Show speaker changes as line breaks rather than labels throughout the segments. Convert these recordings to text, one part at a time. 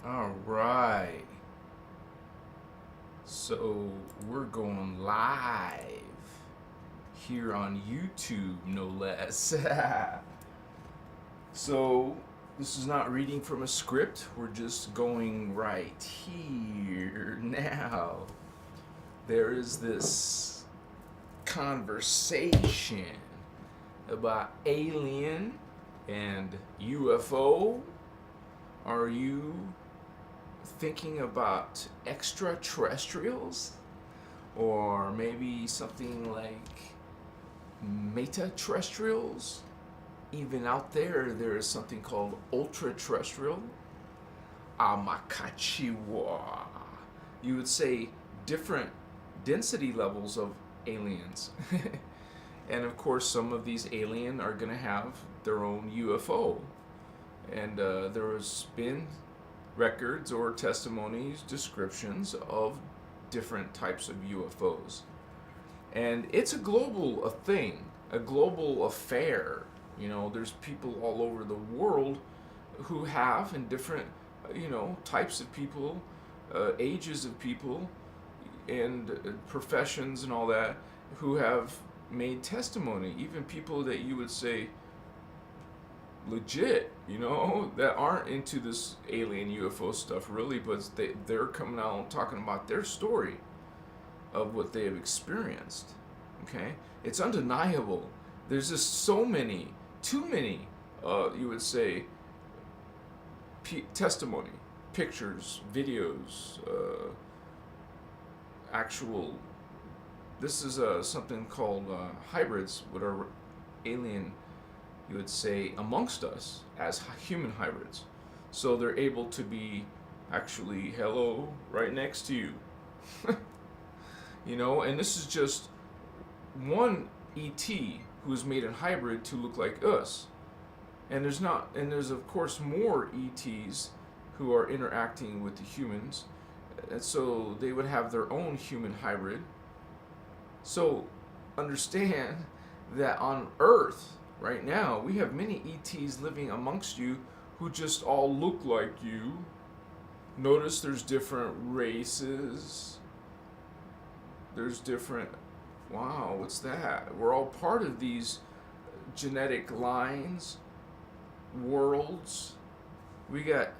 All right. So we're going live here on YouTube, no less. So this is not reading from a script. We're just going right here now. There is this conversation about alien and UFO. Are you thinking about extraterrestrials? Or maybe something like metaterrestrials? Even out there, there is something called ultra terrestrial. Amakachiwa. You would say different density levels of aliens. And of course, some of these alien are going to have their own UFO. And there has been records or testimonies, descriptions of different types of UFOs. And it's a global thing, a global affair. You know, there's people all over the world who have, in different, types of people, ages of people, and professions and all that, who have made testimony. Even people that you would say legit, that aren't into this alien UFO stuff really, but they're coming out and talking about their story of what they have experienced. Okay? It's undeniable. There's just so many, too many, you would say, testimony, pictures, videos, actual. This is something called hybrids, what are alien, you would say, amongst us as human hybrids. So they're able to be actually, hello, right next to you. And this is just one ET who's made a hybrid to look like us. And there's of course more ETs who are interacting with the humans. And so they would have their own human hybrid. So understand that on Earth right now, we have many ETs living amongst you who just all look like you. Notice there's different races. There's different. Wow, what's that? We're all part of these genetic lines, worlds. We got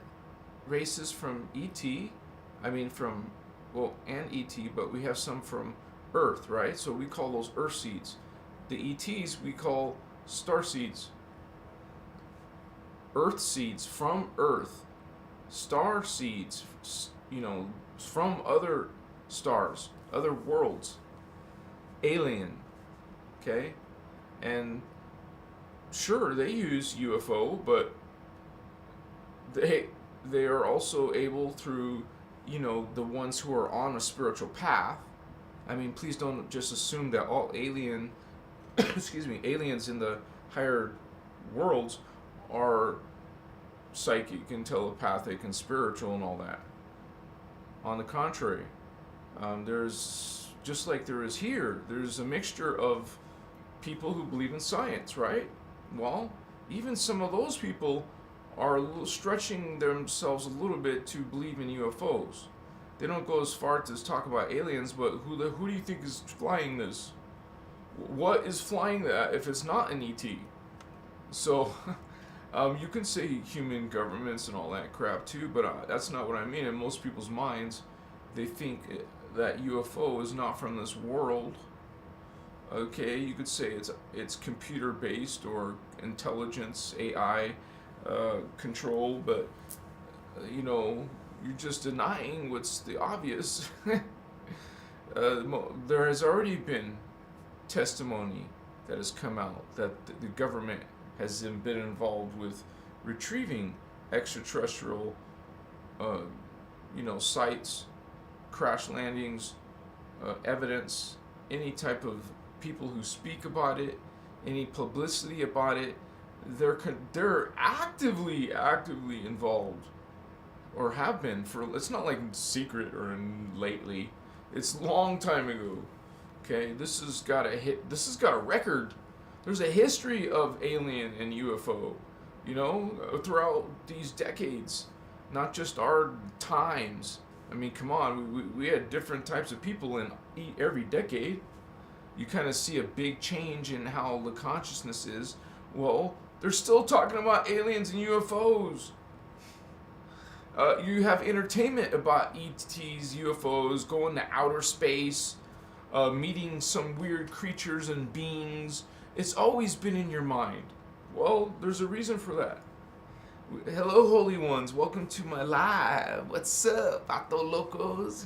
races from ET. And ET, but we have some from Earth, right? So we call those Earth seeds. The ETs we call star seeds. Earth seeds from Earth. Star seeds, from other stars, other worlds. Alien, okay? And sure, they use UFO, but they are also able through, the ones who are on a spiritual path. Please don't just assume that all aliens in the higher worlds are psychic and telepathic and spiritual and all that. On the contrary, there's, just like there is here, there's a mixture of people who believe in science, right? Well, even some of those people are stretching themselves a little bit to believe in UFOs. They don't go as far to talk about aliens, but who do you think is flying this? What is flying that if it's not an ET? So, you can say human governments and all that crap too, but that's not what I mean. In most people's minds, they think that UFO is not from this world. Okay, you could say it's computer based or intelligence, AI control, but you're just denying what's the obvious. There has already been testimony that has come out that the government has been involved with retrieving extraterrestrial, sites, crash landings, evidence, any type of people who speak about it, any publicity about it. They're actively involved, or have been for. It's not like secret or lately. It's a long time ago. Okay, this has got a hit. This has got a record. There's a history of alien and UFO, throughout these decades. not just our times. I mean, come on, we had different types of people in every decade. You kind of see a big change in how the consciousness is. Well, they're still talking about aliens and UFOs. You have entertainment about ETs, UFOs, going to outer space, meeting some weird creatures and beings. It's always been in your mind. Well, there's a reason for that. Hello, holy ones. Welcome to my live. What's up, Pato Locos?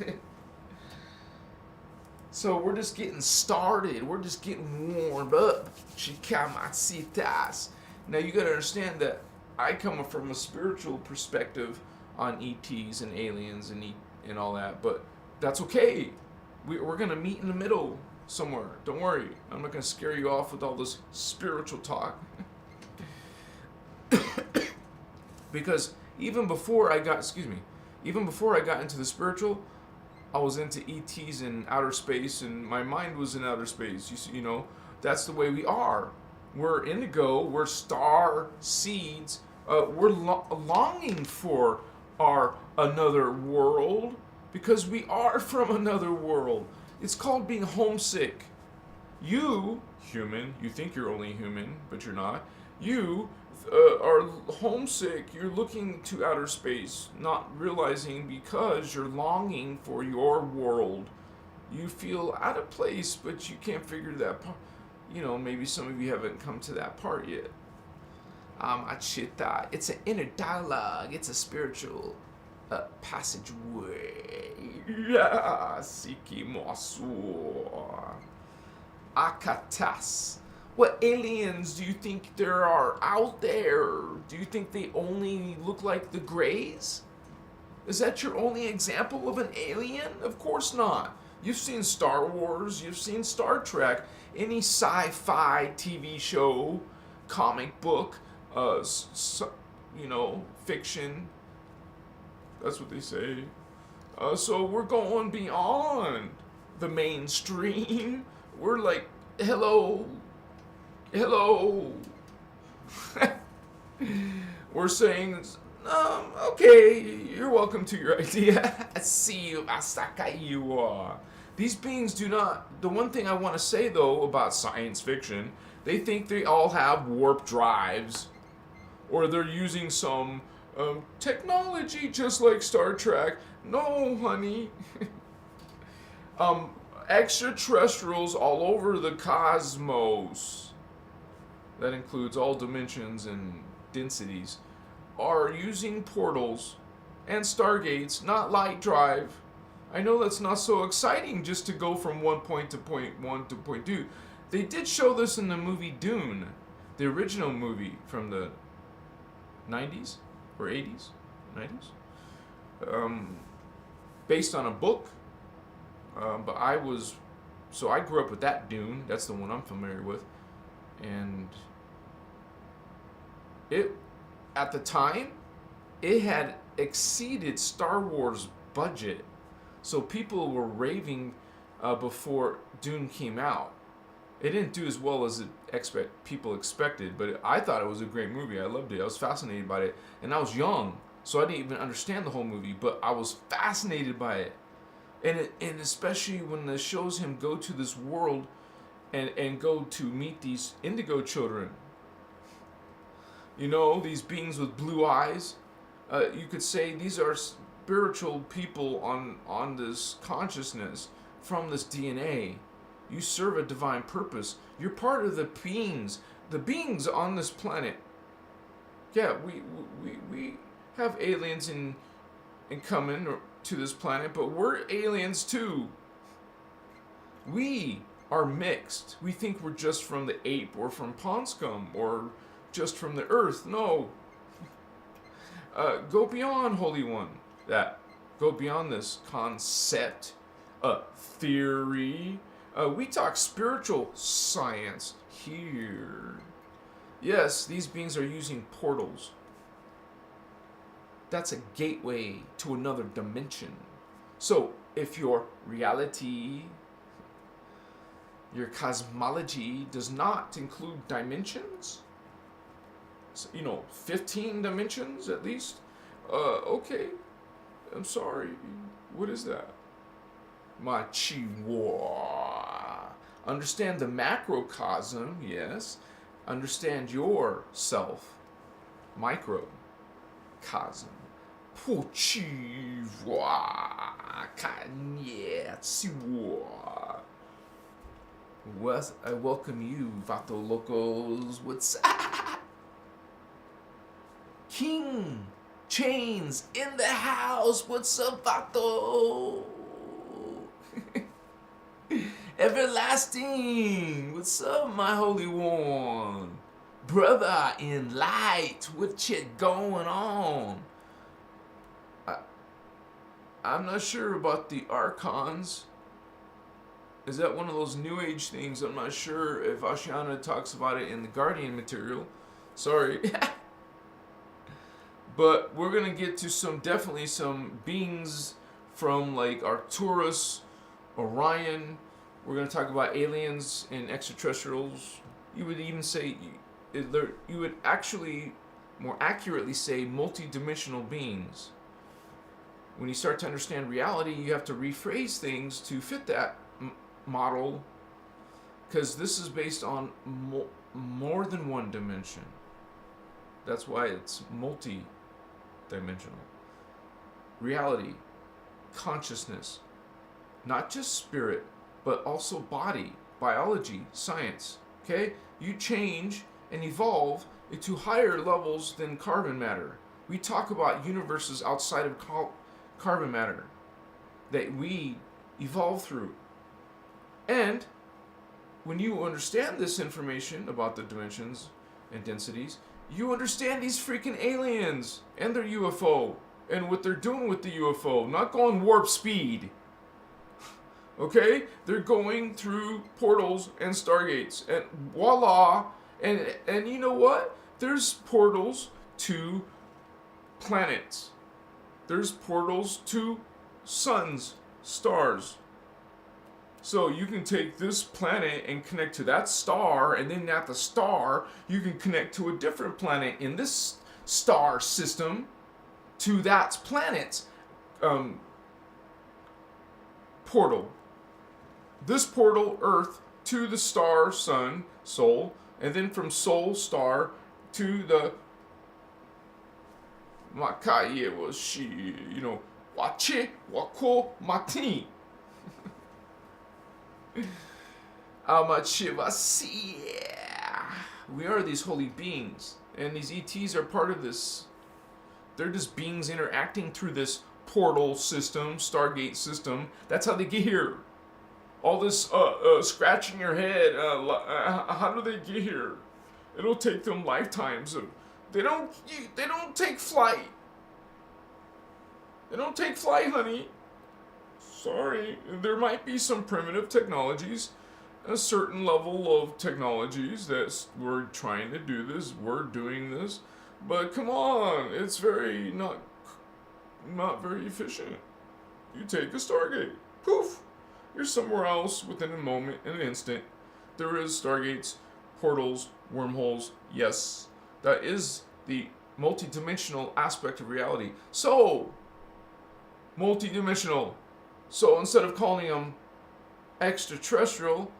So we're just getting started. We're just getting warmed up. Chicamacitas. Now you gotta understand that I come from a spiritual perspective on ETs and aliens and all that, but that's okay. We're gonna meet in the middle somewhere. Don't worry. I'm not gonna scare you off with all this spiritual talk. Because even before I got into the spiritual, I was into ETs and outer space, and my mind was in outer space. You know, that's the way we are. We're indigo. We're star seeds. We're longing for our another world because we are from another world. It's called being homesick. You, human, you think you're only human, but you're not. You are homesick. You're looking to outer space, not realizing because you're longing for your world. You feel out of place, but you can't figure that part. You know, maybe some of you haven't come to that part yet. Achita. It's an inner dialogue. It's a spiritual passageway. Yeah, Sikimosu. Akatas. What aliens do you think there are out there? Do you think they only look like the Greys? Is that your only example of an alien? Of course not. You've seen Star Wars, you've seen Star Trek, any sci-fi TV show, comic book, fiction. That's what they say. So we're going beyond the mainstream. We're like, hello. We're saying, okay, you're welcome to your idea. See you, Asaka you are. These beings do not. The one thing I want to say though about science fiction, they think they all have warp drives, or they're using some technology just like Star Trek. No, honey. Extraterrestrials all over the cosmos, that includes all dimensions and densities, are using portals and stargates, not light drive. I know that's not so exciting just to go from one point to point one to point two. They did show this in the movie Dune, the original movie from the 90s or 80s, 90s, based on a book. But I grew up with that Dune. That's the one I'm familiar with. And at the time, it had exceeded Star Wars budget. So people were raving before Dune came out. It didn't do as well as people expected, but I thought it was a great movie. I loved it. I was fascinated by it. And I was young, so I didn't even understand the whole movie, but I was fascinated by it. And especially when it shows him go to this world and go to meet these indigo children. You know, these beings with blue eyes. You could say these are spiritual people on this consciousness from this DNA. You serve a divine purpose. You're part of the beings on this planet. Yeah, we have aliens in coming to this planet, but we're aliens too. We are mixed. We think we're just from the ape or from pond scum or just from the earth. No. Go beyond, Holy One. Go beyond this concept, theory. We talk spiritual science here. Yes, these beings are using portals. That's a gateway to another dimension. So, if your reality, your cosmology does not include dimensions, 15 dimensions at least, Okay. I'm sorry. What is that? My chihuahua. Understand the macrocosm, yes. Understand yourself. Microcosm. Chihuahua. I welcome you, Vato Locos. What's up? King Chains in the house. What's up, Vato? Everlasting. What's up, my holy one? Brother in light. What you going on? I'm not sure about the archons. Is that one of those new age things? I'm not sure if Ashiana talks about it in the Guardian material. Sorry. But we're going to get to definitely some beings from like Arcturus, Orion. We're going to talk about aliens and extraterrestrials. You would even say, you would actually more accurately say multidimensional beings. When you start to understand reality, you have to rephrase things to fit that model, because this is based on more than one dimension. That's why it's multi-dimensional. Reality, consciousness, not just spirit, but also body, biology, science. Okay? You change and evolve into higher levels than carbon matter. We talk about universes outside of carbon matter that we evolve through. And when you understand this information about the dimensions and densities, you understand these freaking aliens and their UFO and what they're doing with the UFO. Not going warp speed. Okay? They're going through portals and stargates. And voila. And you know what? There's portals to planets. There's portals to suns, stars. So you can take this planet and connect to that star, and then at the star, you can connect to a different planet in this star system to that planet's portal. This portal, Earth, to the star, sun, soul, and then from soul, star, to the Makaye was she, Wache, Wako, Mati. We are these holy beings, and these ETs are part of this. They're just beings interacting through this portal system, Stargate system. That's how they get here. All this scratching your head. How do they get here? It'll take them lifetimes. They don't take flight. They don't take flight, honey. Sorry, there might be some primitive technologies, a certain level of technologies that we're trying to do this, we're doing this, but come on, it's very not very efficient. You take a Stargate, poof, you're somewhere else within a moment, in an instant. There is Stargates, portals, wormholes, yes, that is the multidimensional aspect of reality. So, multidimensional. So instead of calling them extraterrestrial,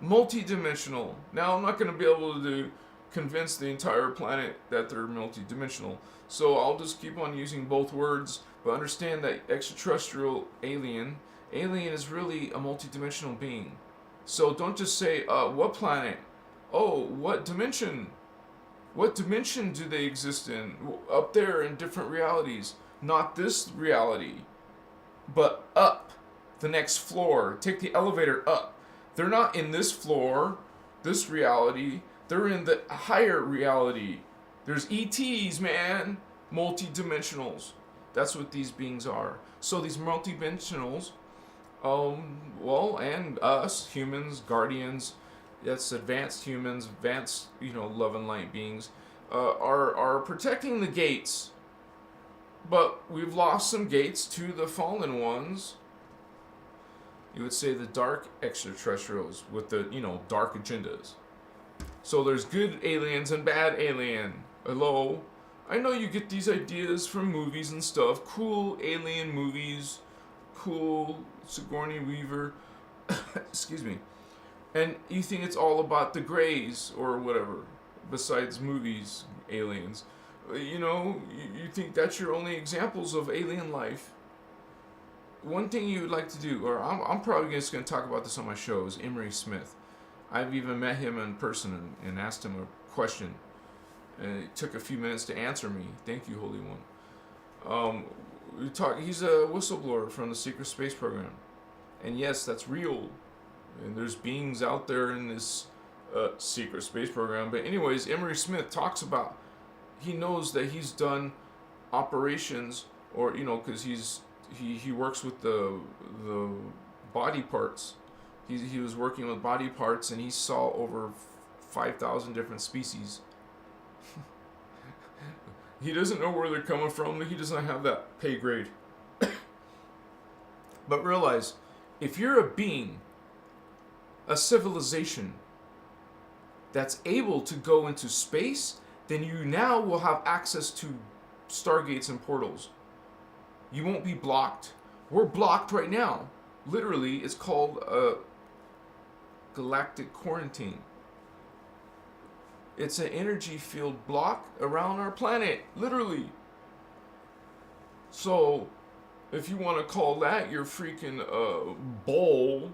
multidimensional. Now I'm not going to be able to convince the entire planet that they're multidimensional. So I'll just keep on using both words, but understand that extraterrestrial alien is really a multidimensional being. So don't just say, what planet? Oh, what dimension? What dimension do they exist in? Up there in different realities. Not this reality, but up. The next floor. Take the elevator up. They're not in this floor, this reality. They're in the higher reality. There's ETs, man. Multidimensionals. That's what these beings are. So these multidimensionals, and us, humans, guardians, that's advanced humans, advanced, love and light beings, are protecting the gates. But we've lost some gates to the fallen ones. You would say the dark extraterrestrials with the, dark agendas. So there's good aliens and bad alien. Hello? I know you get these ideas from movies and stuff. Cool alien movies, cool Sigourney Weaver, excuse me. And you think it's all about the Greys or whatever, besides movies, aliens. You think that's your only examples of alien life. One thing you would like to do, or I'm probably just going to talk about this on my show, is Emery Smith. I've even met him in person and asked him a question. And it took a few minutes to answer me. Thank you, Holy One. He's a whistleblower from the secret space program. And yes, that's real. And there's beings out there in this secret space program. But anyways, Emery Smith talks about, he knows that he's done operations, or, because he works with the body parts. He was working with body parts, and he saw over 5,000 different species. He doesn't know where they're coming from. He doesn't have that pay grade. But realize, if you're a being, a civilization that's able to go into space, then you now will have access to stargates and portals. You won't be blocked. We're blocked right now. Literally, it's called a galactic quarantine. It's an energy field block around our planet, literally. So, if you want to call that your freaking bowl,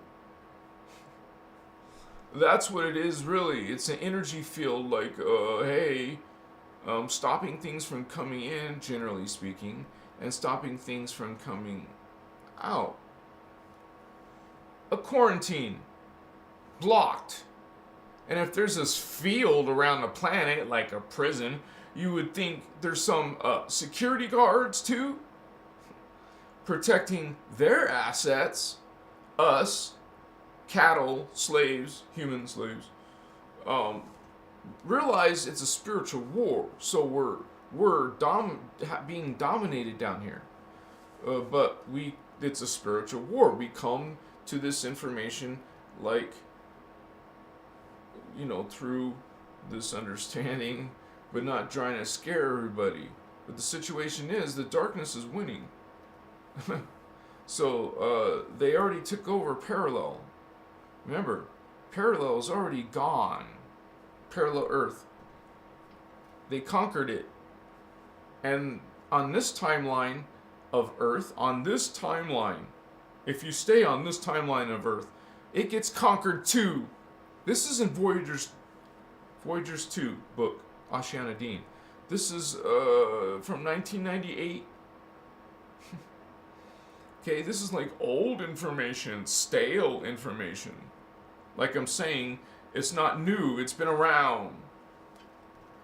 that's what it is, really. It's an energy field, like, stopping things from coming in, generally speaking, and stopping things from coming out. A quarantine. Blocked. And if there's this field around the planet, like a prison, you would think there's some security guards, too, protecting their assets, us, cattle, slaves, human slaves. Realize it's a spiritual war, so we're being dominated down here. But it's a spiritual war. We come to this information like, through this understanding, but not trying to scare everybody. But the situation is, the darkness is winning. So they already took over Parallel. Remember, Parallel is already gone. Parallel Earth. They conquered it. And on this timeline of Earth, if you stay on this timeline of Earth, it gets conquered too. This is in Voyager's 2 book, Oceana Dean. This is from 1998. Okay, this is like old information, stale information. Like I'm saying, it's not new, it's been around.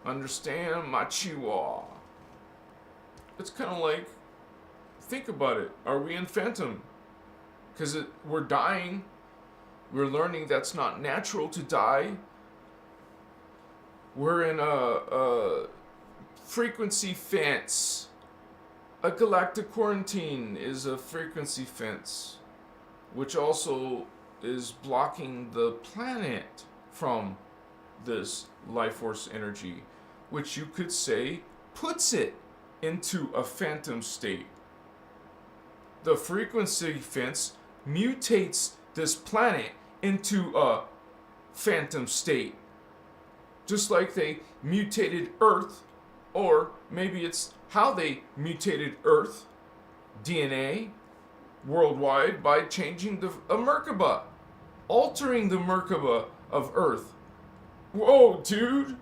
Understand, my chihuahua? It's kind of like, think about it. Are we in Phantom? Because we're dying. We're learning that's not natural to die. We're in a frequency fence. A galactic quarantine is a frequency fence, which also is blocking the planet from this life force energy, which you could say puts it into a phantom state. The frequency fence mutates this planet into a phantom state. Just like they mutated Earth, or maybe it's how they mutated Earth DNA worldwide by changing the Merkaba, altering the Merkaba of Earth. Whoa, dude,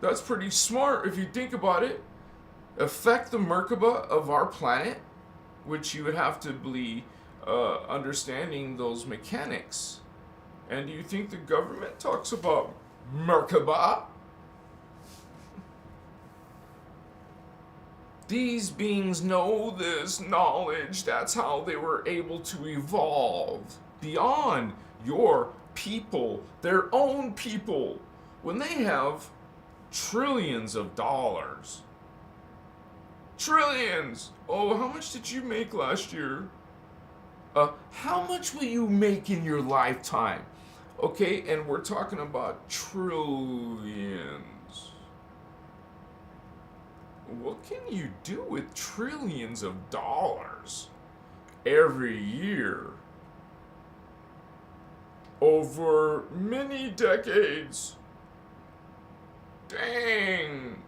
that's pretty smart if you think about it. Affect the Merkaba of our planet, which you would have to be understanding those mechanics. And do you think the government talks about Merkaba? These beings know this knowledge. That's how they were able to evolve beyond your people, their own people, when they have trillions of dollars. Trillions! Oh, how much did you make last year? How much will you make in your lifetime? Okay, and we're talking about trillions. what can you do with trillions of dollars every year over many decades? Dang.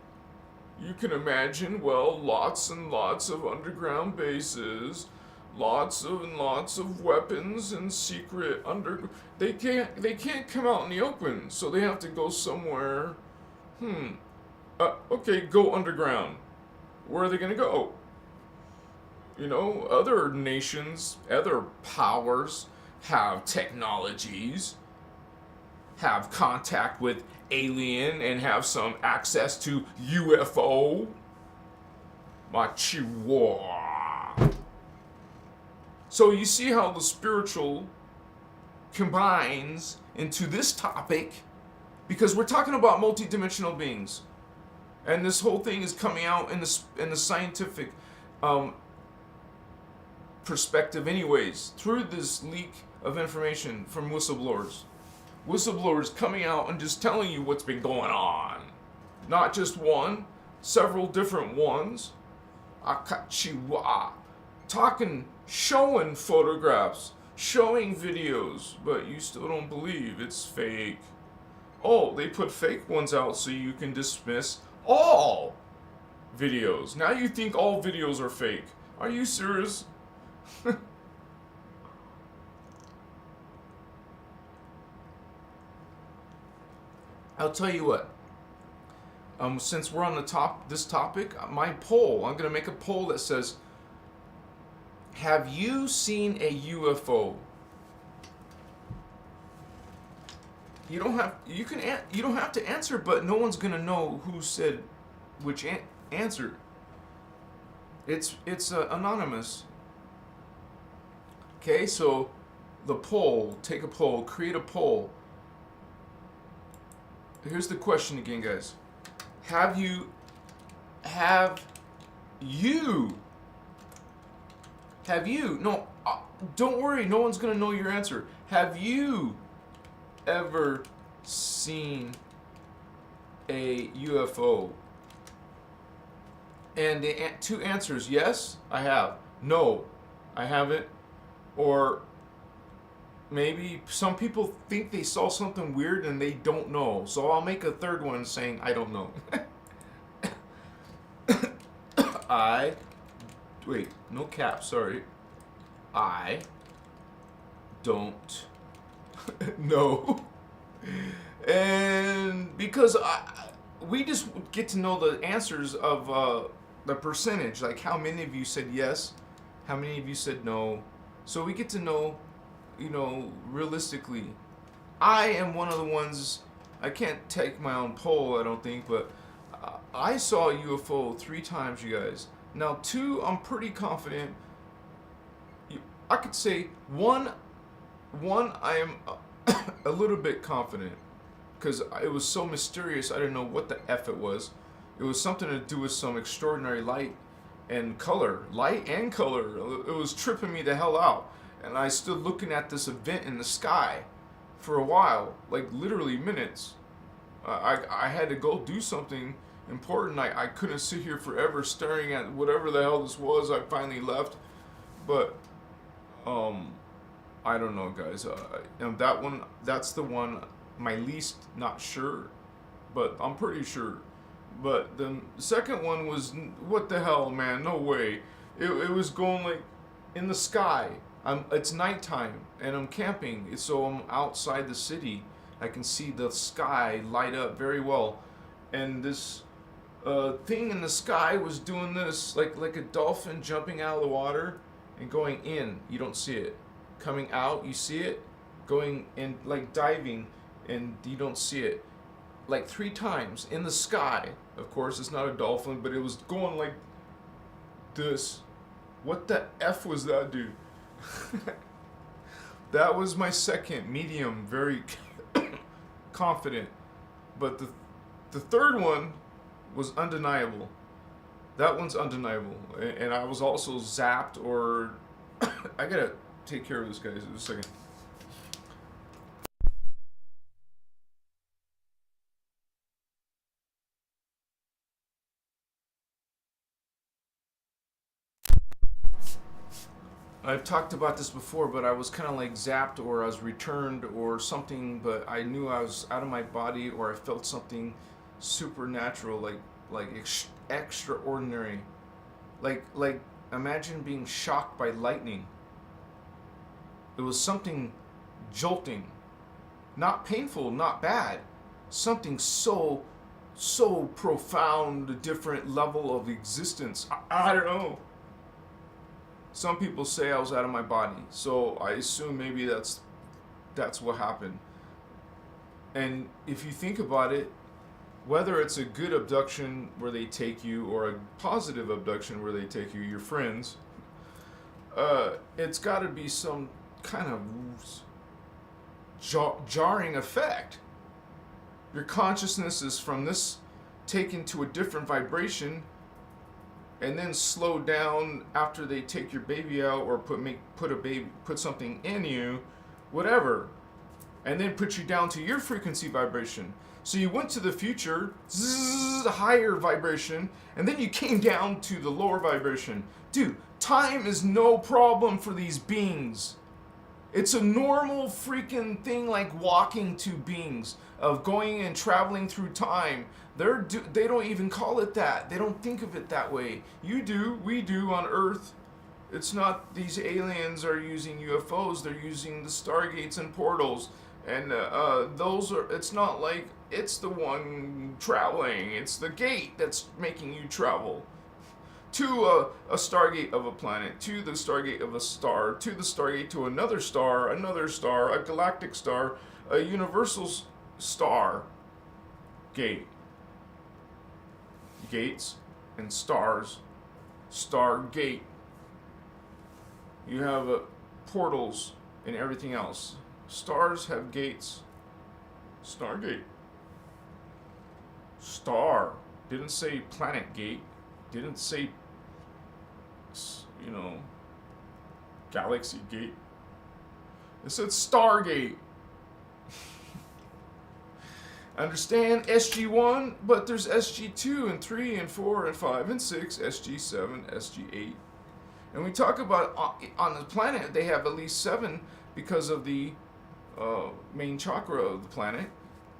You can imagine, well, lots and lots of underground bases, lots and lots of weapons and secret they can't come out in the open, so they have to go somewhere. Okay, go underground. Where are they going to go? You know, other nations, other powers have technologies, have contact with alien, and have some access to UFO. Machiwa. So you see how the spiritual combines into this topic, because we're talking about multidimensional beings, and this whole thing is coming out in the scientific perspective, anyways, through this leak of information from whistleblowers coming out and just telling you what's been going on. Not just one, several different ones. Akachiwa. Talking, showing photographs, showing videos, but you still don't believe it's fake. Oh, they put fake ones out so you can dismiss all videos. Now you think all videos are fake. Are you serious? I'll tell you what. Since we're on this topic, my poll. I'm gonna make a poll that says, "Have you seen a UFO?" You don't have to answer, but no one's gonna know who said which answer. It's anonymous. Okay, so the poll. Take a poll. Create a poll. Here's the question again, guys. Have you, no, don't worry, no one's gonna know your answer. Have you ever seen a UFO? And the two answers, yes, I have. No, I haven't. Or maybe some people think they saw something weird and they don't know. So I'll make a third one saying I don't know. No cap, sorry. I don't know. And because we just get to know the answers of the percentage, like how many of you said yes, how many of you said no. So we get to know, realistically. I am one of the ones, I can't take my own poll, I don't think, but I saw a UFO 3 times, you guys. Now 2, I'm pretty confident. I could say one I am a little bit confident, because it was so mysterious, I didn't know what the F it was. It was something to do with some extraordinary light and color. It was tripping me the hell out. And I stood looking at this event in the sky for a while, like literally minutes. I had to go do something important. I couldn't sit here forever staring at whatever the hell this was. I finally left. But, I don't know, guys. And that's the one, my least not sure, but I'm pretty sure. But the second one was, what the hell, man? No way. It was going like in the sky. It's nighttime and I'm camping, so I'm outside the city. I can see the sky light up very well, and this thing in the sky was doing this, like a dolphin jumping out of the water and going in. You don't see it. Coming out, you see it. Going in, like diving, and you don't see it. Like 3 times in the sky. Of course, it's not a dolphin, but it was going like this. What the F was that, dude? That was my second medium, very confident. But the third one was undeniable. That one's undeniable. And I was also zapped, or I gotta take care of this, guys. Just a second. I've talked about this before, but I was kind of like zapped, or I was returned or something, but I knew I was out of my body, or I felt something supernatural, like extraordinary. Like imagine being shocked by lightning. It was something jolting, not painful, not bad. Something so profound, a different level of existence. I don't know. Some people say I was out of my body, so I assume maybe that's what happened. And if you think about it, whether it's a good abduction where they take you or a positive abduction where they take you, your friends, it's got to be some kind of jarring effect. Your consciousness is from this taken to a different vibration, and then slow down after they take your baby out, or put something in you, whatever, and then put you down to your frequency vibration. So you went to the future, higher vibration, and then you came down to the lower vibration. Dude, time is no problem for these beings. It's a normal freaking thing, like walking to beings, of going and traveling through time. They don't even call it that. They don't think of it that way. You do, we do on Earth. It's not these aliens are using UFOs. They're using the Stargates and portals. And it's not like it's the one traveling. It's the gate that's making you travel to a Stargate of a planet, to the Stargate of a star, to the Stargate to another star, a galactic star, a universal star gate. Gates and stars. Stargate. You have portals and everything else. Stars have gates. Stargate. Star. Didn't say planet gate. Didn't say, galaxy gate. It said Stargate. I understand SG1, but there's SG2 and 3 and 4 and 5 and 6, SG7, SG8. And we talk about on the planet, they have at least 7 because of the main chakra of the planet.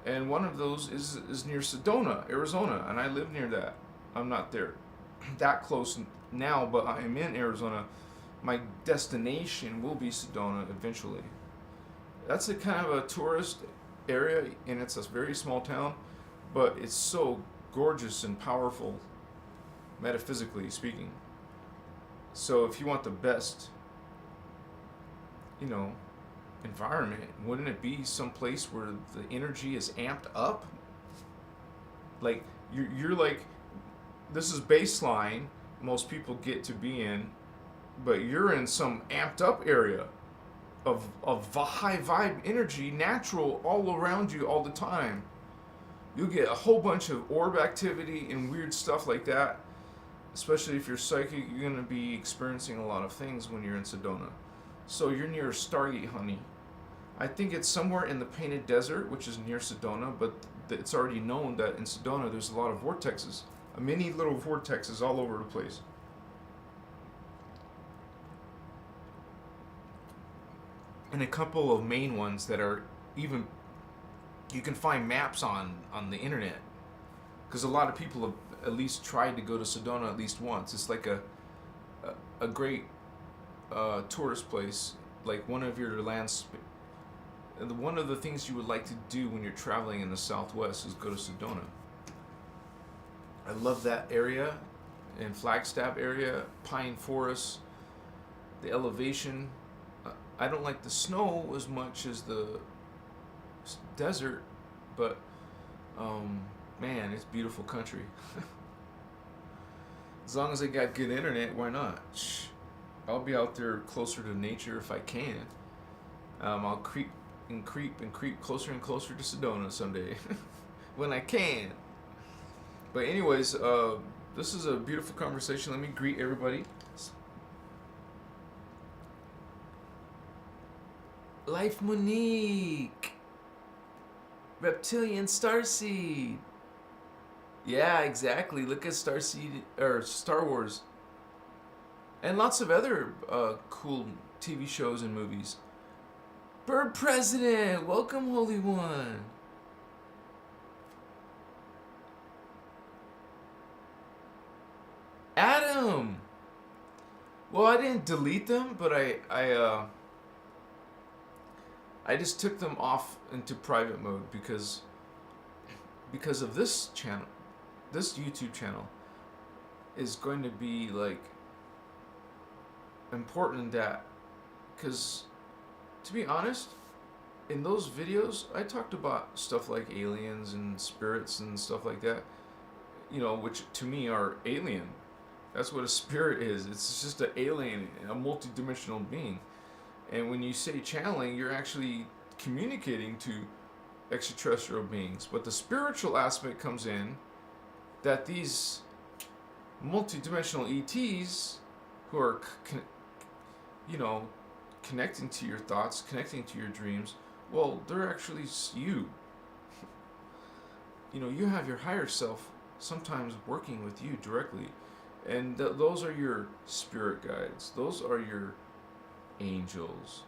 And one of those is near Sedona, Arizona, and I live near that. I'm not there that close now, but I am in Arizona. My destination will be Sedona eventually. That's a kind of a tourist area, and it's a very small town, but it's so gorgeous and powerful, metaphysically speaking. So if you want the best, environment, wouldn't it be some place where the energy is amped up? Like you're like, this is baseline most people get to be in, but you're in some amped up area of high vibe energy, natural, all around you all the time. You'll get a whole bunch of orb activity and weird stuff like that. Especially if you're psychic, you're going to be experiencing a lot of things when you're in Sedona. So you're near Stargate, honey. I think it's somewhere in the Painted Desert, which is near Sedona, but it's already known that in Sedona there's a lot of vortexes. Many little vortexes all over the place. And a couple of main ones that are even, you can find maps on the internet. Because a lot of people have at least tried to go to Sedona at least once. It's like a great tourist place. Like one of your one of the things you would like to do when you're traveling in the Southwest is go to Sedona. I love that area, in Flagstaff area, pine forests, the elevation. I don't like the snow as much as the desert, but man, it's beautiful country. As long as I got good internet, why not? I'll be out there closer to nature if I can. I'll creep closer and closer to Sedona someday when I can. But anyways, this is a beautiful conversation. Let me greet everybody. Life Monique, Reptilian Starseed. Yeah, exactly. Look at Starseed or Star Wars. And lots of other cool TV shows and movies. Bird President, welcome, Holy One. Adam. Well, I didn't delete them, but I just took them off into private mode because of this channel, this YouTube channel is going to be like important that, because to be honest, in those videos I talked about stuff like aliens and spirits and stuff like that, you know, which to me are alien. That's what a spirit is. It's just an alien, a multidimensional being. And when you say channeling, you're actually communicating to extraterrestrial beings. But the spiritual aspect comes in that these multidimensional ETs who are, you know, connecting to your thoughts, connecting to your dreams, well, they're actually you. You know, you have your higher self sometimes working with you directly. And those are your spirit guides. Those are your angels.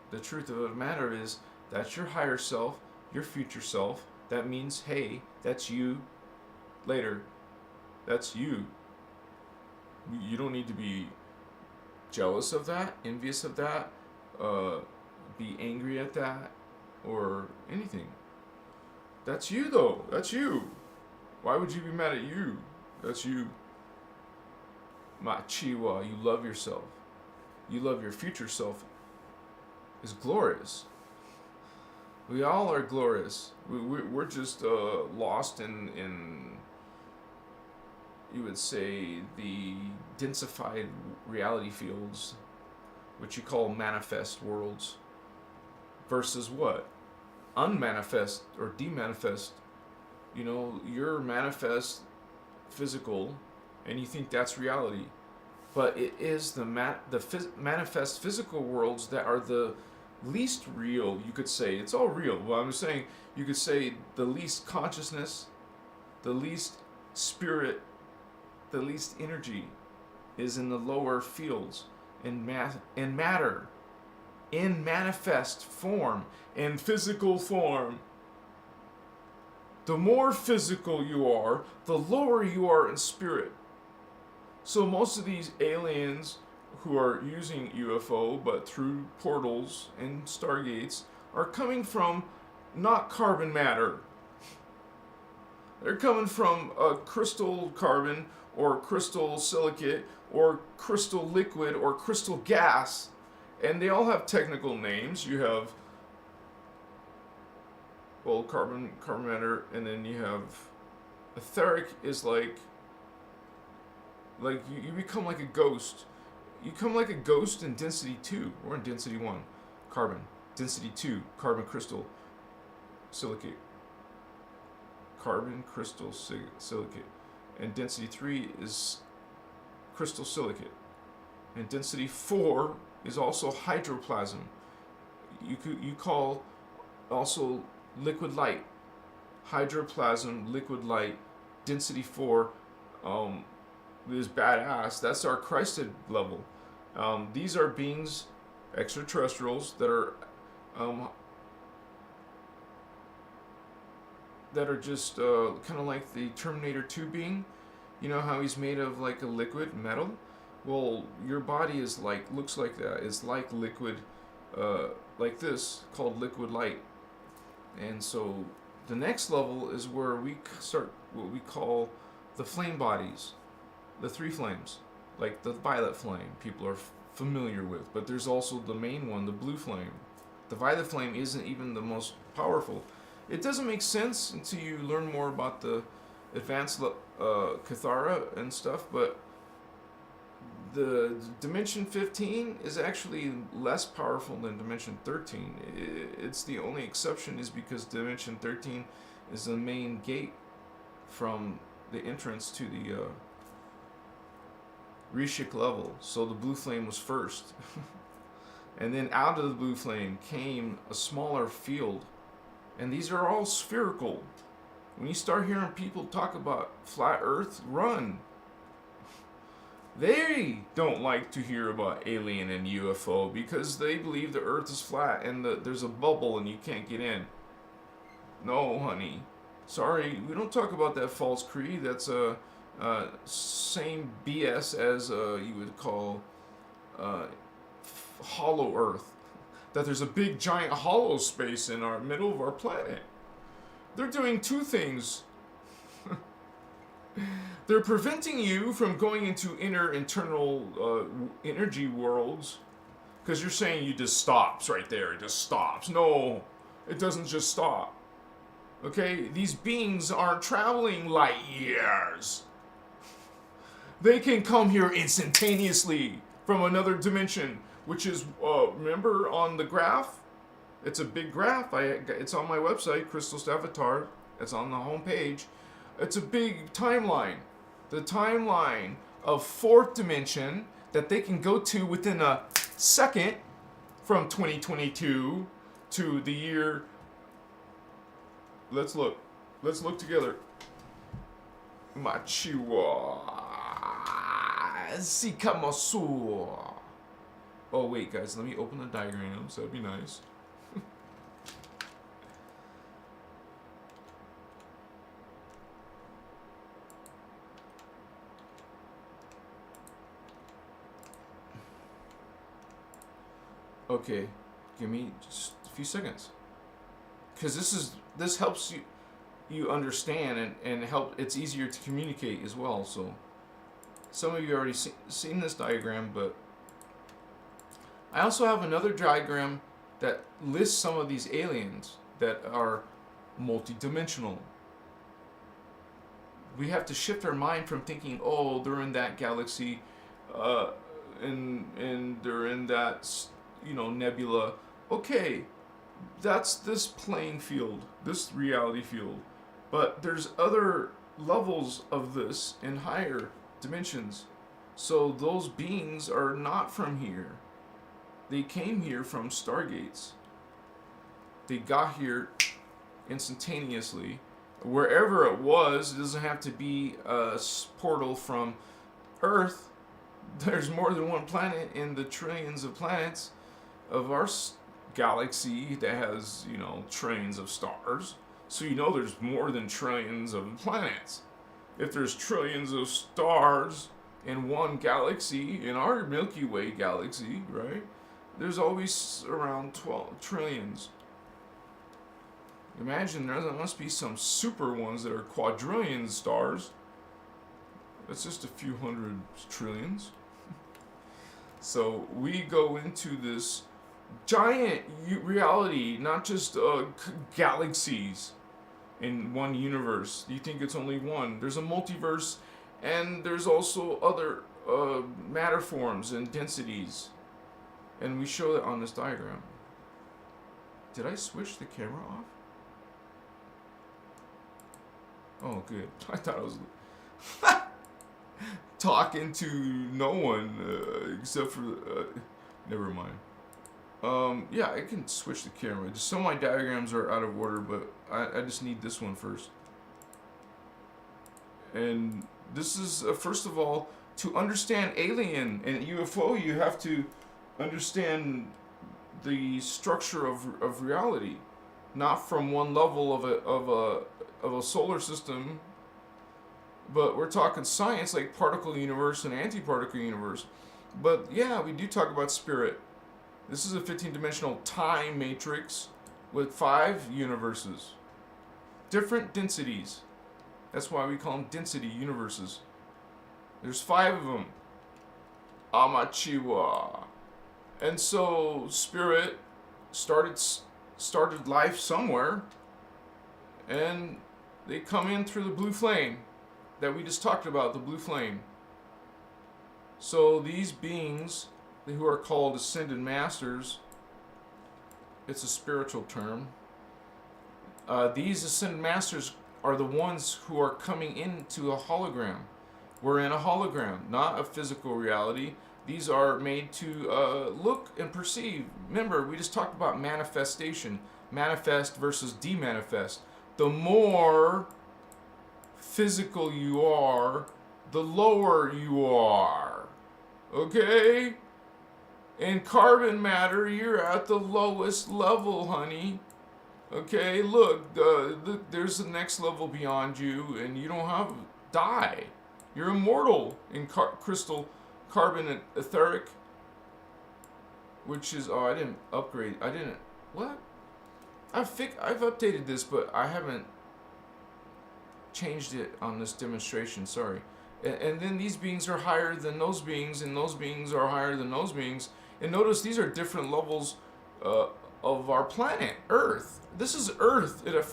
The truth of the matter is, that's your higher self, your future self. That means, hey, that's you later. That's you. You don't need to be jealous of that, envious of that, be angry at that, or anything. That's you, though. That's you. Why would you be mad at you? That's you. Machiwa, you love yourself. You love your future self. Is glorious. We all are glorious. We're just lost in, you would say, the densified reality fields, which you call manifest worlds, versus what? Unmanifest or demanifest. You know, you're manifest physical, and you think that's reality, but it is the manifest physical worlds that are the least real. You could say it's all real. Well, I'm saying you could say the least consciousness, the least spirit, the least energy is in the lower fields, in matter, in manifest form, in physical form. The more physical you are, the lower you are in spirit. So most of these aliens who are using UFO, but through portals and stargates, are coming from not carbon matter. They're coming from a crystal carbon, or crystal silicate, or crystal liquid, or crystal gas. And they all have technical names. You have, well, carbon matter, and then you have etheric is like you become like a ghost. You become like a ghost in density 2. We're in density 1, carbon. Density 2, carbon crystal silicate. Carbon crystal silicate. And density 3 is crystal silicate. And density 4 is also hydroplasm. You call also liquid light. Hydroplasm, liquid light, density 4 is badass. That's our Christed level. These are beings, extraterrestrials, that are just kind of like the Terminator 2 being. You know how he's made of like a liquid metal? Well, your body is like, looks like that. It's like liquid, like this, called liquid light. And so the next level is where we start what we call the flame bodies, the 3 flames, like the violet flame people are familiar with. But there's also the main one, the blue flame. The violet flame isn't even the most powerful. It doesn't make sense until you learn more about the advanced Cathara and stuff, but the Dimension 15 is actually less powerful than Dimension 13. It's the only exception is because Dimension 13 is the main gate from the entrance to the Rishik level. So the blue flame was first. And then out of the blue flame came a smaller field. And these are all spherical. When you start hearing people talk about flat earth, run. They don't like to hear about alien and UFO because they believe the Earth is flat and there's a bubble and you can't get in. No, honey. Sorry, we don't talk about that false creed. That's same BS as you would call hollow Earth. That there's a big giant hollow space in our middle of our planet. They're doing two things. They're preventing you from going into internal energy worlds, because you're saying you just stops right there. It just stops. No, it doesn't just stop. Okay, these beings aren't traveling light years. They can come here instantaneously from another dimension, which is remember on the graph. It's a big graph. It's on my website, Christos Avatar. It's on the home page. It's a big timeline. The timeline of fourth dimension that they can go to within a second from 2022 to the year. Let's look. Let's look together. Machiwa. Sikamasu. Oh, wait, guys. Let me open the diagrams. That'd be nice. Okay, give me just a few seconds, because this helps you understand and help. It's easier to communicate as well. So some of you already seen this diagram, but I also have another diagram that lists some of these aliens that are multidimensional. We have to shift our mind from thinking, oh, they're in that galaxy, and they're in that, nebula. Okay, that's this playing field, this reality field. But there's other levels of this in higher dimensions. So those beings are not from here. They came here from Stargates. They got here instantaneously. Wherever it was, it doesn't have to be a portal from Earth. There's more than one planet in the trillions of planets of our galaxy that has, trillions of stars. So there's more than trillions of planets. If there's trillions of stars in one galaxy, in our Milky Way galaxy, right? There's always around 12 trillions. Imagine there must be some super ones that are quadrillion stars. That's just a few hundred trillions. So we go into this giant reality, not just galaxies in one universe. You think it's only one. There's a multiverse, and there's also other matter forms and densities. And we show that on this diagram. Did I switch the camera off? Oh, good. I thought I was talking to no one except for... never mind. Yeah, I can switch the camera. Just some of my diagrams are out of order, but I just need this one first. And this is, first of all, to understand alien and UFO, you have to understand the structure of reality, not from one level of a solar system, but we're talking science like particle universe and antiparticle universe. But yeah, we do talk about spirit. This is a 15-dimensional time matrix with 5 universes, different densities. That's why we call them density universes. There's 5 of them. Amachiwa. And so spirit started life somewhere, and they come in through the blue flame that we just talked about, the blue flame. So these beings who are called ascended masters, it's a spiritual term. These ascended masters are the ones who are coming into a hologram. We're in a hologram, not a physical reality. These are made to look and perceive. Remember, we just talked about manifestation. Manifest versus demanifest. The more physical you are, the lower you are. Okay? In carbon matter, you're at the lowest level, honey. Okay, look, there's the next level beyond you, and you don't have die. You're immortal in crystal carbon etheric, which is I didn't upgrade. I didn't what? I've updated this, but I haven't changed it on this demonstration. Sorry. And then these beings are higher than those beings, and those beings are higher than those beings. And notice these are different levels of our planet, Earth. This is Earth in a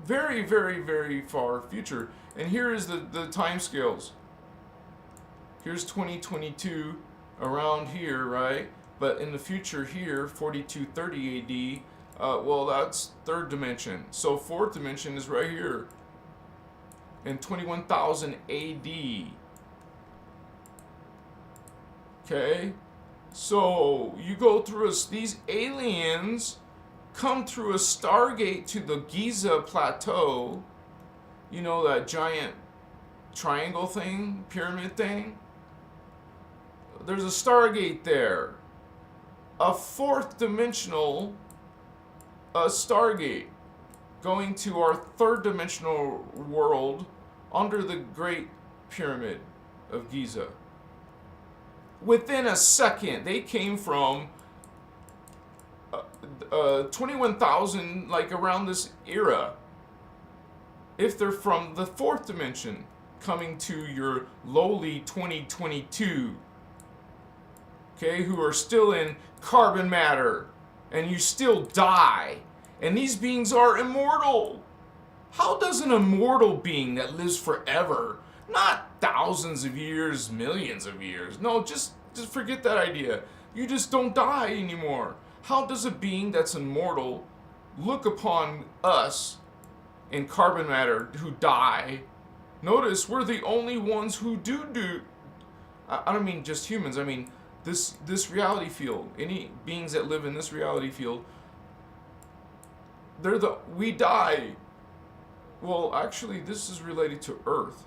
very, very, very far future. And here is the time scales. Here's 2022 around here, right? But in the future here, 4230 AD, well, that's third dimension. So fourth dimension is right here in 21,000 AD. Okay? So you go through these aliens come through a Stargate to the Giza Plateau. You know, that giant triangle thing, pyramid thing? There's a Stargate there. A fourth dimensional Stargate going to our third dimensional world under the Great Pyramid of Giza. Within a second, they came from 21,000, like around this era. If they're from the fourth dimension, coming to your lowly 2022, okay, who are still in carbon matter, and you still die, and these beings are immortal. How does an immortal being that lives forever, not thousands of years, millions of years, no, just forget that idea. You just don't die anymore. How does a being that's immortal look upon us in carbon matter who die? Notice we're the only ones who do. I don't mean just humans. I mean this reality field. Any beings that live in this reality field, we die. Well, actually, this is related to Earth.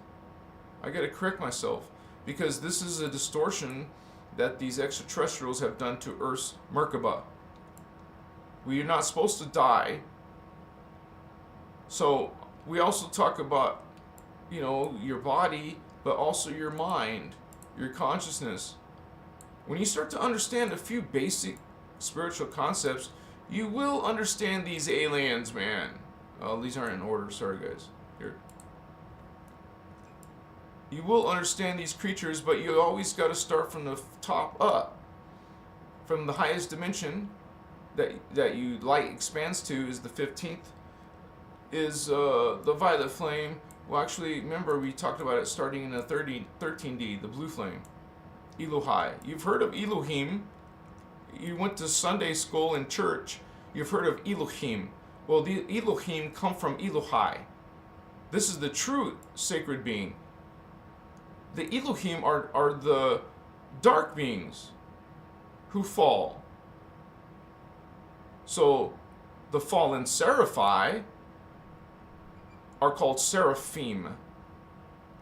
I got to correct myself because this is a distortion that these extraterrestrials have done to Earth's Merkaba. We are not supposed to die. So we also talk about, you know, your body, but also your mind, your consciousness. When you start to understand a few basic spiritual concepts, you will understand these aliens, man. Oh, these aren't in order. Sorry, guys. Here. You will understand these creatures, but you always got to start from the top up. From the highest dimension that you light expands to is the 15th, is the violet flame. Well, actually, remember we talked about it starting in the 13D, the blue flame. Elohai. You've heard of Elohim. You went to Sunday school and church. You've heard of Elohim. Well, the Elohim come from Elohai. This is the true sacred being. The Elohim are the dark beings who fall. So the fallen Seraphi are called Seraphim.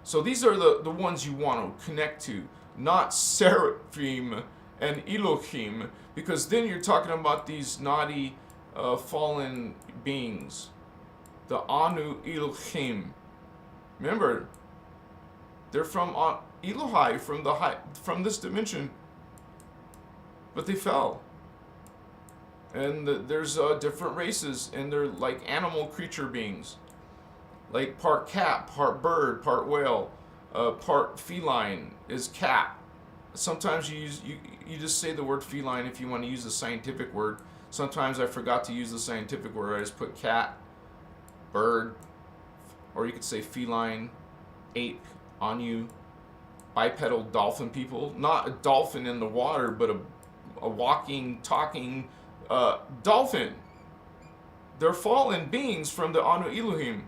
So these are the ones you want to connect to, not Seraphim and Elohim, because then you're talking about these naughty fallen beings, the Anu Elohim. Remember, they're from Elohai, from this dimension, but they fell. And there's different races, and they're like animal creature beings, like part cat, part bird, part whale, part feline is cat. Sometimes you just say the word feline if you want to use the scientific word. Sometimes I forgot to use the scientific word. I just put cat, bird, or you could say feline, ape, anu, bipedal dolphin people. Not a dolphin in the water, but a walking, talking dolphin. They're fallen beings from the Anu Elohim.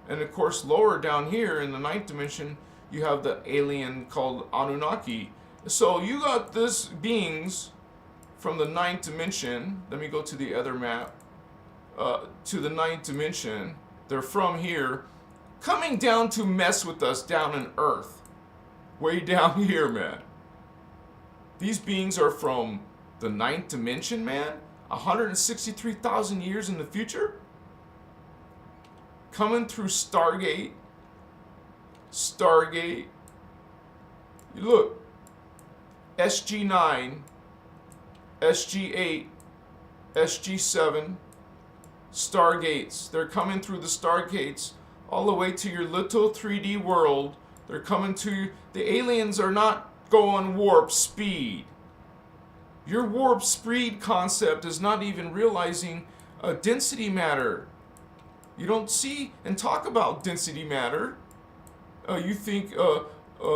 And of course, lower down here in the 9th dimension, you have the alien called Anunnaki. So you got this beings from the 9th dimension. Let me go to the other map. To the 9th dimension. They're from here, coming down to mess with us down in Earth. Way down here, man. These beings are from the 9th dimension, man. 163,000 years in the future. Coming through Stargate. Stargate. You look. SG9. SG8. SG7. Stargates. They're coming through the Stargates all the way to your little 3D world. They're coming to... The aliens are not going warp speed. Your warp speed concept is not even realizing density matter. You don't see and talk about density matter. You think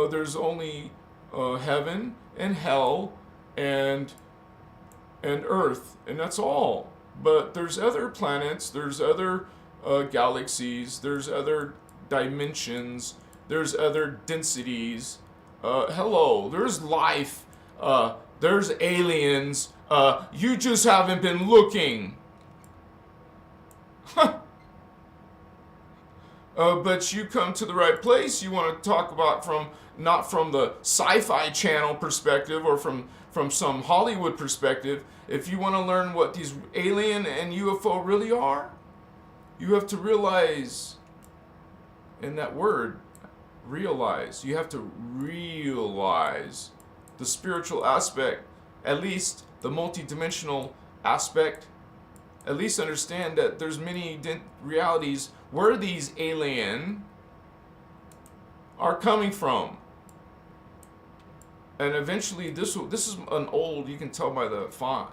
there's only heaven and hell and earth, and that's all. But there's other planets, there's other galaxies, there's other dimensions, there's other densities. Hello, there's life. There's aliens. You just haven't been looking. But you come to the right place. You want to talk about not from the sci-fi channel perspective or from some Hollywood perspective. If you want to learn what these alien and UFO really are, you have to realize, in that word, realize. You have to realize the spiritual aspect, at least the multidimensional aspect. At least understand that there's many realities where these alien are coming from. And eventually this is an old, you can tell by the font,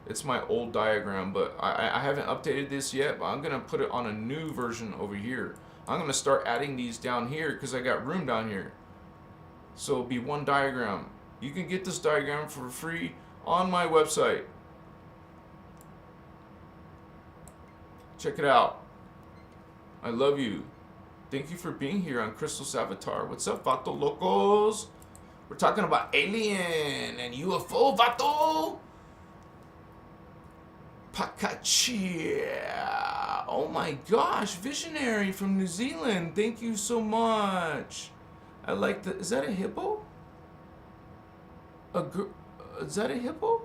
it's my old diagram, but I haven't updated this yet, but I'm going to put it on a new version over here. I'm going to start adding these down here because I got room down here. So it'll be one diagram. You can get this diagram for free on my website. Check it out. I love you. Thank you for being here on Christos Avatar. What's up, Vato Locos? We're talking about alien and UFO, Vato. Pakachia. Oh my gosh, Visionary from New Zealand. Thank you so much. I like the... Is that a hippo? Is that a hippo?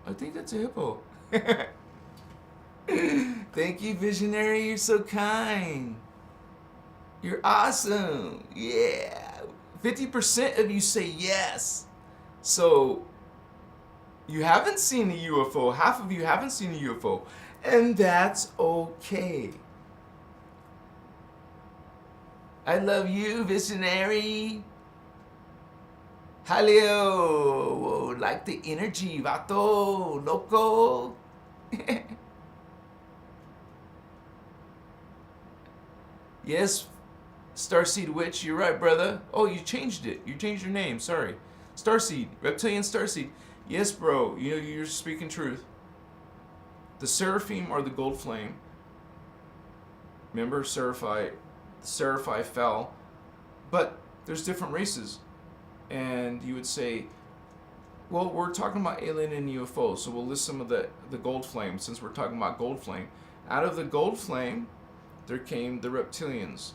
I think that's a hippo. Thank you, Visionary. You're so kind. You're awesome. Yeah. 50% of you say yes. So, you haven't seen a UFO. Half of you haven't seen a UFO. And that's okay. I love you, Visionary. Hello. Like the energy, Vato. Loco. Yes, Starseed Witch, you're right, brother. Oh, you changed it. You changed your name. Sorry. Starseed. Reptilian Starseed. Yes, bro. You know, you're speaking truth. The Seraphim are the gold flame. Remember, Seraphi fell. But there's different races. And you would say, well, we're talking about alien and UFO, so we'll list some of the gold flame, since we're talking about gold flame. Out of the gold flame, there came the reptilians.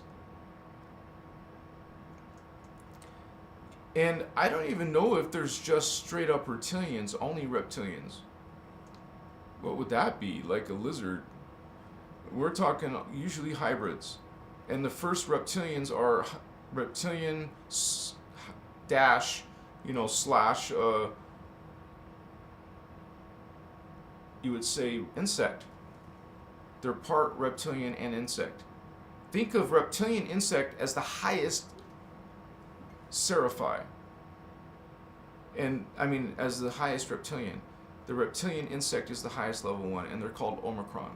And I don't even know if there's just straight up reptilians, only reptilians. What would that be? Like a lizard? We're talking usually hybrids. And the first reptilians are reptilian dash, slash, you would say insect. They're part reptilian and insect. Think of reptilian insect as the highest Seraphi. And, as the highest reptilian. The reptilian insect is the highest level one, and they're called Omicron.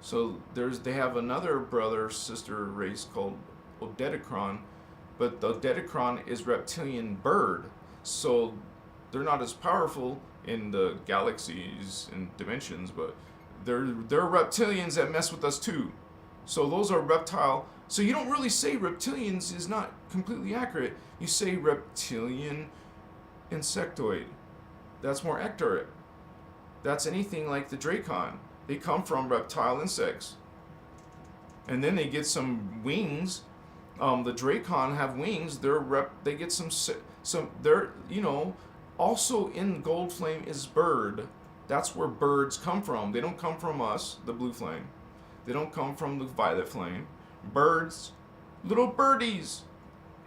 So they have another brother-sister race called Odedicron, but the Odedicron is reptilian bird. So they're not as powerful in the galaxies and dimensions, but they're reptilians that mess with us too. So those are reptile. So you don't really say reptilians is not completely accurate. You say reptilian insectoid. That's more accurate. That's anything like the Dracon. They come from reptile insects. And then they get some wings The Dracon have wings. They get some. They're also in Gold Flame is bird. That's where birds come from. They don't come from us, the Blue Flame. They don't come from the Violet Flame. Birds, little birdies.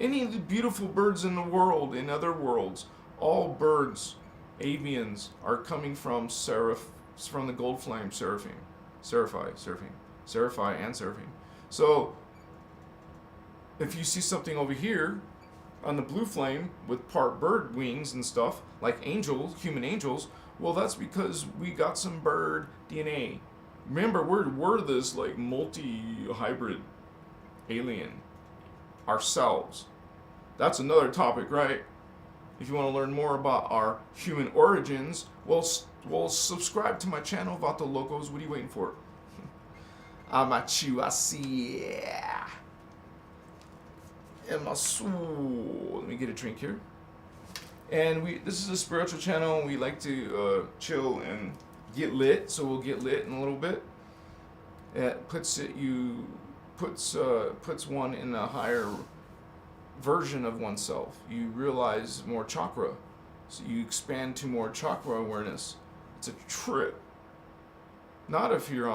Any of the beautiful birds in the world, in other worlds, all birds, avians, are coming from from the Gold Flame Seraphim. Seraphi and Seraphim. So, if you see something over here on the Blue Flame with part bird wings and stuff, like angels, human angels, well, that's because we got some bird DNA. Remember, we're this like multi-hybrid alien ourselves. That's another topic, right? If you want to learn more about our human origins, well, subscribe to my channel, Vato Locos. What are you waiting for? Amachiwasi. Let me get a drink here. And this is a spiritual channel. We like to chill and get lit, so we'll get lit in a little bit. It puts one in a higher version of oneself. You realize more chakra, so you expand to more chakra awareness. It's a trip. Not if you're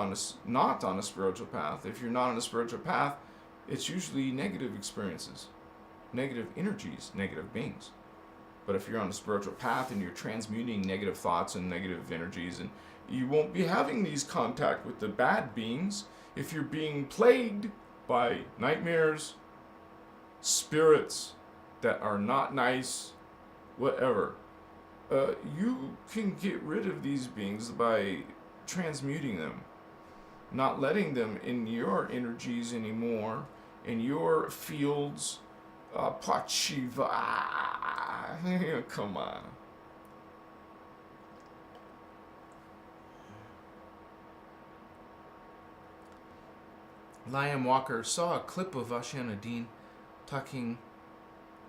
not on a spiritual path. If you're not on a spiritual path, it's usually negative experiences, negative energies, negative beings. But if you're on a spiritual path and you're transmuting negative thoughts and negative energies, and you won't be having these contact with the bad beings. If you're being plagued by nightmares, spirits that are not nice, whatever, you can get rid of these beings by transmuting them, not letting them in your energies anymore, in your fields. Pachiva. Come on. Liam Walker saw a clip of Ashana Dean talking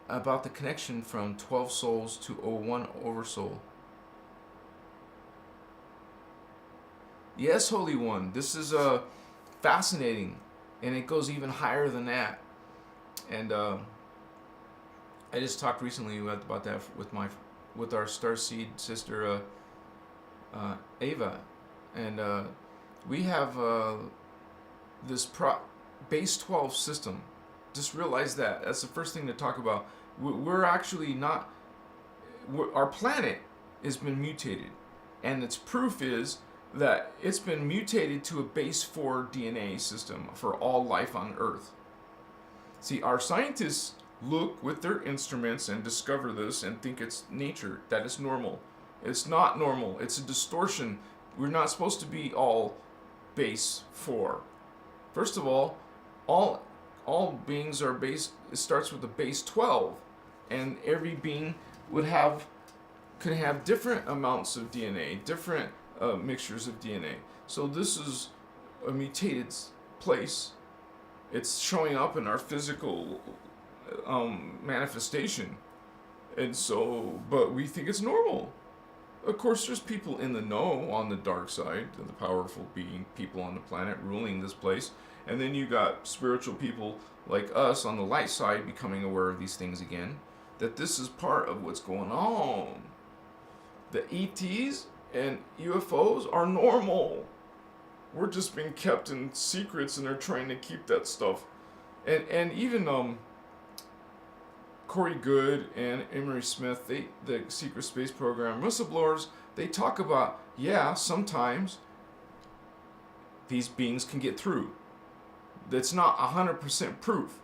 about the connection from 12 souls to 01 oversoul. Yes, Holy One, this is fascinating, and it goes even higher than that. And I just talked recently about that with our starseed sister Ava, and we have this base 12 system. Just realize that's the first thing to talk about. We're actually not. Our planet has been mutated, and its proof is that it's been mutated to a base 4 DNA system for all life on Earth. See, our scientists look with their instruments and discover this and think it's nature, that it's normal. It's not normal. It's a distortion. We're not supposed to be all base 4. First of all beings are base. It starts with a base 12, and every being could have different amounts of DNA, different mixtures of DNA. So this is a mutated place. It's showing up in our physical manifestation, and so, but we think it's normal. Of course, there's people in the know on the dark side, the powerful people on the planet ruling this place, and then you got spiritual people like us on the light side becoming aware of these things again, that this is part of what's going on. The ETs and UFOs are normal. We're just being kept in secrets, and they're trying to keep that stuff. And even Corey Goode and Emery Smith, the secret space program whistleblowers, they talk about, sometimes these beings can get through. That's not 100% proof.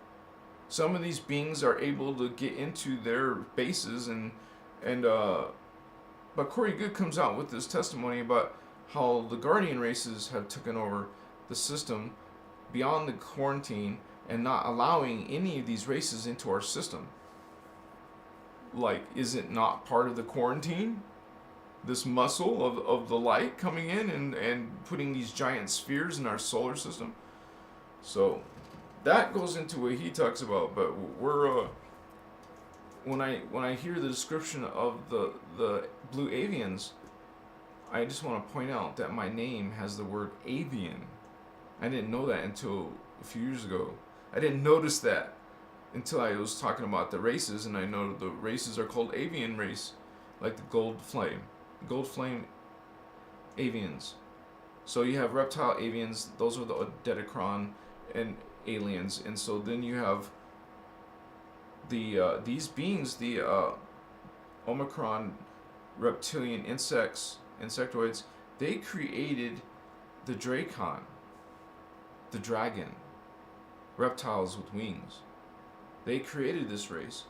Some of these beings are able to get into their bases, but Corey Goode comes out with this testimony about how the Guardian races have taken over the system beyond the quarantine and not allowing any of these races into our system. Like, is it not part of the quarantine? This muscle of the light coming in and putting these giant spheres in our solar system? So that goes into what he talks about, but we're when I hear the description of the blue avians, I just want to point out that my name has the word avian. I didn't know that until a few years ago. I didn't notice that. until I was talking about the races, and I know the races are called avian race, like the gold flame avians. So you have reptile avians; those are the Odedicron and aliens, and so then you have these beings, the Omicron reptilian insectoids. They created the Dracon, the dragon, reptiles with wings. They created this race,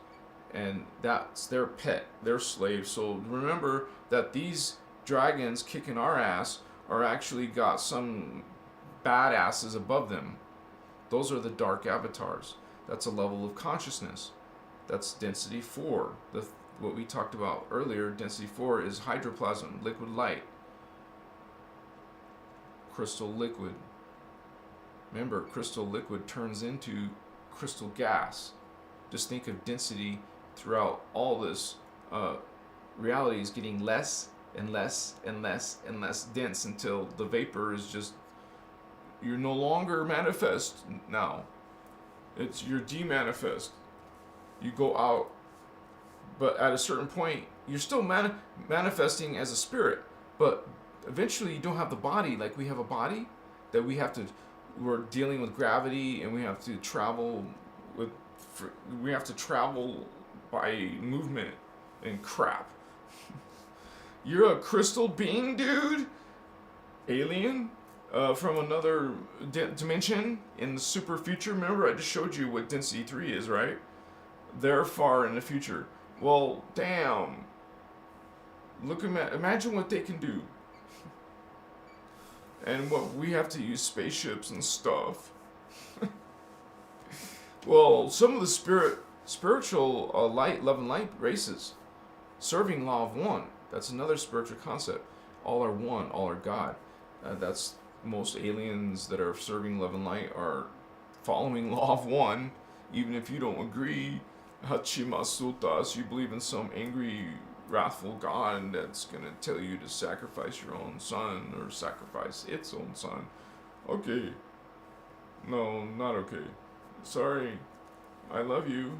and that's their pet, their slave. So remember that these dragons kicking our ass are actually got some badasses above them. Those are the dark avatars. That's a level of consciousness. That's density 4. What we talked about earlier, density 4 is hydroplasm, liquid light, crystal liquid. Remember, crystal liquid turns into crystal gas. Just think of density throughout all this. Reality is getting less and less and less and less dense until the vapor is just, you're no longer manifest now. You're demanifest. You go out, but at a certain point, you're still manifesting as a spirit, but eventually you don't have the body. Like we have a body that we're dealing with gravity, and we have to travel by movement and crap. You're a crystal being, dude? Alien? From another dimension in the super future. Remember, I just showed you what density 3 is, right? They're far in the future. Well, damn. Imagine what they can do. And what we have to use spaceships and stuff. Well, some of the spiritual love and light races, serving law of one. That's another spiritual concept. All are one, all are God. That's most aliens that are serving love and light are following law of one, even if you don't agree. Hachimasutas, you believe in some angry, wrathful God that's going to tell you to sacrifice your own son or sacrifice its own son. Okay. No, not okay. Sorry. I love you.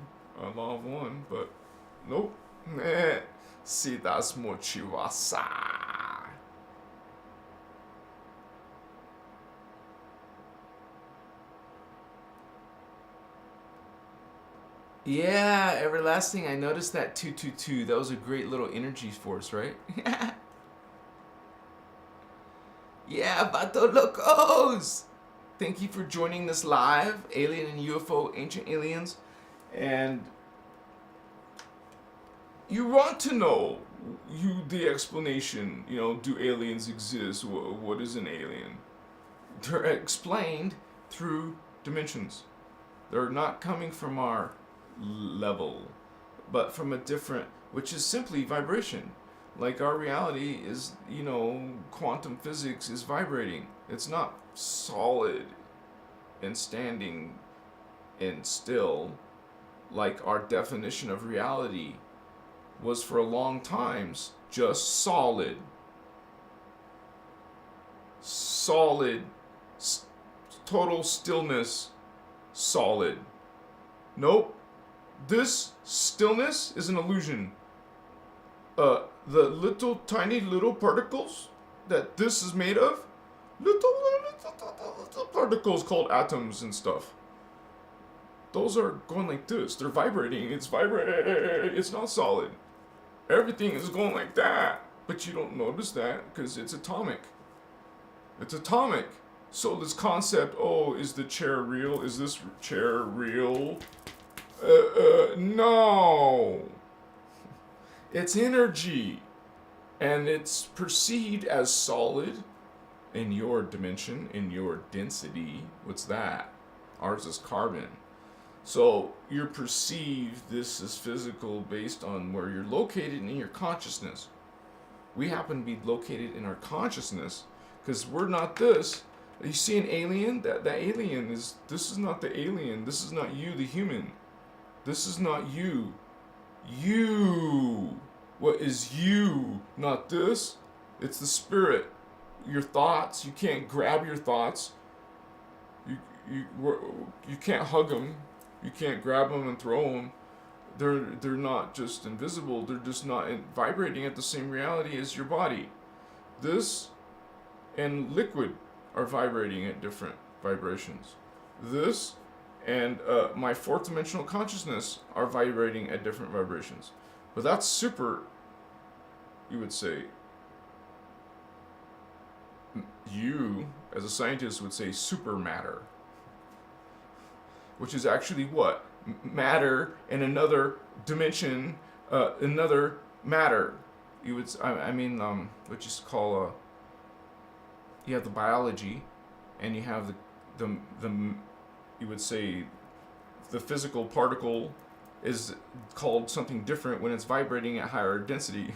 Law of one, but nope. See, that's mochiwasa. Yeah, everlasting. I noticed that 222. That was a great little energy force, right? Yeah, Vato Locos! Thank you for joining this live, Alien and UFO, Ancient Aliens. And you want to know the explanation, do aliens exist? What is an alien? They're explained through dimensions. They're not coming from our level, but from a different, which is simply vibration. Like our reality is, quantum physics is vibrating. It's not solid and standing and still like our definition of reality was for a long time, just solid. Solid, total stillness, solid. Nope. This stillness is an illusion. The little tiny little particles that this is made of, little particles called atoms and stuff. Those are going like this. They're vibrating. It's vibrating. It's not solid. Everything is going like that, but you don't notice that because it's atomic. It's atomic. So this concept, is the chair real? Is this chair real? No. It's energy. And it's perceived as solid in your dimension, in your density. What's that? Ours is carbon. So you perceive this as physical based on where you're located in your consciousness. We happen to be located in our consciousness because we're not this. You see an alien? That alien is, this is not the alien. This is not you, the human. This is not you. You. What is you? Not this. It's the spirit. Your thoughts. You can't grab your thoughts. You can't hug them. You can't grab them and throw them. They're not just invisible. They're just not vibrating at the same reality as your body. This and liquid are vibrating at different vibrations. This and my fourth dimensional consciousness are vibrating at different vibrations. But that's super, you would say, you as a scientist would say super matter, which is actually what? Matter in another dimension, another matter. You would, what you call you have the biology, and you have the you would say the physical particle is called something different when it's vibrating at higher density.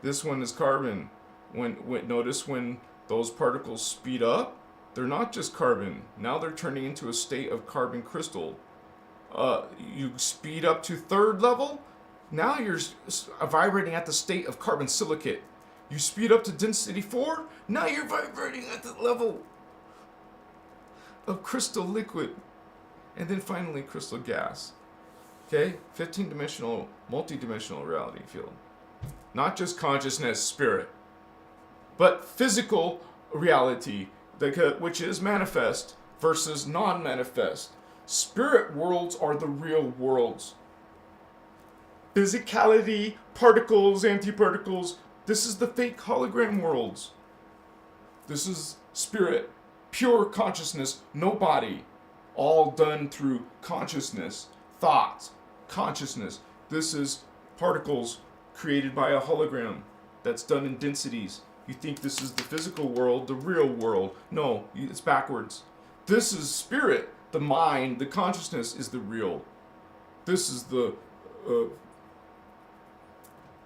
This one is carbon. When notice when those particles speed up, they're not just carbon. Now they're turning into a state of carbon crystal. You speed up to third level, now you're vibrating at the state of carbon silicate. You speed up to density 4, now you're vibrating at the level of crystal liquid. And then finally crystal gas. Okay? 15-dimensional, multidimensional reality field. Not just consciousness, spirit, but physical reality, which is manifest versus non-manifest. Spirit worlds are the real worlds. Physicality, particles, antiparticles, this is the fake hologram worlds. This is spirit, pure consciousness, no body, all done through consciousness, thoughts, consciousness. This is particles created by a hologram that's done in densities. You think this is the physical world, the real world. No, it's backwards. This is spirit, the mind, the consciousness is the real. This is the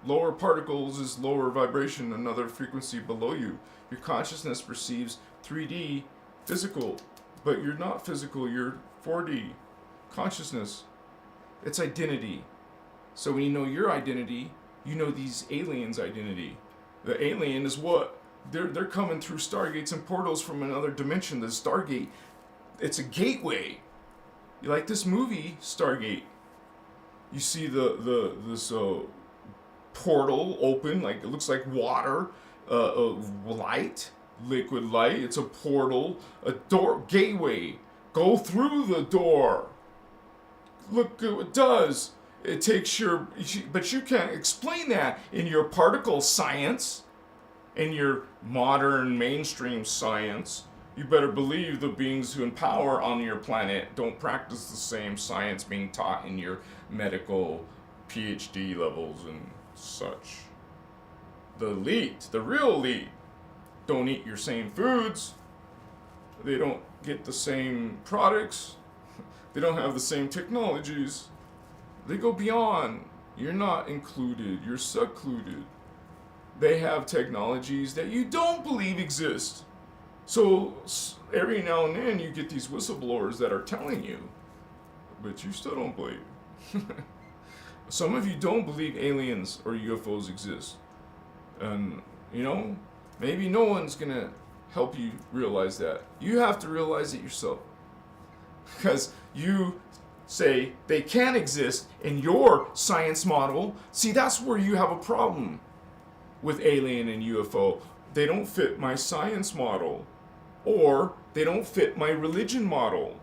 lower particles is lower vibration, another frequency below you. Your consciousness perceives 3D physical, but you're not physical, you're 4D consciousness. It's identity. So when you know your identity, you know these aliens' identity. The alien is what? They're coming through stargates and portals from another dimension. The Stargate, it's a gateway. You like this movie, Stargate. You see this portal open, like it looks like water, light, liquid light. It's a portal, a door, gateway. Go through the door. Look at what it does. It takes but you can't explain that in your particle science, in your modern mainstream science. You better believe the beings who in power on your planet don't practice the same science being taught in your medical PhD levels and such. The elite, the real elite, don't eat your same foods. They don't get the same products. They don't have the same technologies. They go beyond. You're not included. You're secluded. They have technologies that you don't believe exist. So every now and then you get these whistleblowers that are telling you, but you still don't believe. Some of you don't believe aliens or UFOs exist. And, maybe no one's going to help you realize that. You have to realize it yourself. Because you say they can exist in your science model. See, that's where you have a problem with alien and UFO. They don't fit my science model, or they don't fit my religion model.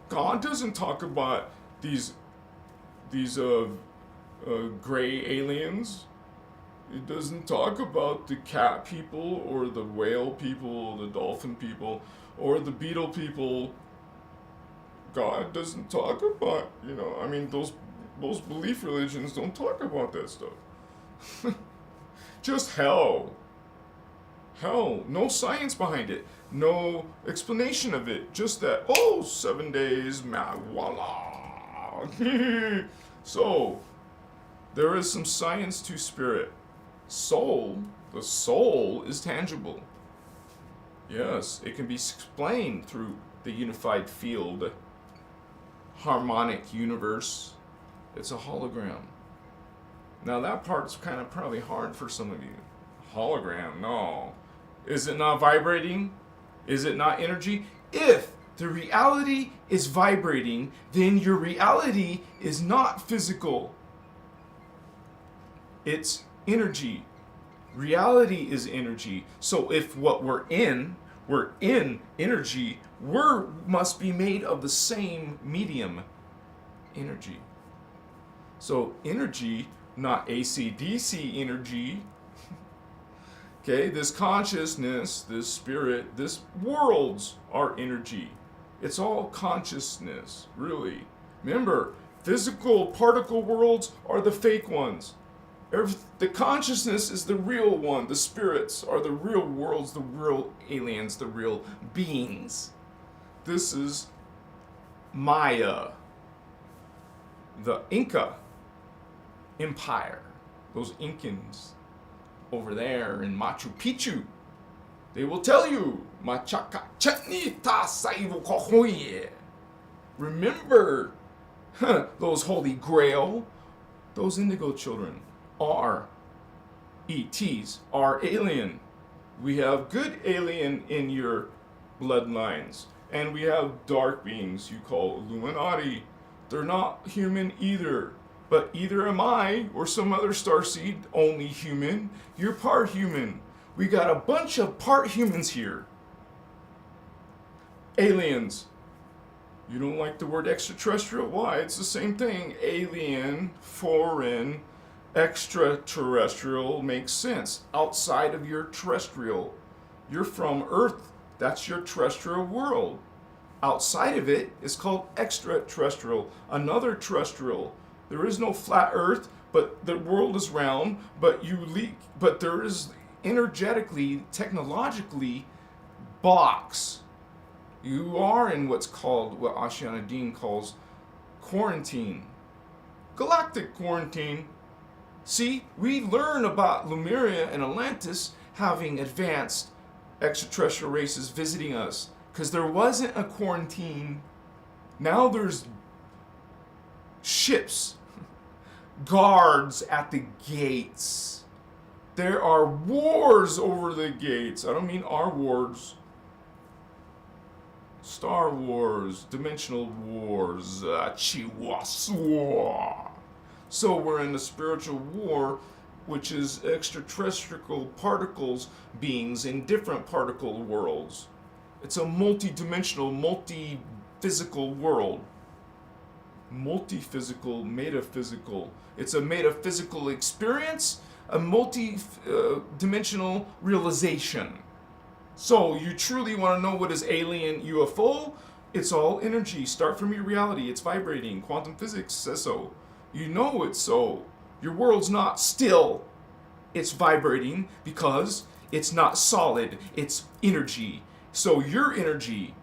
God doesn't talk about these gray aliens. He doesn't talk about the cat people or the whale people, the dolphin people, or the beetle people. God doesn't talk about, those belief religions don't talk about that stuff. Just hell. Hell. No science behind it. No explanation of it. Just that, 7 days, voila. So, there is some science to spirit. Soul, the soul is tangible. Yes, it can be explained through the unified field. Harmonic universe. It's a hologram. Now that part's kind of probably hard for some of you. Hologram, no. Is it not vibrating? Is it not energy? If the reality is vibrating, then your reality is not physical. It's energy. Reality is energy. So if what we're in energy, must be made of the same medium, energy. So energy, not AC/DC energy. Okay, this consciousness, this spirit, this worlds are energy. It's all consciousness, really. Remember, physical particle worlds are the fake ones. The consciousness is the real one. The spirits are the real worlds, the real aliens, the real beings. This is Maya, the Inca Empire, those Incans over there in Machu Picchu. They will tell you, Machaca Chetni ta saivu kohoye. Remember, those holy grail, those indigo children are ETs, are alien. We have good alien in your bloodlines. And we have dark beings you call Illuminati. They're not human either. But either am I or some other starseed only human. You're part human. We got a bunch of part humans here. Aliens. You don't like the word extraterrestrial? Why? It's the same thing. Alien, foreign, extraterrestrial makes sense. Outside of your terrestrial. You're from Earth. That's your terrestrial world. Outside of it is called extraterrestrial, another terrestrial. There is no flat Earth, but the world is round. But there is energetically, technologically, box. You are in what Ashiana Dean calls quarantine, galactic quarantine. See, we learn about Lemuria and Atlantis having advanced extraterrestrial races visiting us because there wasn't a quarantine. Now there's ships, guards at the gates. There are wars over the gates. I don't mean our wars. Star Wars, dimensional wars, Chihuahua. So we're in a spiritual war, which is extraterrestrial particles, beings in different particle worlds. It's a multidimensional, multi-physical world. Multi-physical, metaphysical. It's a metaphysical experience, a multi-dimensional realization. So you truly want to know what is alien UFO? It's all energy. Start from your reality. It's vibrating. Quantum physics says so. You know it's so. Your world's not still. It's vibrating because it's not solid. It's energy. So your energy,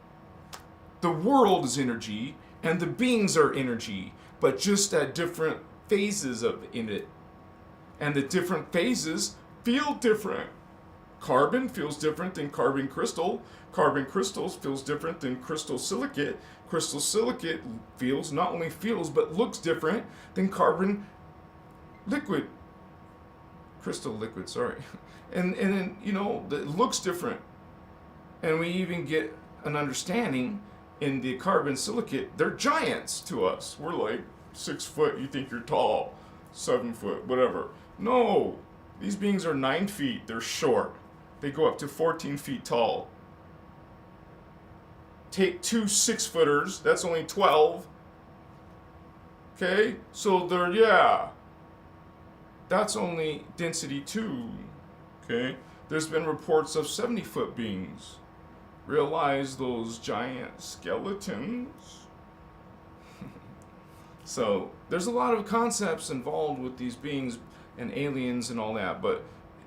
the world is energy, and the beings are energy, but just at different phases in it. And the different phases feel different. Carbon feels different than carbon crystal. Carbon crystals feels different than crystal silicate. Crystal silicate not only feels but looks different than carbon liquid. Crystal liquid, sorry. And then, it looks different. And we even get an understanding in the carbon silicate, they're giants to us. We're like 6 foot, you think you're tall, 7 foot, whatever. No, these beings are 9 feet, they're short. They go up to 14 feet tall. Take 2 6-footers, that's only 12. Okay, so that's only density 2. Okay, there's been reports of 70-foot beings. Realize those giant skeletons. So there's a lot of concepts involved with these beings and aliens and all that, but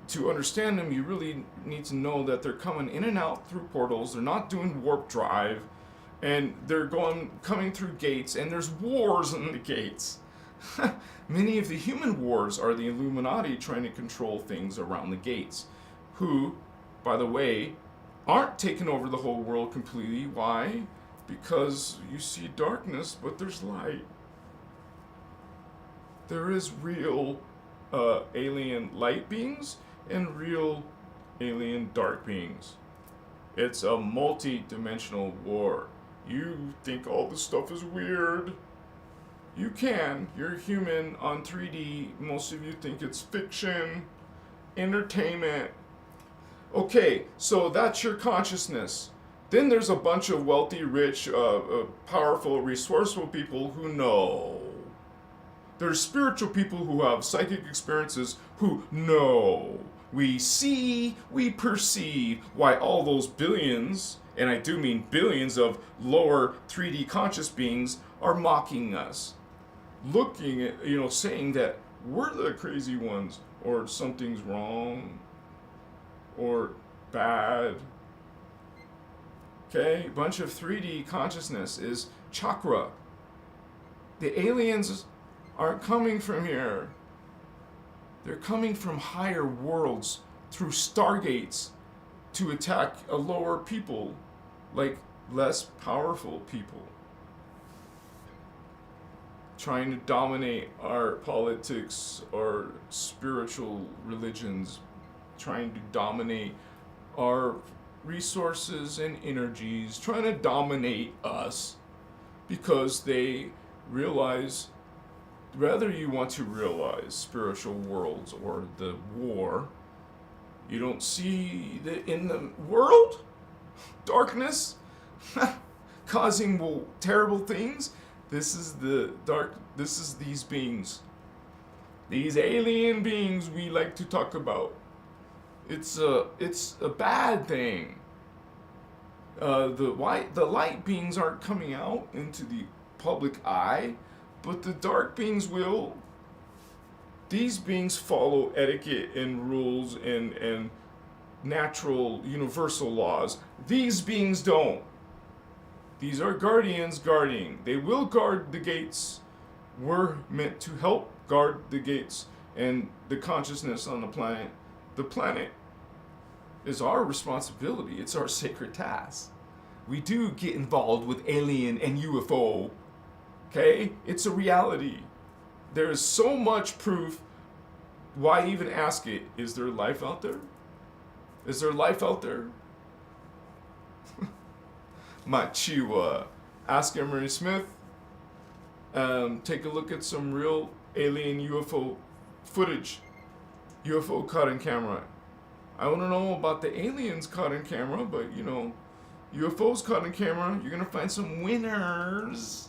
to understand them, you really need to know that they're coming in and out through portals. They're not doing warp drive, and they're coming through gates, and there's wars in the gates. Many of the human wars are the Illuminati trying to control things around the gates, who, by the way, aren't taking over the whole world completely. Why? Because you see darkness, but there's light. There is real alien light beings and real alien dark beings. It's a multi-dimensional war. You think all this stuff is weird. You can. You're human on 3D. Most of you think it's fiction, entertainment. Okay, so that's your consciousness. Then there's a bunch of wealthy, rich, powerful, resourceful people who know. There's spiritual people who have psychic experiences who know. We see, we perceive why all those billions, and I do mean billions of lower 3D conscious beings, are mocking us. Looking at, saying that we're the crazy ones, or something's wrong, or bad. Okay, a bunch of 3D consciousness is chakra. The aliens aren't coming from here. They're coming from higher worlds through stargates to attack a lower people, like less powerful people. Trying to dominate our politics, our spiritual religions, trying to dominate our resources and energies, trying to dominate us because they realize, whether you want to realize spiritual worlds or the war, you don't see in the world darkness causing terrible things. This is the dark. This is these beings, these alien beings we like to talk about. It's a bad thing. The light beings aren't coming out into the public eye, but the dark beings will. These beings follow etiquette and rules and natural universal laws. These beings don't. These are guardians guarding. They will guard the gates. We're meant to help guard the gates and the consciousness on the planet. The planet is our responsibility. It's our sacred task. We do get involved with alien and UFO. Okay? It's a reality. There is so much proof. Why even ask it? Is there life out there? Is there life out there? Might you ask Emery Smith, take a look at some real alien UFO footage, UFO caught in camera. I want to know about the aliens caught in camera, but UFOs caught in camera, you're going to find some winners.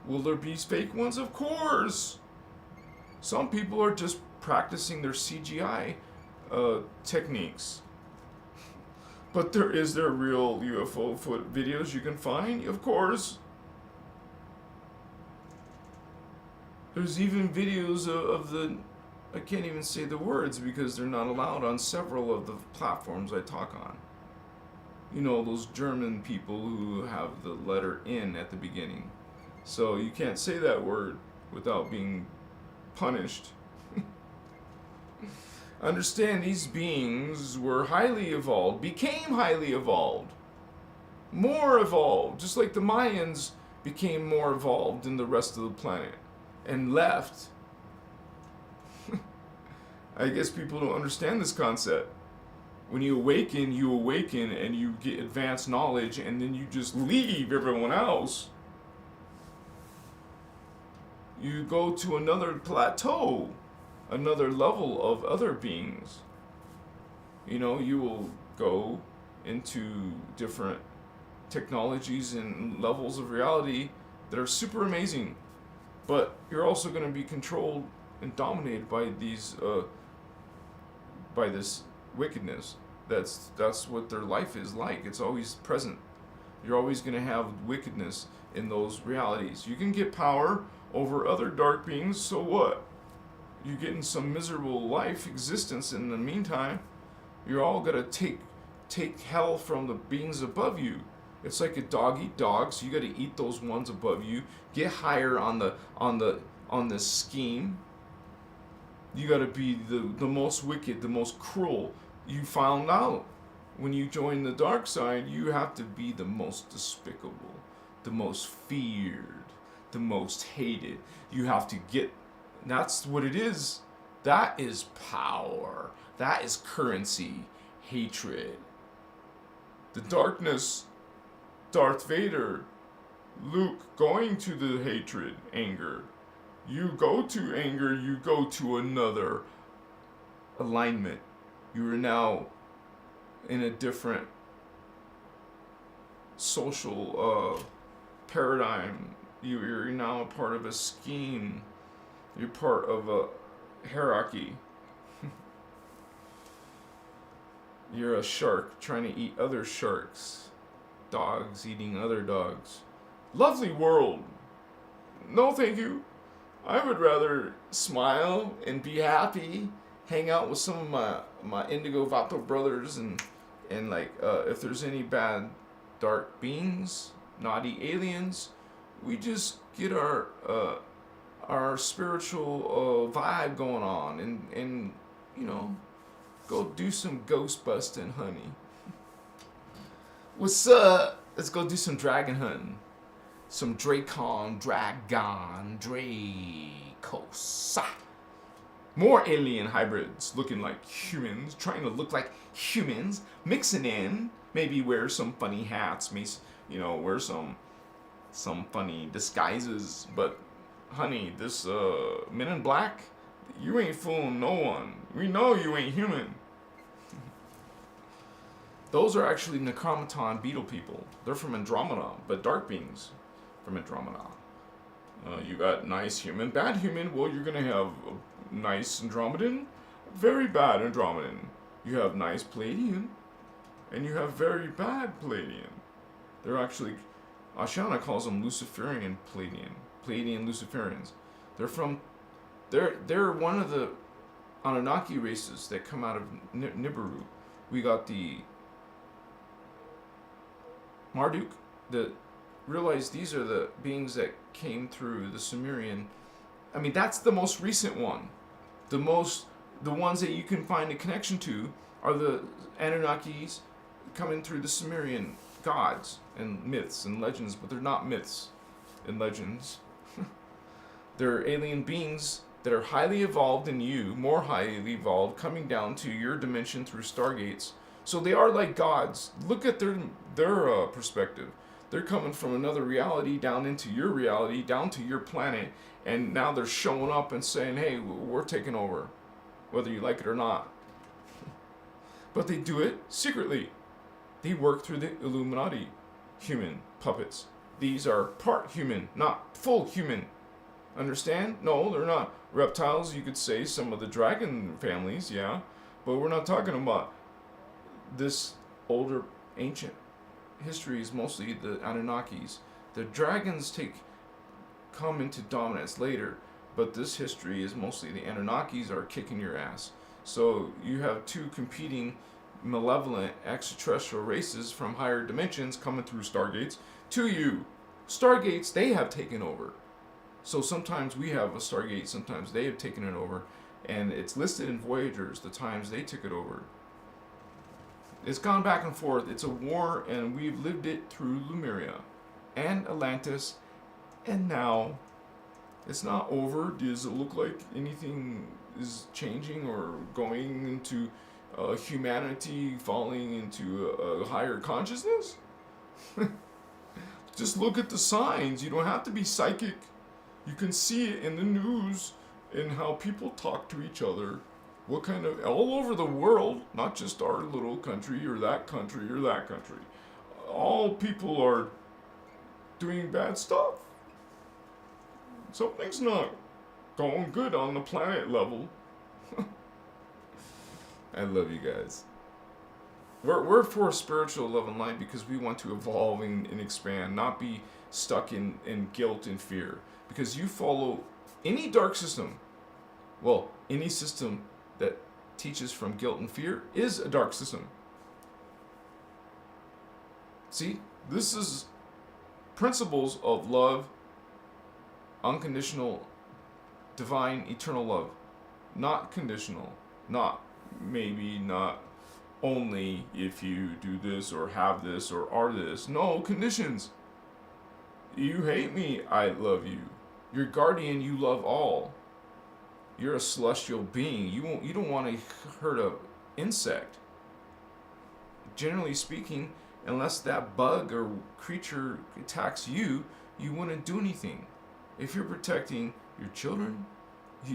Will there be fake ones? Of course. Some people are just practicing their CGI techniques. But there real UFO videos you can find, of course. There's even videos of the, I can't even say the words because they're not allowed on several of the platforms I talk on. Those German people who have the letter N at the beginning. So you can't say that word without being punished. Understand, these beings were highly evolved, became highly evolved, more evolved, just like the Mayans became more evolved than the rest of the planet and left. I guess people don't understand this concept. When you awaken and you get advanced knowledge and then you just leave everyone else. You go to another plateau, another level of other beings. You will go into different technologies and levels of reality that are super amazing, but you're also going to be controlled and dominated by by this wickedness. That's what their life is like. It's always present. You're always going to have wickedness in those realities. You can get power over other dark beings, so what? You're getting some miserable life existence in the meantime. You're all gonna take hell from the beings above you. It's like a dog eat dog, so you gotta eat those ones above you. Get higher on the scheme. You gotta be the most wicked, the most cruel. You found out when you join the dark side, you have to be the most despicable, the most feared, the most hated. You have to get. That's what it is. That is power. That is currency. Hatred. The darkness Darth Vader, Luke going to the hatred, anger. You go to anger, you go to another alignment. You are now in a different social paradigm. You're now a part of a scheme. You're part of a hierarchy. You're a shark trying to eat other sharks. Dogs eating other dogs. Lovely world. No, thank you. I would rather smile and be happy, hang out with some of my Indigo Vato brothers, and like if there's any bad dark beings, naughty aliens, we just get our spiritual vibe going on, and you know, go do some ghost busting, honey. What's up? Let's go do some dragon hunting. Some Dracon, Dracos. More alien hybrids looking like humans, trying to look like humans, mixing in. Maybe wear some funny hats, wear some funny disguises. But honey, this Men in Black, you ain't fooling no one. We know you ain't human. Those are actually Necromaton beetle people. They're from Andromeda, but dark beings from Andromeda. You got nice human, bad human. Well, you're gonna have a nice Andromedan, very bad Andromedan. You have nice Pleiadian, and you have very bad Pleiadian. They're actually, Ashana calls them Luciferian Pleiadian Luciferians. They're one of the Anunnaki races that come out of Nibiru. We got the Marduk, that realize these are the beings that came through the Sumerian. I mean, that's the most recent one. The ones that you can find a connection to are the Anunnakis coming through the Sumerian gods and myths and legends, but they're not myths and legends. They're alien beings that are highly evolved than you, more highly evolved, coming down to your dimension through Stargates. So they are like gods. Look at their perspective. They're coming from another reality down into your reality, down to your planet, and now they're showing up and saying, hey, we're taking over, whether you like it or not. But they do it secretly. They work through the Illuminati human puppets. These are part human, not full human. Understand? No, they're not reptiles. You could say some of the dragon families, yeah, but we're not talking about this older ancient history. Is mostly the Anunnakis. The dragons come into dominance later, but this history is mostly the Anunnakis are kicking your ass. So you have two competing malevolent extraterrestrial races from higher dimensions coming through Stargates to you. Stargates, they have taken over. So sometimes we have a Stargate, sometimes they have taken it over, and it's listed in Voyagers the times they took it over. It's gone back and forth. It's a war, and we've lived it through Lemuria and Atlantis, and now it's not over. Does it look like anything is changing or going into humanity falling into a higher consciousness? Just look at the signs. You don't have to be psychic. You can see it in the news and how people talk to each other. What kind of, all over the world, not just our little country or that country or that country. All people are doing bad stuff. Something's not going good on the planet level. I love you guys. We're for spiritual love and light because we want to evolve and expand, not be stuck in guilt and fear. Because you follow any dark system, well, any system that teaches from guilt and fear is a dark system. See, this is principles of love, unconditional, divine, eternal love. Not conditional, not maybe, not only if you do this or have this or are this. No, conditions. You hate me, I love you. Your guardian, you love all. You're a celestial being. You don't want to hurt a insect. Generally speaking, unless that bug or creature attacks you, you wouldn't do anything. If you're protecting your children,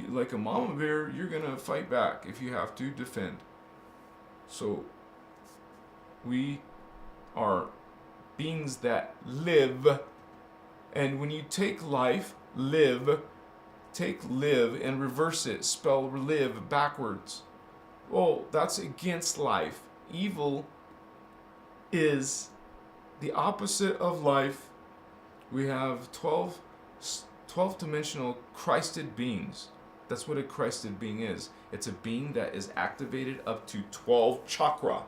like a mama bear, you're going to fight back if you have to defend. So we are beings that live. And when you take life, take live and reverse it, spell live backwards. Well, that's against life. Evil is the opposite of life. We have 12-dimensional Christed beings. That's what a Christed being is. It's a being that is activated up to 12 chakra,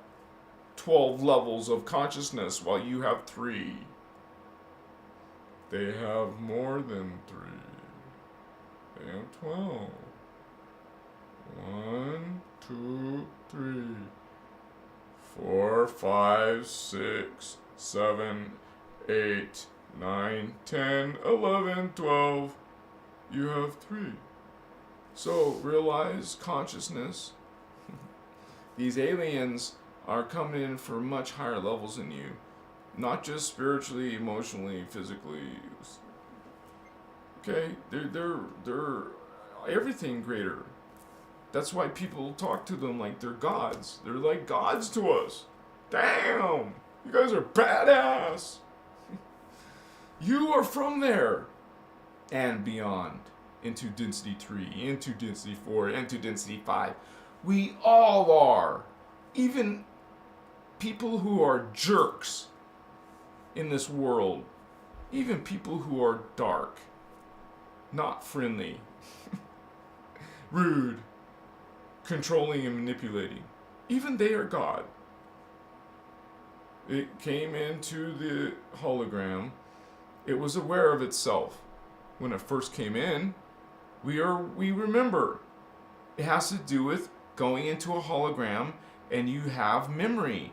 12 levels of consciousness, while you have 3. They have more than 3. They have 12. 1, 2, 3, 4, 5, 6, 7, 8, 9, 10, 11, 12. You have 3. So realize consciousness. These aliens are coming in for much higher levels than you. Not just spiritually, emotionally, physically. Okay, they're everything greater. That's why people talk to them like they're gods. They're like gods to us. Damn, you guys are badass. You are from there and beyond, into density 3, into density 4, into density 5. We all are. Even people who are jerks in this world, even people who are dark, not friendly, rude, controlling and manipulating, even they are God. It came into the hologram. It was aware of itself. When it first came in, we remember. It has to do with going into a hologram and you have memory.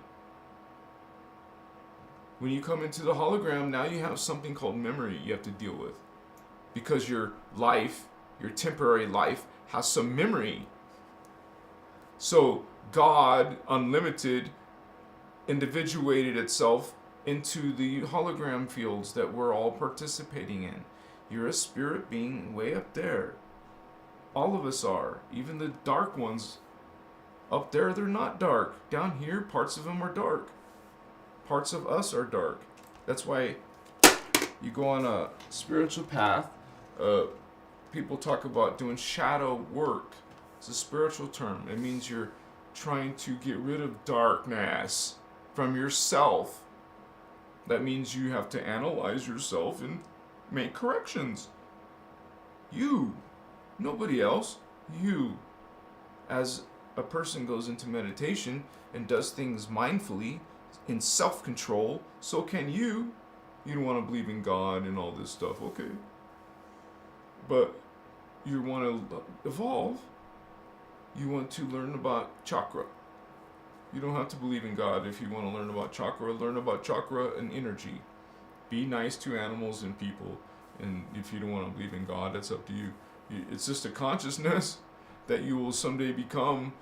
When you come into the hologram, now you have something called memory you have to deal with. Because your life, your temporary life, has some memory. So God, unlimited, individuated itself into the hologram fields that we're all participating in. You're a spirit being way up there. All of us are. Even the dark ones up there, they're not dark. Down here, parts of them are dark. Parts of us are dark. That's why you go on a spiritual path. People talk about doing shadow work. It's a spiritual term. It means you're trying to get rid of darkness from yourself. That means you have to analyze yourself and make corrections. You. Nobody else. You. As a person goes into meditation and does things mindfully, in self-control, so can you. You don't want to believe in God and all this stuff, okay? But you want to evolve. You want to learn about chakra. You don't have to believe in God if you want to learn about chakra. Learn about chakra and energy. Be nice to animals and people. And if you don't want to believe in God, that's up to you. It's just a consciousness that you will someday become.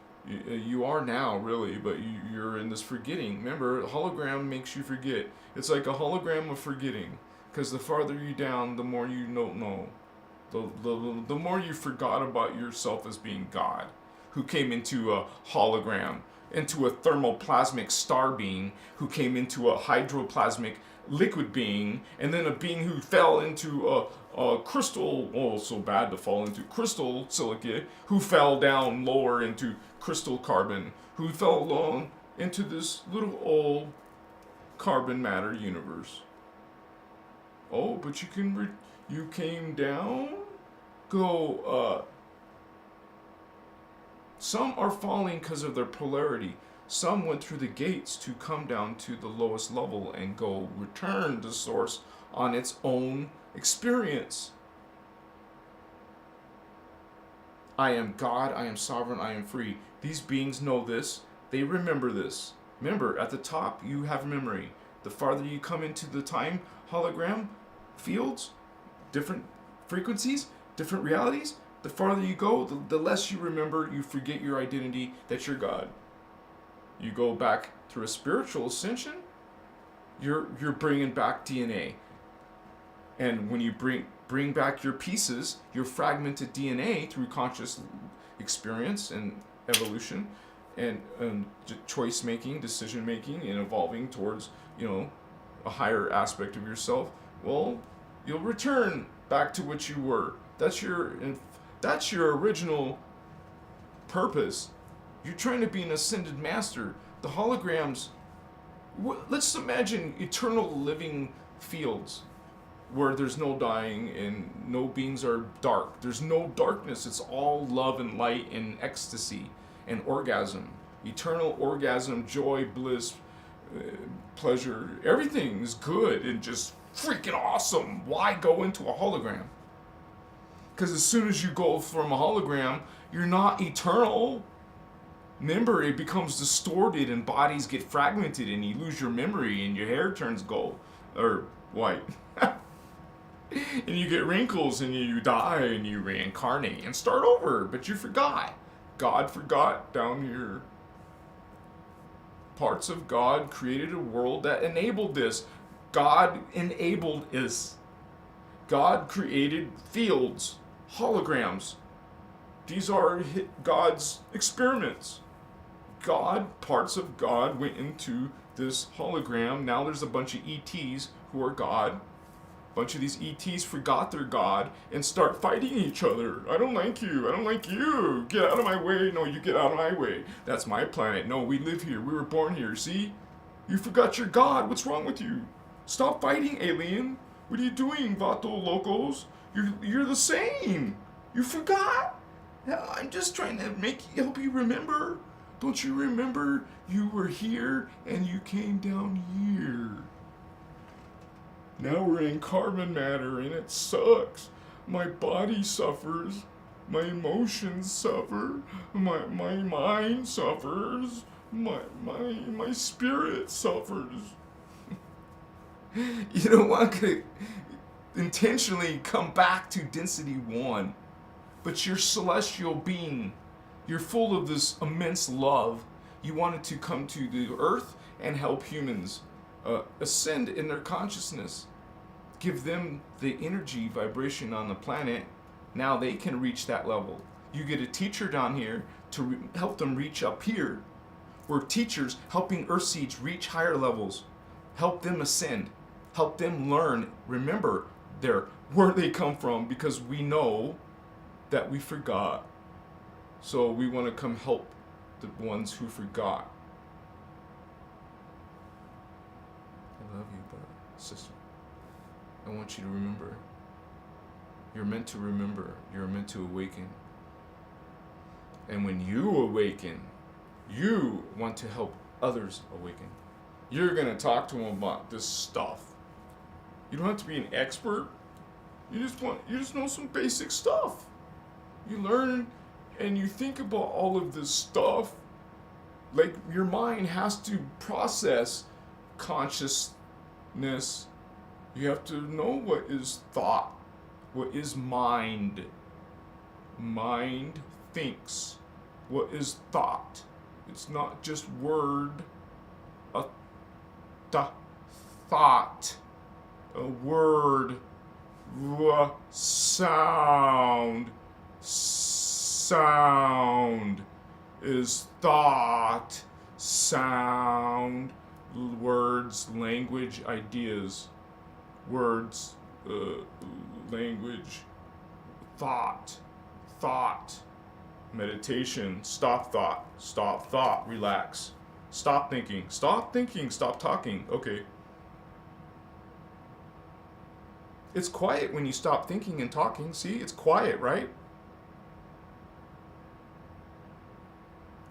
You are now, really, but you're in this forgetting. Remember, a hologram makes you forget. It's like a hologram of forgetting. Because the farther you down, the more you don't know. The more you forgot about yourself as being God, who came into a hologram, into a thermoplasmic star being, who came into a hydroplasmic liquid being, and then a being who fell into a crystal, oh, so bad to fall into crystal silicate, who fell down lower into crystal carbon, who fell along into this little old carbon matter universe. Oh, but you came down? Go up. Some are falling because of their polarity. Some went through the gates to come down to the lowest level and go return to source on its own experience. I am God, I am sovereign, I am free. These beings know this. They remember this. Remember, at the top, you have memory. The farther you come into the time hologram fields, different frequencies, different realities, the farther you go, the less you remember. You forget your identity, that you're God. You go back through a spiritual ascension, you're bringing back DNA. And when you bring back your pieces, your fragmented DNA through conscious experience and evolution, and choice making, decision making, and evolving towards, a higher aspect of yourself, well, you'll return back to what you were. That's your original purpose. You're trying to be an ascended master. The holograms. Let's imagine eternal living fields where there's no dying and no beings are dark. There's no darkness. It's all love and light and ecstasy and orgasm. Eternal orgasm, joy, bliss, pleasure. Everything is good and just freaking awesome. Why go into a hologram? Because as soon as you go from a hologram, you're not eternal. Remember, it becomes distorted and bodies get fragmented and you lose your memory and your hair turns gold or white. And you get wrinkles and you die and you reincarnate and start over, but you forgot. God forgot down here. Parts of God created a world that enabled this. God enabled this. God created fields, holograms. These are God's experiments. Parts of God went into this hologram. Now there's a bunch of ETs who are God. A bunch of these ETs forgot their God and start fighting each other. I don't like you. I don't like you. Get out of my way. No, you get out of my way. That's my planet. No, we live here. We were born here. See? You forgot your God. What's wrong with you? Stop fighting, alien. What are you doing, Vato Locos? You're the same. You forgot? I'm just trying to help you remember. Don't you remember you were here and you came down here? Now we're in carbon matter and it sucks. My body suffers. My emotions suffer. My mind suffers. My spirit suffers. You don't want to intentionally come back to density 1. But you're celestial being. You're full of this immense love. You wanted to come to the earth and help humans ascend in their consciousness. Give them the energy vibration on the planet. Now they can reach that level. You get a teacher down here to help them reach up here. We're teachers helping earth seeds reach higher levels. Help them ascend. Help them learn. Remember where they come from, because we know that we forgot. So we want to come help the ones who forgot. I love you, brother, sister. I want you to remember. You're meant to remember. You're meant to awaken. And when you awaken, you want to help others awaken. You're going to talk to them about this stuff. You don't have to be an expert. You just know some basic stuff. You learn and you think about all of this stuff. Like, your mind has to process consciousness. You have to know what is thought, what is mind. Mind thinks. What is thought? It's not just word. A thought. A word. Sound. Sound is thought. Sound. Words, language, ideas. Words, language, thought, meditation, stop thought, relax, stop thinking, stop talking. Okay. It's quiet when you stop thinking and talking. See, it's quiet, right?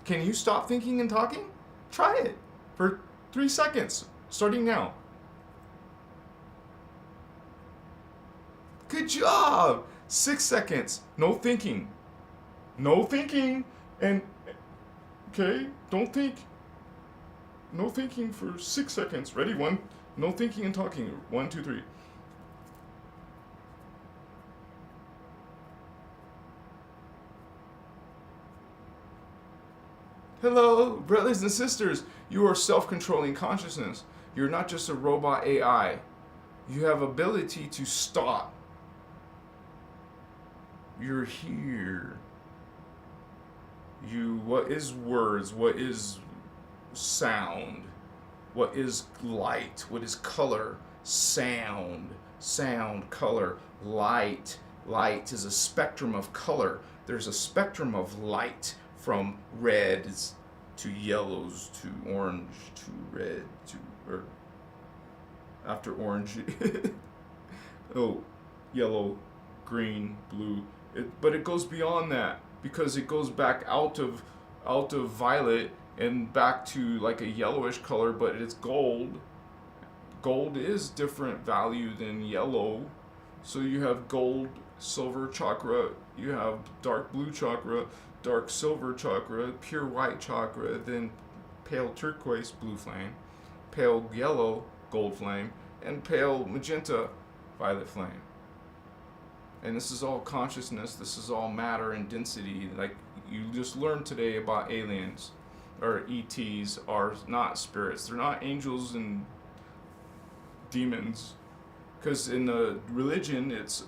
Can you stop thinking and talking? Try it for 3 seconds, starting now. Good job. 6 seconds. No thinking. And, okay, don't think. No thinking for 6 seconds. Ready? 1. No thinking and talking. 1, 2, 3. Hello, brothers and sisters. You are self-controlling consciousness. You're not just a robot AI. You have ability to stop. You're here. What is words? What is sound? What is light? What is color? Sound, color, light. Light is a spectrum of color. There's a spectrum of light from reds to yellows to orange to red to, or after orange, oh, yellow, green, blue. But it goes beyond that because it goes back out of violet and back to like a yellowish color, but it's gold. Gold is different value than yellow. So you have gold, silver chakra, you have dark blue chakra, dark silver chakra, pure white chakra, then pale turquoise, blue flame, pale yellow, gold flame, and pale magenta, violet flame. And this is all consciousness, this is all matter and density. Like you just learned today about aliens, or ETs are not spirits. They're not angels and demons. Because in the religion, it's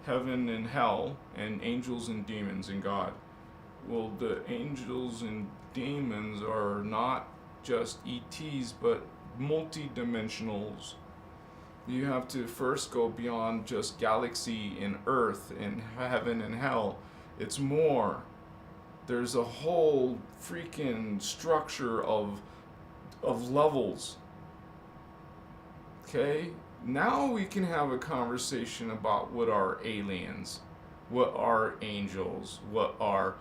heaven and hell, and angels and demons and God. Well, the angels and demons are not just ETs, but multidimensionals. You have to first go beyond just galaxy and earth and heaven and hell. It's more. There's a whole freaking structure of levels. Okay? Now we can have a conversation about what are aliens, what are angels, what are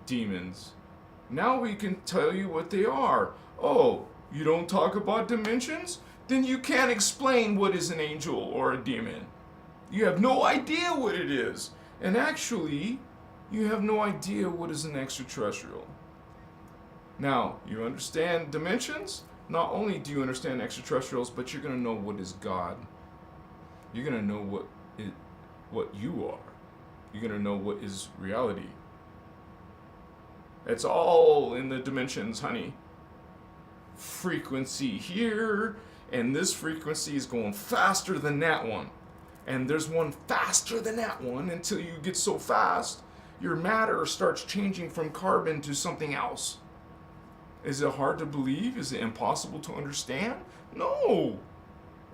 demons. Now we can tell you what they are. Oh, you don't talk about dimensions? Then you can't explain what is an angel or a demon. You have no idea what it is. And actually, you have no idea what is an extraterrestrial. Now, you understand dimensions? Not only do you understand extraterrestrials, but you're going to know what is God. You're going to know what you are. You're going to know what is reality. It's all in the dimensions, honey. Frequency here, and this frequency is going faster than that one. And there's one faster than that one until you get so fast, your matter starts changing from carbon to something else. Is it hard to believe? Is it impossible to understand? No.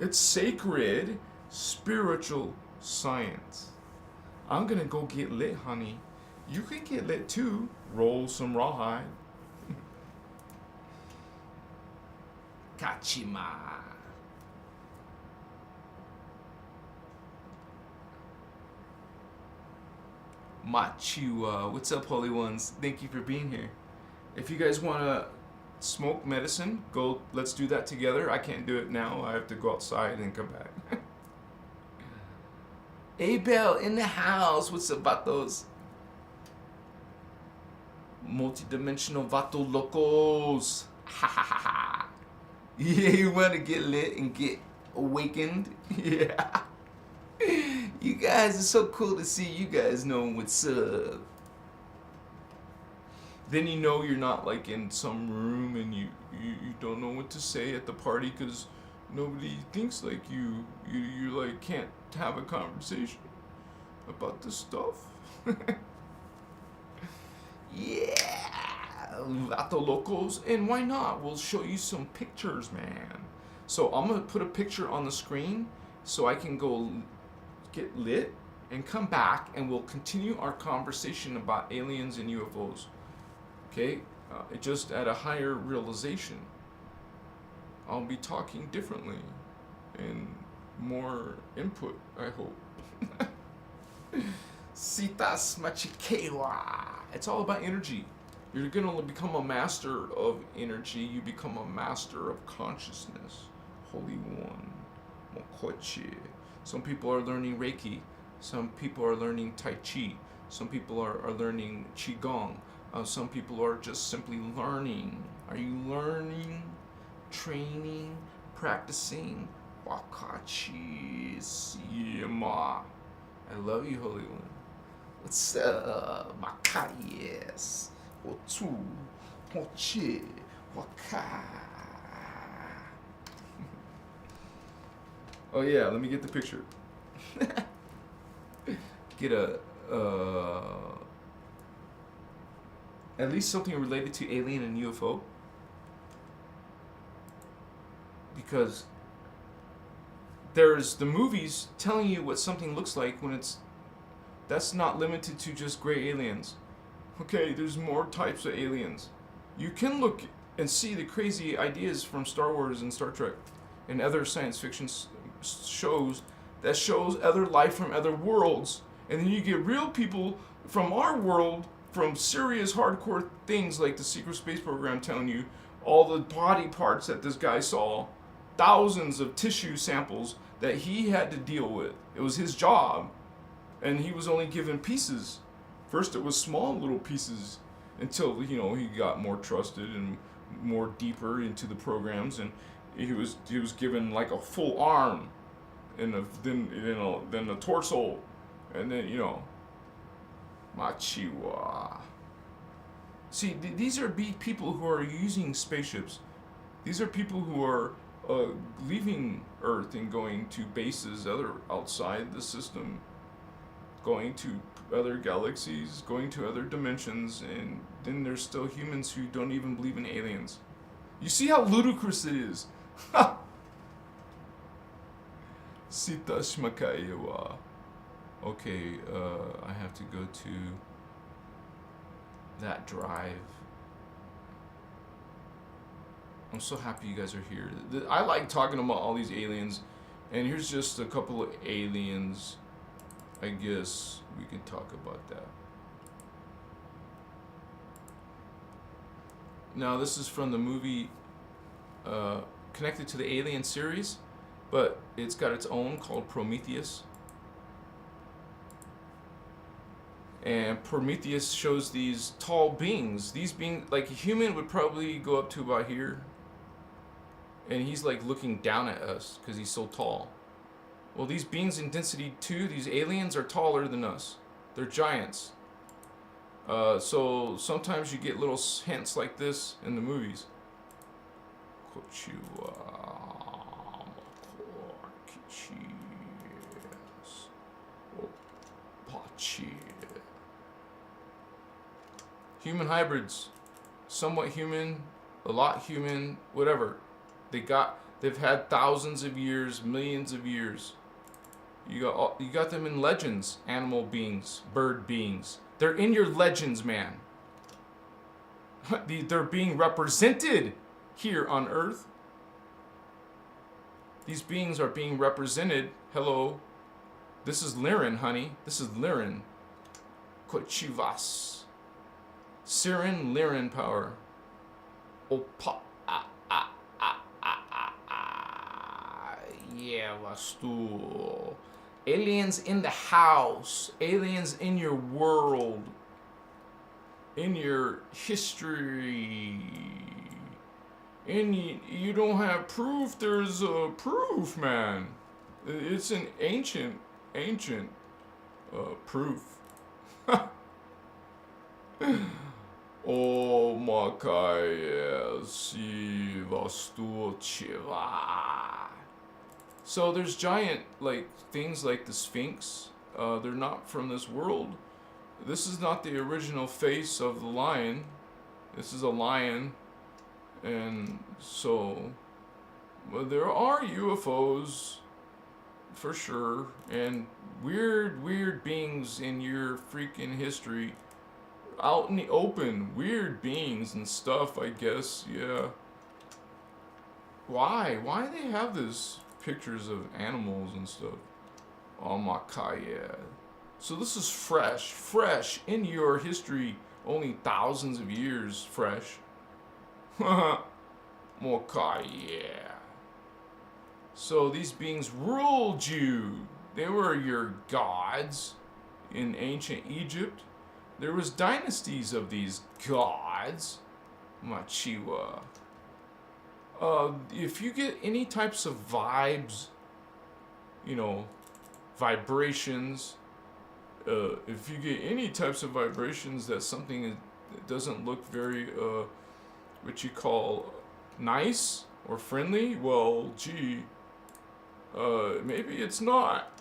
It's sacred, spiritual science. I'm going to go get lit, honey. You can get lit too. Roll some rawhide. Kachima. Machua. What's up, Holy Ones? Thank you for being here. If you guys want to smoke medicine, go, let's do that together. I can't do it now. I have to go outside and come back. Abel in the house. What's up, vatos? Multidimensional vato locos. Ha ha ha ha. Yeah, you want to get lit and get awakened? Yeah. You guys, it's so cool to see you guys knowing what's up. Then you know you're not like in some room and you don't know what to say at the party because nobody thinks like you. You like can't have a conversation about this stuff. Yeah, Vato Locos. And why not? We'll show you some pictures, man. So I'm going to put a picture on the screen so I can go get lit and come back and we'll continue our conversation about aliens and UFOs. Okay? Just at a higher realization. I'll be talking differently and more input, I hope. Citas Machikewa. It's all about energy. You're going to become a master of energy. You become a master of consciousness. Holy One. Mokochi. Some people are learning Reiki. Some people are learning Tai Chi. Some people are learning Qigong. Some people are just simply learning. Are you learning, training, practicing? Wakachi Siyama. I love you, Holy One. What's up? Makayes. Otu. Mochi. Waka. Oh yeah, let me get the picture. Get a at least something related to alien and UFO, because there's the movies telling you what something looks like when that's not limited to just gray aliens. Okay, there's more types of aliens. You can look and see the crazy ideas from Star Wars and Star Trek and other science fiction shows that shows other life from other worlds, and then you get real people from our world, from serious hardcore things like the secret space program telling you all the body parts that this guy saw, thousands of tissue samples that he had to deal with. It was his job, and he was only given pieces. First it was small little pieces until, you know, he got more trusted and more deeper into the programs, and he was given like a full arm and then the torso, and then, you know, Machiwa. See, these are people who are using spaceships. These are people who are leaving Earth and going to bases outside the system, going to other galaxies, going to other dimensions, and then there's still humans who don't even believe in aliens. You see how ludicrous it is? Ha! Sita Shmakaewa. Okay, I have to go to that drive. I'm so happy you guys are here. I like talking about all these aliens, and here's just a couple of aliens. I guess we can talk about that. Now, this is from the movie connected to the Alien series, but it's got its own called Prometheus. And Prometheus shows these tall beings. These beings, like a human would probably go up to about here. And he's like looking down at us because he's so tall. Well, these beings in density 2, these aliens are taller than us. They're giants. So sometimes you get little hints like this in the movies. Human hybrids, somewhat human, a lot human, whatever. They've had thousands of years, millions of years. You got them in legends, animal beings, bird beings. They're in your legends, man. They're being represented here on Earth. These beings are being represented. Hello. This is Liren, honey. This is Liren. Kochivas. Siren Liren power. Opa. Yeah, Vastu. Aliens in the house. Aliens in your world. In your history. And you don't have proof. There's a proof, man. It's an ancient proof. Oh, Makaya si Vastu Chiva. So there's giant like things like the Sphinx. They're not from this world. This is not the original face of the lion. This is a lion. And so there are UFOs for sure, and weird beings in your freaking history out in the open, weird beings and stuff, I guess. Yeah. Why they have this pictures of animals and stuff? Oh my god, yeah. So this is fresh in your history, only thousands of years fresh. Mokai, yeah. So these beings ruled you. They were your gods in ancient Egypt. There was dynasties of these gods. Machiwa. If you get any types of vibes, vibrations, if you get any types of vibrations that something doesn't look very, what you call nice or friendly, well, gee, maybe it's not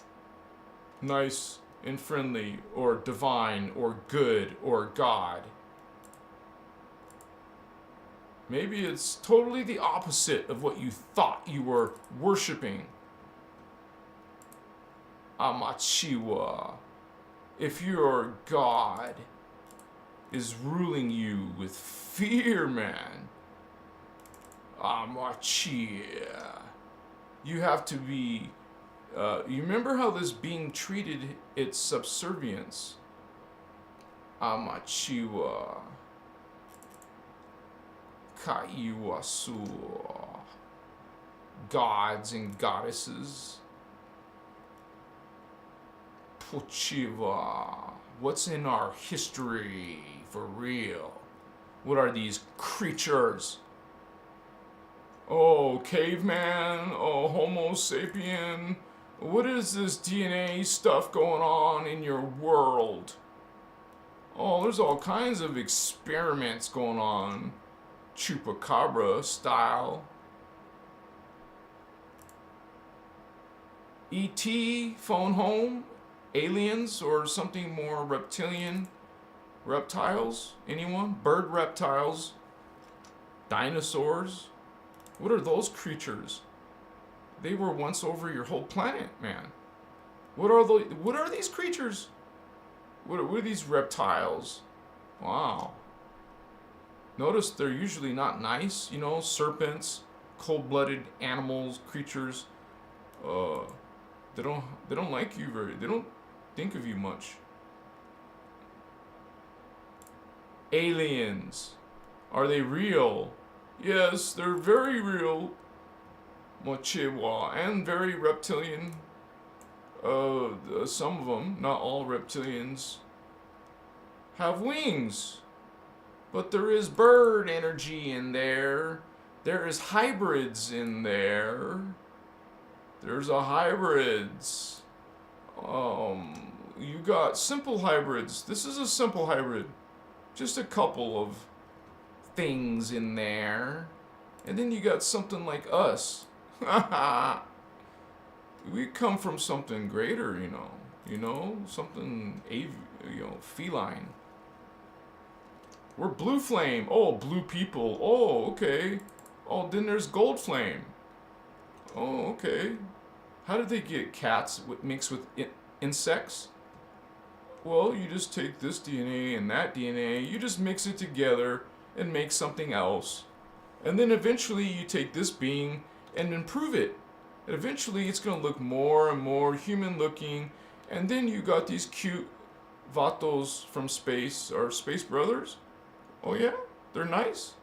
nice and friendly or divine or good or God. Maybe it's totally the opposite of what you thought you were worshiping. Amachiwa. If your God is ruling you with fear, man. Amachia. You have to be... you remember how this being treated its subservience? Amachiwa. Kaiwasu. Gods and goddesses. Puchiva. What's in our history for real? What are these creatures? Oh, caveman. Oh, Homo sapien. What is this DNA stuff going on in your world? Oh, there's all kinds of experiments going on. Chupacabra style. E.T. phone home. Aliens or something more reptilian. Reptiles? Anyone? Bird reptiles? Dinosaurs? What are those creatures? They were once over your whole planet, man. What are these creatures? What are these reptiles? Wow. Notice they're usually not nice, you know, serpents, cold-blooded animals, creatures. They don't like you they don't think of you much. Aliens. Are they real? Yes, they're very real. Mochewa, and very reptilian. Some of them, not all reptilians, have wings. But there is bird energy in there. There is hybrids in there. There's a hybrids. You got simple hybrids. This is a simple hybrid. Just a couple of things in there. And then you got something like us. We come from something greater, you know, something, feline. We're blue flame. Oh, blue people. Oh, okay. Oh, then there's gold flame. Oh, okay. How did they get cats mixed with insects? Well, you just take this DNA and that DNA, you just mix it together and make something else. And then eventually you take this being and improve it. And eventually it's going to look more and more human looking. And then you got these cute vatos from space, or space brothers. Oh yeah? They're nice?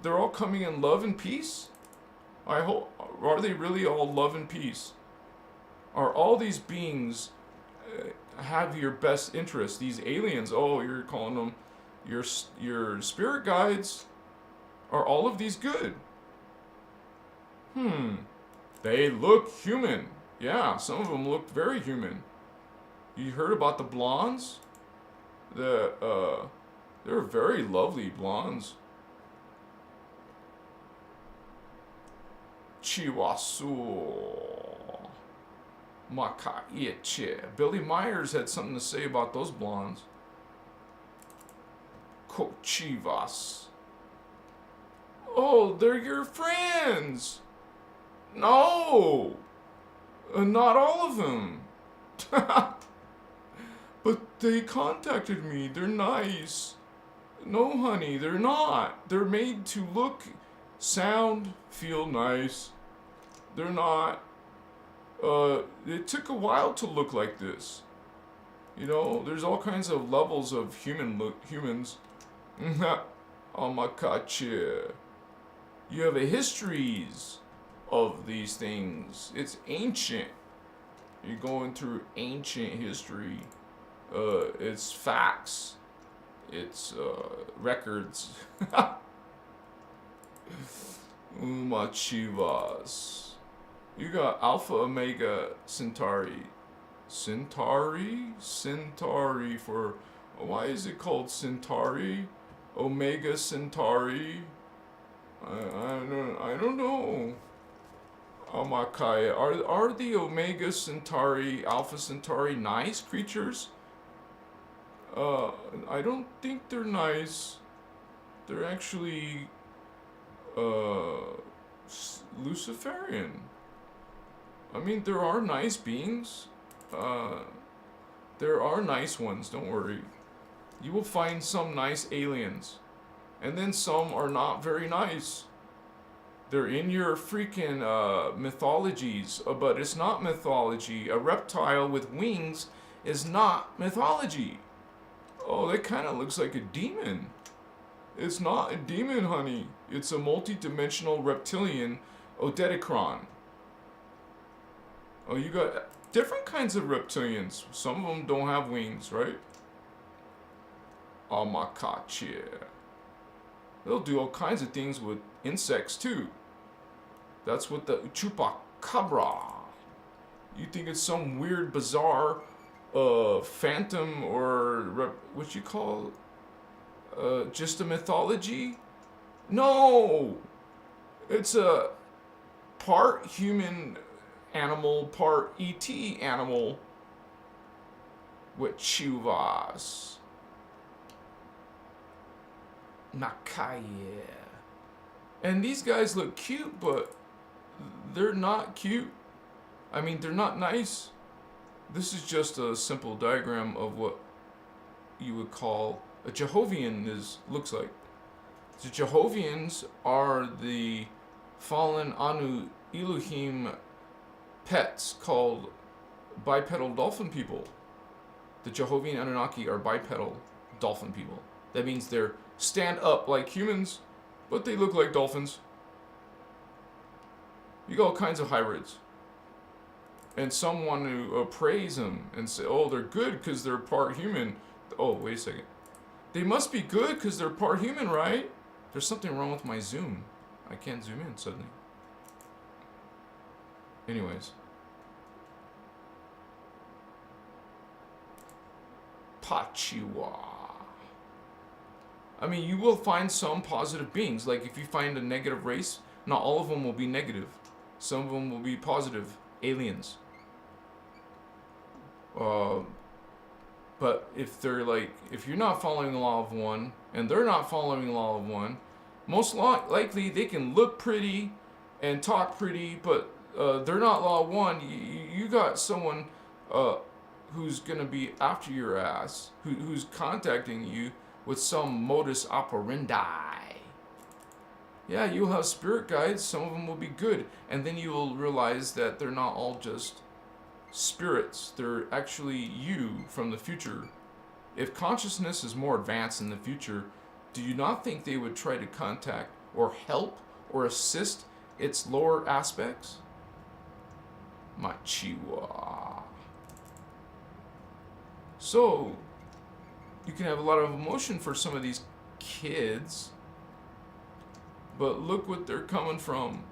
They're all coming in love and peace? I hope. Are they really all love and peace? Are all these beings have your best interest? These aliens, oh, you're calling them your spirit guides. Are all of these good? They look human. Yeah, some of them look very human. You heard about the blondes? They're very lovely blondes. Chiwasu. Makaiche. Billy Myers had something to say about those blondes. Kochivas. Oh, they're your friends. No. Not all of them. But they contacted me. They're nice. No, honey, they're not. They're made to look, sound, feel nice. They're not. It took a while to look like this. You know, there's all kinds of levels of humans. Amakache. You have a histories of these things. It's ancient. You're going through ancient history. It's facts. It's records. Umachivas. You got Alpha Omega Centauri. Centauri for... Why is it called Centauri? Omega Centauri? I don't know. Amakaya. Are the Omega Centauri, Alpha Centauri nice creatures? I don't think they're nice. They're actually Luciferian. I mean, there are nice beings. There are nice ones, don't worry. You will find some nice aliens. And then some are not very nice. They're in your freaking mythologies, but it's not mythology. A reptile with wings is not mythology. Oh, that kind of looks like a demon. It's not a demon, honey. It's a multi-dimensional reptilian Odedicron. Oh, you got different kinds of reptilians. Some of them don't have wings, right? Amakache. They'll do all kinds of things with insects, too. That's what the chupacabra. You think it's some weird, bizarre phantom or what you call just a mythology? No! It's a part human animal, part ET animal with chuvas. Nakaya. And these guys look cute, but they're not cute. I mean, they're not nice. This is just a simple diagram of what you would call a Jehovian looks like. The Jehovians are the fallen Anu Elohim pets called bipedal dolphin people. The Jehovian Anunnaki are bipedal dolphin people. That means they're stand up like humans, but they look like dolphins. You got all kinds of hybrids. And some want to praise them and say, oh, they're good because they're part human. Oh, wait a second. They must be good because they're part human, right? There's something wrong with my zoom. I can't zoom in suddenly. Anyways. Pachiwa. I mean, you will find some positive beings. Like, if you find a negative race, not all of them will be negative. Some of them will be positive aliens. But if they're like, if you're not following the law of one, and they're not following the law of one, most likely they can look pretty and talk pretty, but they're not law of one. You got someone who's gonna be after your ass, who's contacting you with some modus operandi. Yeah, you'll have spirit guides. Some of them will be good, and then you will realize that they're not all just spirits. They're actually you from the future. If consciousness is more advanced in the future, do you not think they would try to contact or help or assist its lower aspects? Machiwa. So, you can have a lot of emotion for some of these kids, but look what they're coming from.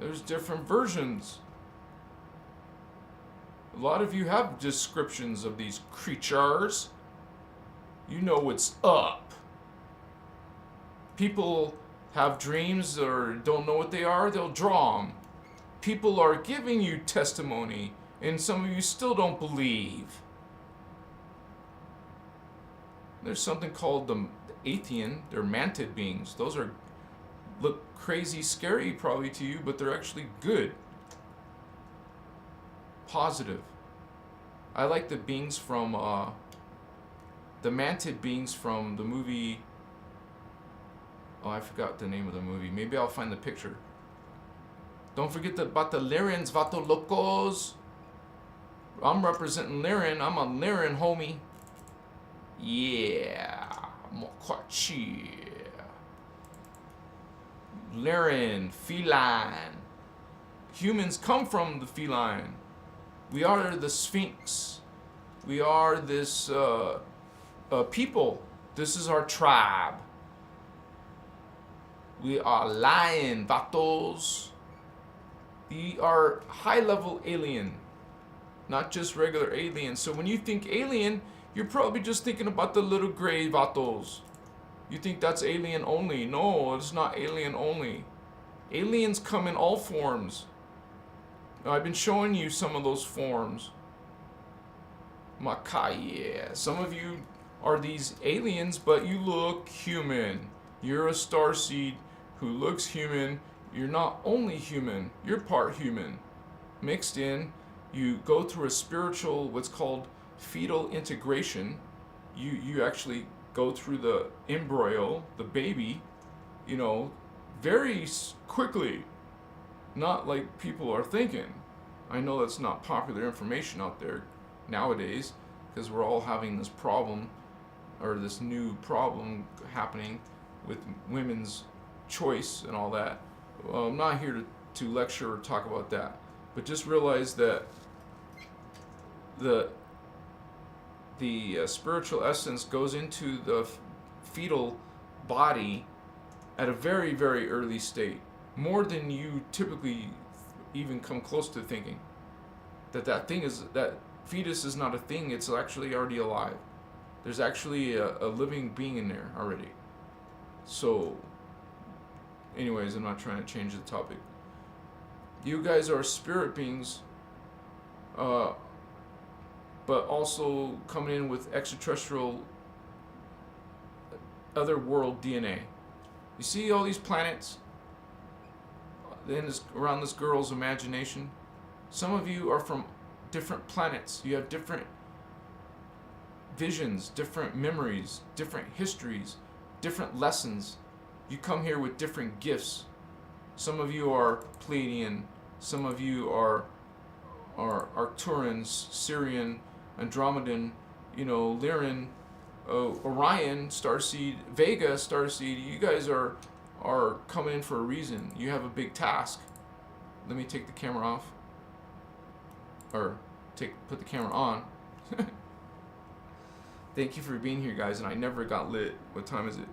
There's different versions. A lot of you have descriptions of these creatures. You know what's up. People have dreams or don't know what they are, they'll draw them. People are giving you testimony, and some of you still don't believe. There's something called the Athean. They're mantid beings. Those are look crazy scary probably to you, but they're actually good. Positive. I like the beings from the mantid beings from the movie. Oh, I forgot the name of the movie. Maybe I'll find the picture. Don't forget about the Lyrans, Vato Locos. I'm representing Lyran. I'm a Lyran homie. Yeah. Mokachi. Lyran, feline. Humans come from the feline. We are the Sphinx. We are this people. This is our tribe. We are lion, vatos. We are high-level alien, not just regular alien. So when you think alien, you're probably just thinking about the little gray vatos. You think that's alien only. No, it's not alien only. Aliens come in all forms. I've been showing you some of those forms. Makai, some of you are these aliens, but you look human. You're a starseed who looks human. You're not only human, you're part human. Mixed in, you go through a spiritual, what's called fetal integration. You actually go through the embryo, the baby, very quickly. Not like people are thinking. I know that's not popular information out there nowadays because we're all having this problem or this new problem happening with women's choice and all that. Well, I'm not here to lecture or talk about that, but just realize that the spiritual essence goes into the fetal body at a very, very early state, more than you typically even come close to thinking. That fetus is not a thing, it's actually already alive. There's actually a living being in there already. So, anyways, I'm not trying to change the topic. You guys are spirit beings, but also coming in with extraterrestrial, other world DNA. You see all these planets around this girl's imagination? Some of you are from different planets. You have different visions, different memories, different histories, different lessons. You come here with different gifts. Some of you are Pleiadian, some of you are Arcturans, Sirian, Andromedan, Lyran, Orion, Starseed, Vega, Starseed. You guys are coming in for a reason. You have a big task. Let me take the camera off. Or put the camera on. Thank you for being here, guys, and I never got lit. What time is it?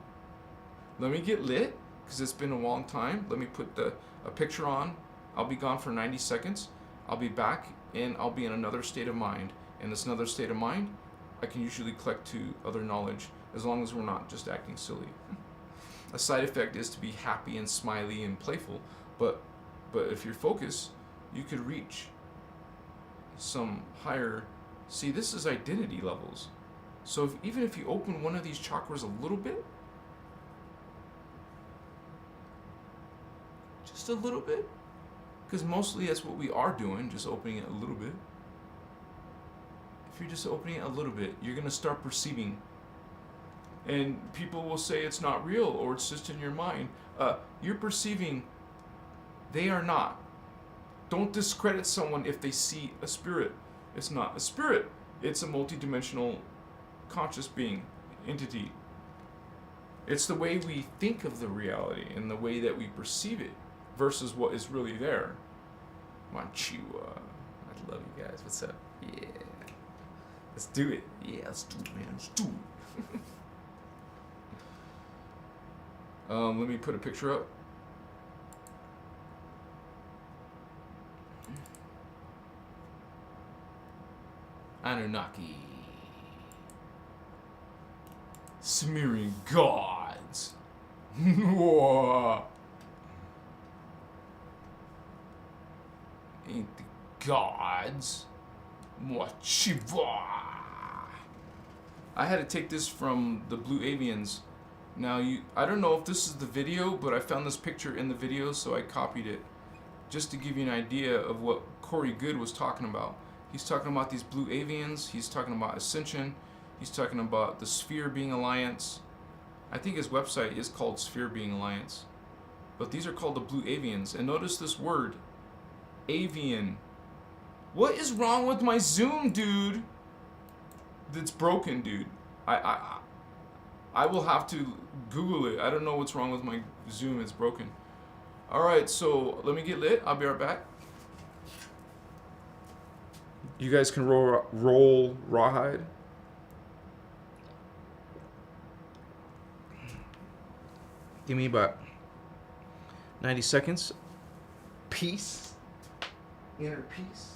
Let me get lit, because it's been a long time. Let me put a picture on. I'll be gone for 90 seconds. I'll be back, and I'll be in another state of mind. And this another state of mind, I can usually collect to other knowledge, as long as we're not just acting silly. A side effect is to be happy and smiley and playful, but if you're focused, you could reach some higher. See, this is identity levels. So even if you open one of these chakras a little bit, just a little bit, because mostly that's what we are doing, just opening it a little bit. If you're just opening it a little bit, you're going to start perceiving. And people will say it's not real or it's just in your mind. You're perceiving. They are not. Don't discredit someone if they see a spirit. It's not a spirit. It's a multidimensional conscious being, entity. It's the way we think of the reality and the way that we perceive it versus what is really there. Manchua. I love you guys. What's up? Yeah. Let's do it. Yeah, let's do it, man. Let's do it. Let me put a picture up. Anunnaki. Smearing gods. Ain't the gods. Mochiva. I had to take this from the Blue Avians. Now, I don't know if this is the video, but I found this picture in the video, so I copied it. Just to give you an idea of what Corey Good was talking about. He's talking about these Blue Avians. He's talking about Ascension. He's talking about the Sphere Being Alliance. I think his website is called Sphere Being Alliance. But these are called the Blue Avians. And notice this word. Avian. What is wrong with my Zoom, dude? That's broken, dude. I will have to Google it. I don't know what's wrong with my Zoom. It's broken. Alright, so let me get lit. I'll be right back. You guys can roll rawhide. Give me about 90 seconds. Peace. Inner peace.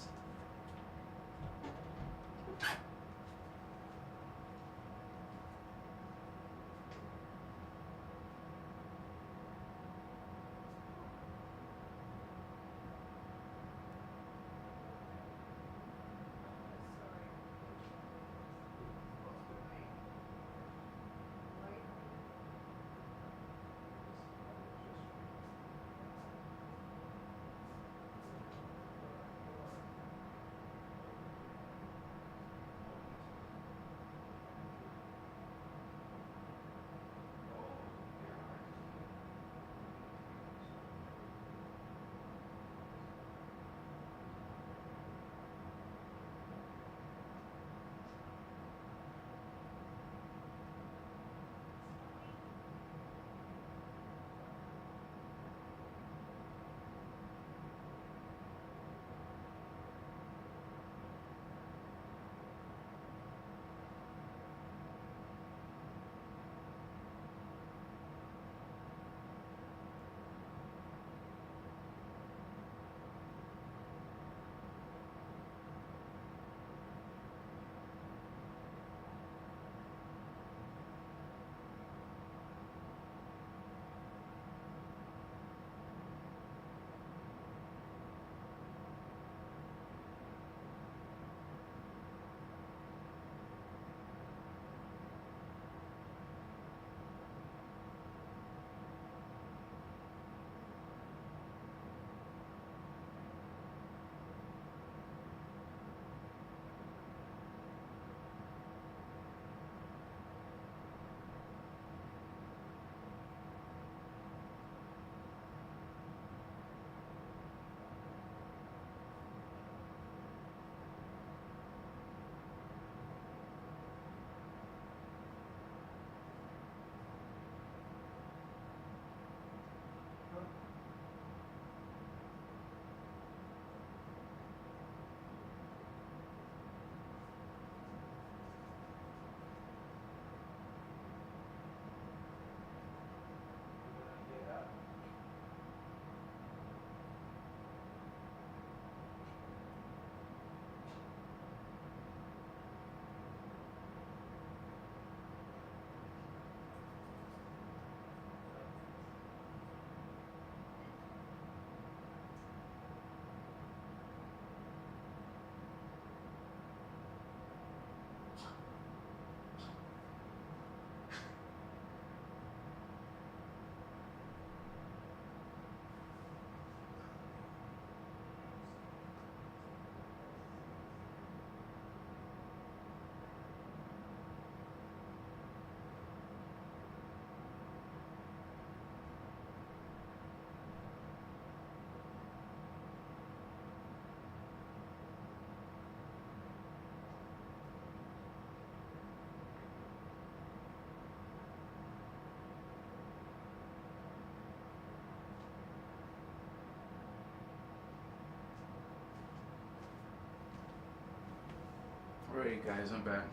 Alright guys, I'm back.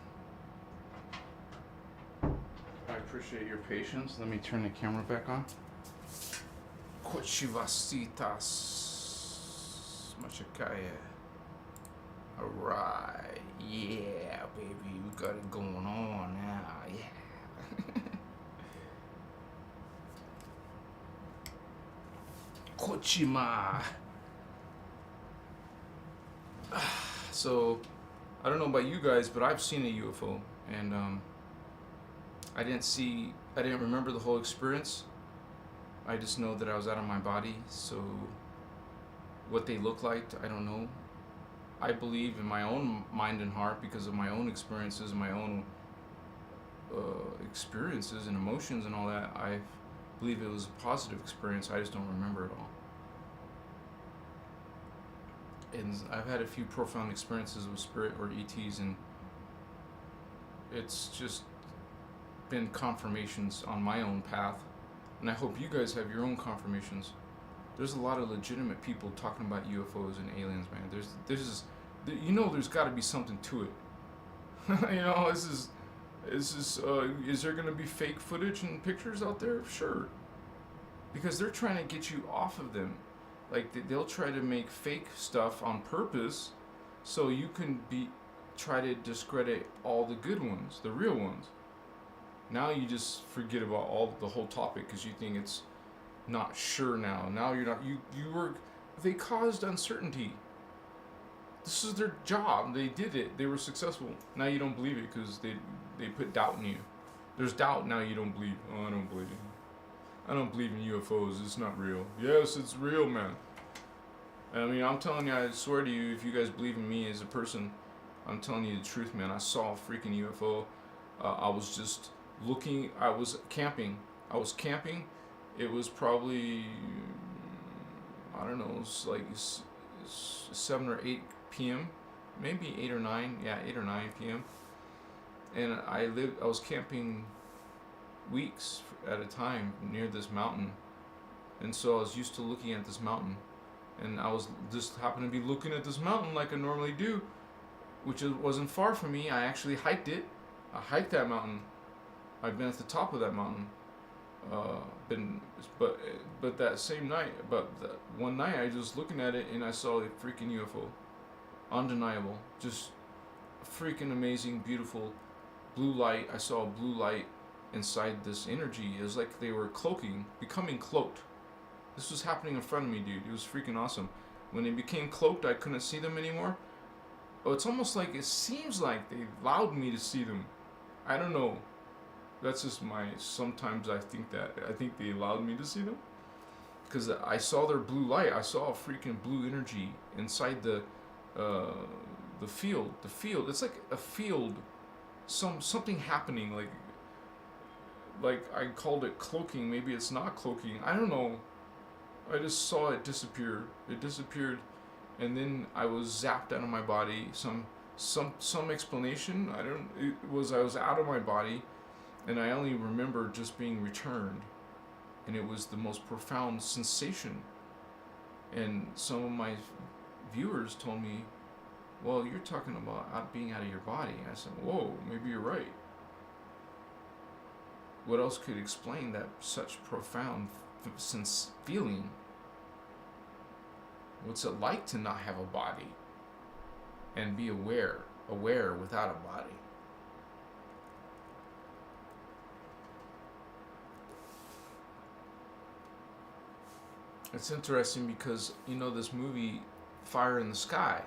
I appreciate your patience. Let me turn the camera back on.
Kochivasitas Machakaya. Alright, yeah, baby, we got it going on now, yeah. Kochima. So, I don't know about you guys, but I've seen a UFO, and I didn't remember the whole experience. I just know that I was out of my body, so what they look like, I don't know. I believe in my own mind and heart because of my own experiences, my own experiences and emotions and all that. I believe it was a positive experience. I just don't remember it all. And I've had a few profound experiences with spirit or ETs, and it's just been confirmations on my own path. And I hope you guys have your own confirmations. There's a lot of legitimate people talking about UFOs and aliens, man. There's got to be something to it. Is there gonna be fake footage and pictures out there? Sure, because they're trying to get you off of them. Like they'll try to make fake stuff on purpose, so you can try to discredit all the good ones, the real ones. Now you just forget about the whole topic because you think it's not sure now. Now you're not. They caused uncertainty. This is their job. They did it. They were successful. Now you don't believe it because they put doubt in you. There's doubt now. You don't believe. Oh, I don't believe it. I don't believe in UFOs. It's not real. Yes, it's real, man. I mean, I'm telling you, I swear to you, if you guys believe in me as a person, I'm telling you the truth, man. I saw a freaking UFO. I was just looking. I was camping. It was probably, I don't know, it was like 7 or 8 p.m. Maybe 8 or 9. Yeah, 8 or 9 p.m. And I was camping weeks at a time near this mountain. And so I was used to looking at this mountain. And I was just happened to be looking at this mountain like I normally do, which wasn't far from me. I actually hiked it. I hiked that mountain. I've been at the top of that mountain. But that same night, one night, I was just looking at it and I saw a freaking UFO, undeniable, just freaking amazing, beautiful, blue light. I saw a blue light inside this energy. It was like they were becoming cloaked. This was happening in front of me, dude. It was freaking awesome. When they became cloaked, I couldn't see them anymore. Oh, it's almost like it seems like they allowed me to see them. I don't know. That's just sometimes I think they allowed me to see them. Because I saw their blue light. I saw a freaking blue energy inside the field. The field. It's like a field. Something happening. Like I called it cloaking. Maybe it's not cloaking. I don't know. I just saw it disappear. It disappeared, and then I was zapped out of my body. Some explanation. I was out of my body. And I only remember just being returned. And it was the most profound sensation. And some of my viewers told me, well, you're talking about being out of your body. And I said, whoa, maybe you're right. What else could explain that such profound feeling? What's it like to not have a body and be aware without a body? It's interesting because, this movie, Fire in the Sky.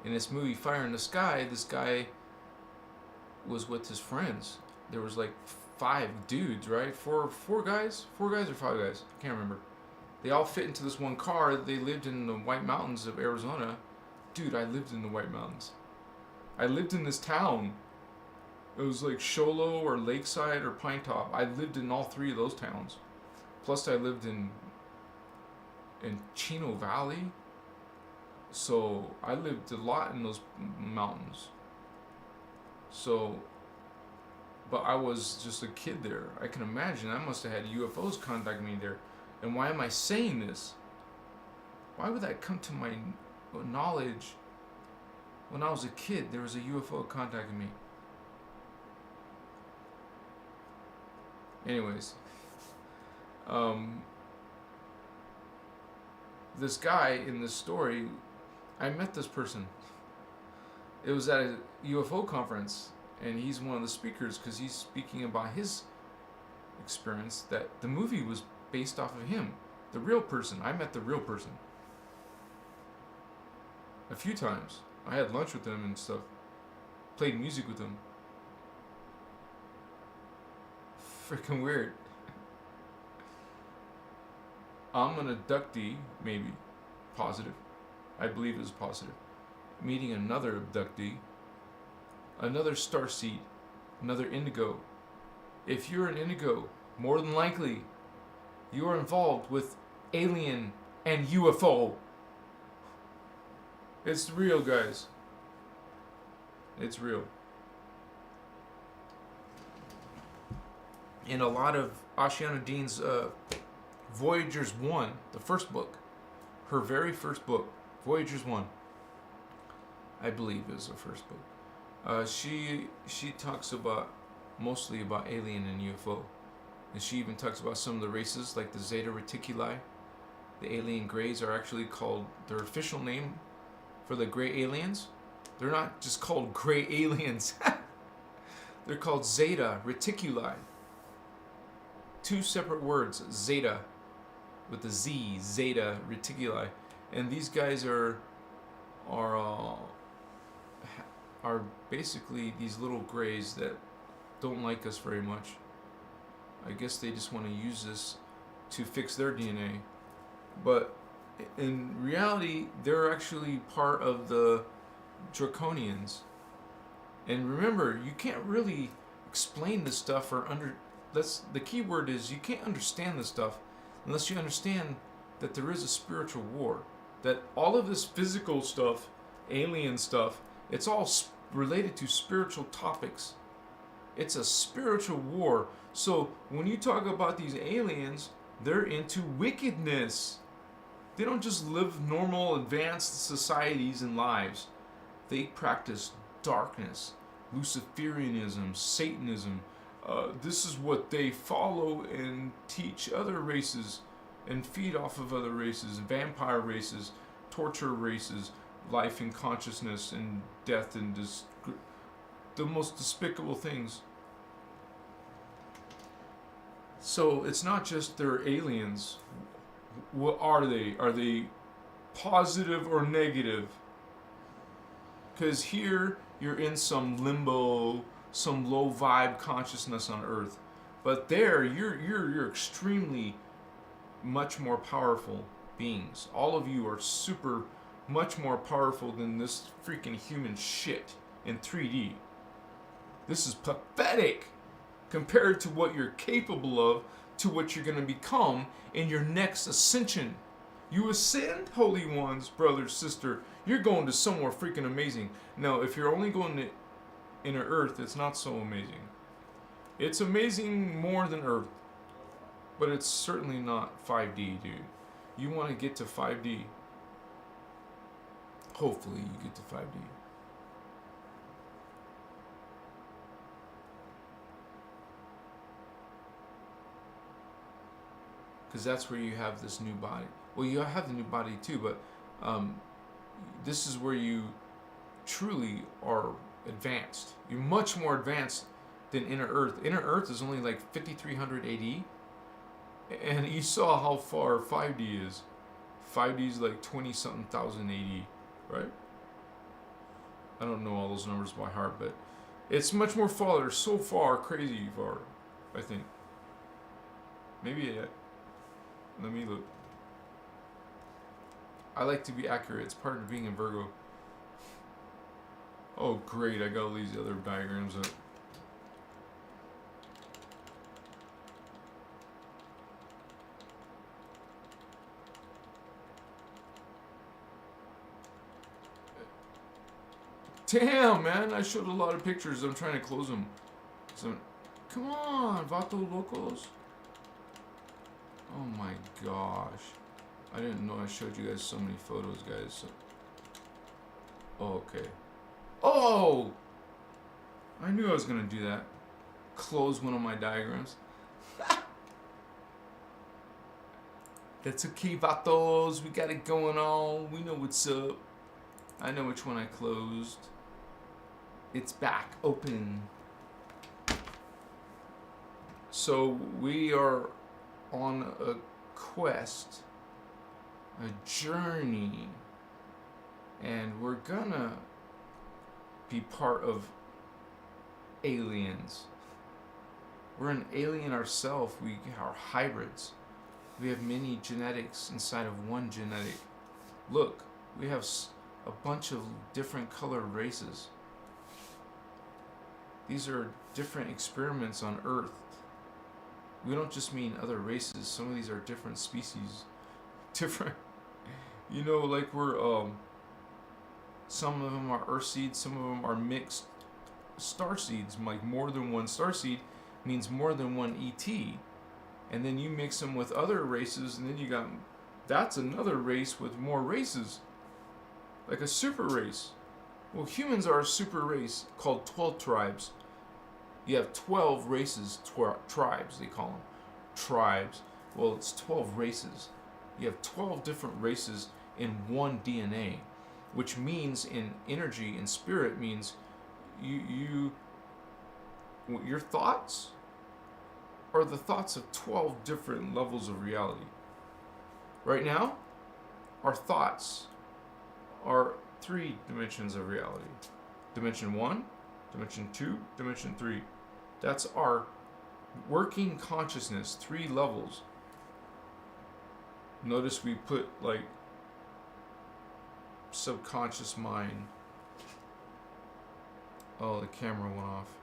In this movie, Fire in the Sky, this guy was with his friends. There was like 5 dudes, right? Four guys? 4 guys or 5 guys? I can't remember. They all fit into this one car. They lived in the White Mountains of Arizona. Dude, I lived in the White Mountains. I lived in this town. It was like Show Low or Lakeside or Pine Top. I lived in all 3 of those towns. Plus I lived in Chino Valley. So I lived a lot in those mountains. But I was just a kid there. I can imagine I must have had UFOs contact me there. And why am I saying this? Why would that come to my knowledge When I was a kid, there was a UFO contacting me. Anyways, this guy in this story, I met this person. It was at a UFO conference, and he's one of the speakers because he's speaking about his experience that the movie was based off of him, the real person. I met the real person a few times. I had lunch with him and stuff, played music with him. Freaking weird. I'm an abductee, maybe positive. I believe it was positive. Meeting another abductee, another starseed, another indigo. If you're an indigo, more than likely, you are involved with alien and UFO. It's real, guys. It's real. In a lot of Ashiana Dean's Voyagers 1, the first book, her very first book, Voyagers 1, I believe is her first book. She talks about mostly about alien and UFO, and she even talks about some of the races like the Zeta Reticuli. The alien greys are actually called, their official name for the gray aliens. They're not just called gray aliens. They're called Zeta Reticuli. Two separate words, Zeta with the Z, Zeta Reticuli, and these guys are basically these little grays that don't like us very much. I guess they just want to use this to fix their DNA, but in reality, they're actually part of the Draconians. And remember, you can't really explain this stuff the key word is you can't understand this stuff unless you understand that there is a spiritual war. That all of this physical stuff, alien stuff, it's all related to spiritual topics. It's a spiritual war. So when you talk about these aliens, they're into wickedness. They don't just live normal, advanced societies and lives. They practice darkness, Luciferianism, Satanism. This is what they follow and teach other races and feed off of other races, vampire races, torture races, life and consciousness and death and the most despicable things. So it's not just they're aliens. What are they? Are they positive or negative? Because here you're in some limbo, some low vibe consciousness on Earth, but there you're extremely much more powerful beings. All of you are super much more powerful than this freaking human shit in 3D. This is pathetic compared to what you're capable of, to what you're going to become in your next ascension. You ascend, holy ones, brother, sister, you're going to somewhere freaking amazing. Now, if you're only going to inner Earth, it's not so amazing. It's amazing more than Earth, but it's certainly not 5D, dude. You want to get to 5D. Hopefully you get to 5D. Because that's where you have this new body. Well, you have the new body too, but this is where you truly are advanced. You're much more advanced than Inner Earth. Inner Earth is only like 5300 AD. And you saw how far 5D is. 5D is like 20-something thousand AD, right? I don't know all those numbers by heart, but it's much more farther, so far, crazy far, I think. Maybe let me look. I like to be accurate. It's part of being a Virgo. Oh, great. I got all these other diagrams up. Damn, man. I showed a lot of pictures. I'm trying to close them. So, come on, Vato Locos. Oh my gosh. I didn't know I showed you guys so many photos, guys. So, oh, okay. Oh! I knew I was going to do that. Close one of my diagrams. That's okay, vatos. We got it going on. We know what's up. I know which one I closed. It's back open. So we are on a quest, a journey, and we're gonna be part of aliens. We're an alien ourselves. We are hybrids. We have many genetics inside of one genetic. Look, we have a bunch of different colored races. These are different experiments on Earth. We don't just mean other races. Some of these are different species. Different, you know, like we're, some of them are Earth seeds, some of them are mixed star seeds. Like more than one star seed means more than one ET. And then you mix them with other races, and then you got, that's another race with more races. Like a super race. Well, humans are a super race called 12 tribes. You have 12 races, tribes they call them. Tribes. Well, it's 12 races. You have 12 different races in one DNA, which means in energy and spirit means your thoughts are the thoughts of 12 different levels of reality. Right now, our thoughts are 3 dimensions of reality. Dimension 1, Dimension 2, Dimension 3. That's our working consciousness, 3 levels. Notice we put like subconscious mind. Oh, the camera went off.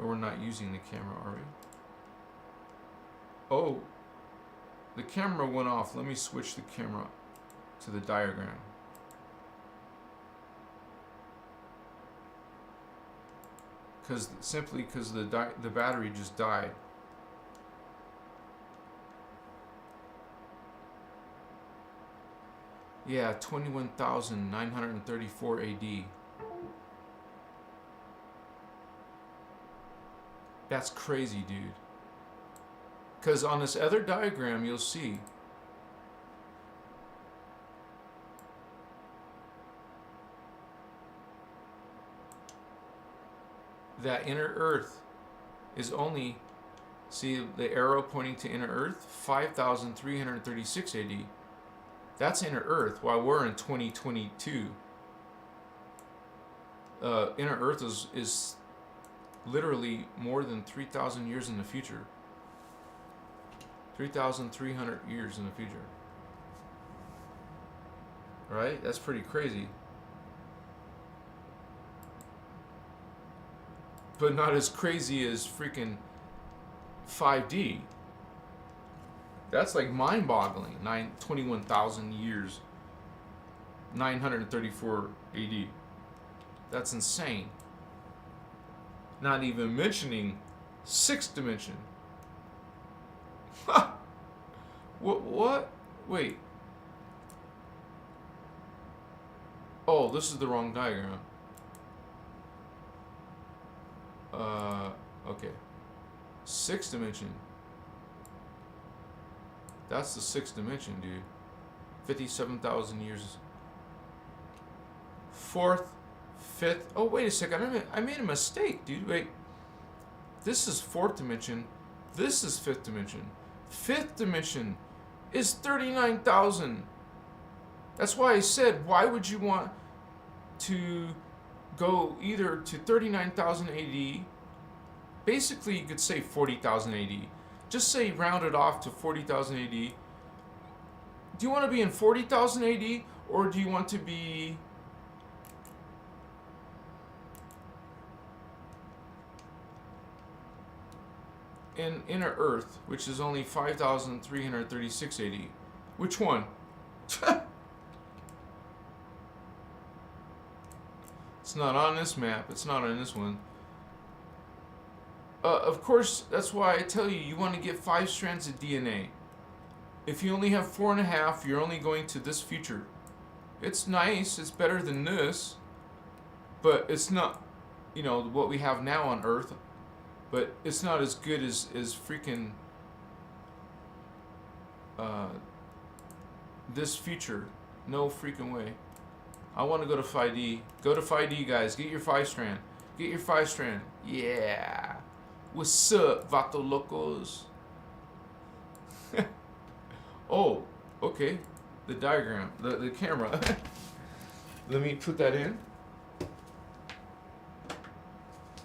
Or we're not using the camera, are we? Oh, the camera went off. Let me switch the camera to the diagram. Simply because the battery just died. Yeah, 21,934 AD. That's crazy, dude. Because on this other diagram, you'll see that inner Earth is only, see the arrow pointing to inner Earth, 5,336 AD. That's inner Earth, while we're in 2022. Inner Earth is literally more than 3,000 years in the future. 3,300 years in the future. Right? That's pretty crazy. But not as crazy as freaking 5D. That's like mind-boggling. 21,000 years. 934 AD. That's insane. Not even mentioning 6th dimension. Ha! What? Wait. Oh, this is the wrong diagram. Okay. 6th dimension. That's the 6th dimension, dude. 57,000 years. 4th, 5th. Oh, wait a second. I made a mistake, dude. Wait. This is 4th dimension. This is 5th dimension. 5th dimension is 39,000. That's why I said, why would you want to go either to 39,000 AD? Basically, you could say 40,000 AD. Just say round it off to 40,000 AD. Do you want to be in 40,000 AD, or do you want to be in inner Earth, which is only 5,336 AD? Which one? It's not on this map. It's not on this one. Of course, that's why I tell you, you want to get 5 strands of DNA. If you only have 4.5, you're only going to this future. It's nice. It's better than this. but it's not, what we have now on Earth. But it's not as good as freaking this future. No freaking way. I want to go to 5D. Go to 5D, guys. Get your 5-strand. Get your 5-strand. Yeah. What's up, Vato Locos? Oh, okay. The diagram. The camera. Let me put that in.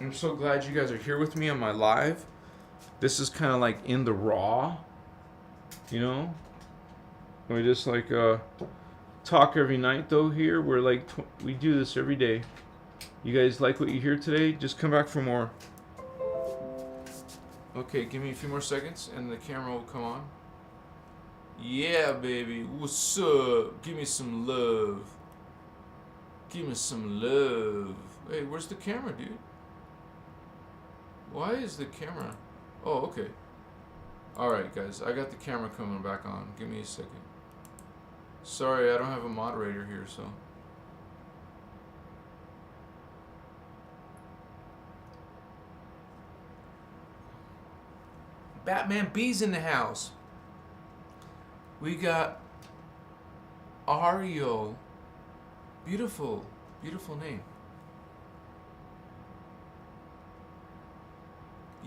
I'm so glad you guys are here with me on my live. This is kind of like in the raw. We just like talk every night though here. We're like, we do this every day. You guys like what you hear today? Just come back for more. Okay, give me a few more seconds and the camera will come on. Yeah, baby. What's up? Give me some love. Give me some love. Hey, where's the camera, dude? Why is the camera? Oh, okay. Alright, guys. I got the camera coming back on. Give me a second. Sorry, I don't have a moderator here, so. Batman B's in the house. We got Ario. Beautiful. Beautiful name.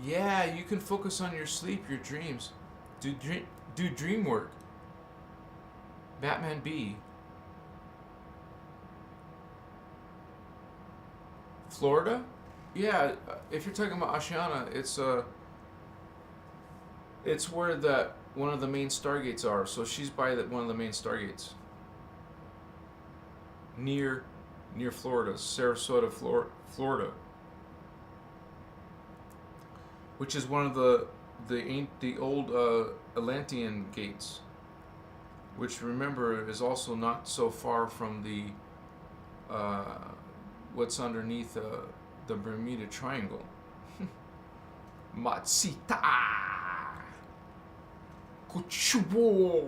Yeah, you can focus on your sleep, your dreams. Do dream work. Batman B. Florida? Yeah, if you're talking about Asciana, it's where that one of the main Stargates are. So she's by one of the main Stargates. Near Florida, Sarasota, Florida. Which is one of the old Atlantean gates, which remember is also not so far from the what's underneath the Bermuda Triangle. Matsita Kuchuo.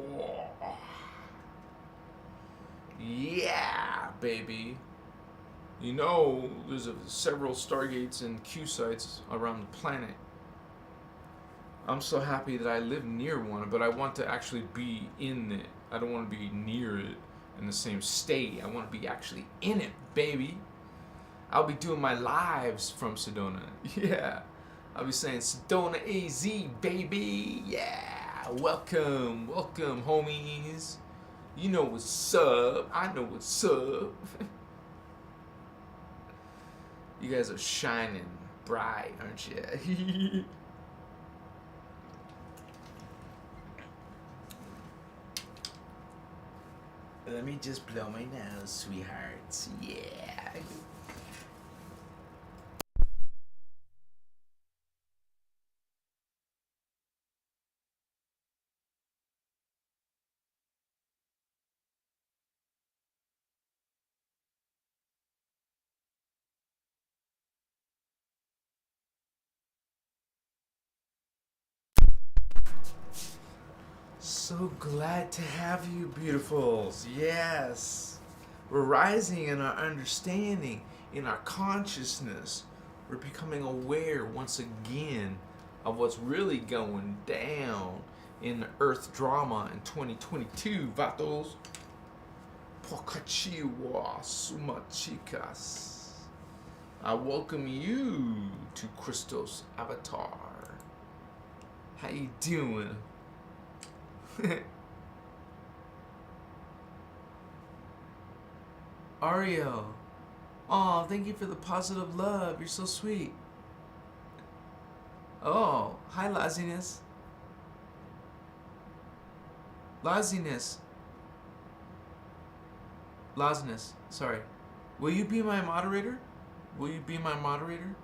Yeah, baby. There's several Stargates and Q sites around the planet. I'm so happy that I live near one, but I want to actually be in it. I don't want to be near it in the same state. I want to be actually in it, baby. I'll be doing my lives from Sedona. Yeah. I'll be saying Sedona AZ, baby. Yeah. Welcome, homies. You know what's up. I know what's up. You guys are shining bright, aren't you? Let me just blow my nose, sweethearts. Yeah. So glad to have you, beautifuls. Yes. We're rising in our understanding, in our consciousness. We're becoming aware once again of what's really going down in the Earth drama in 2022, vatos. Pocachiwa sumachicas. I welcome you to Christos Avatar. How you doing? Ario. Oh, thank you for the positive love. You're so sweet. Oh, hi, Laziness. Laziness. Sorry. Will you be my moderator? Will you be my moderator?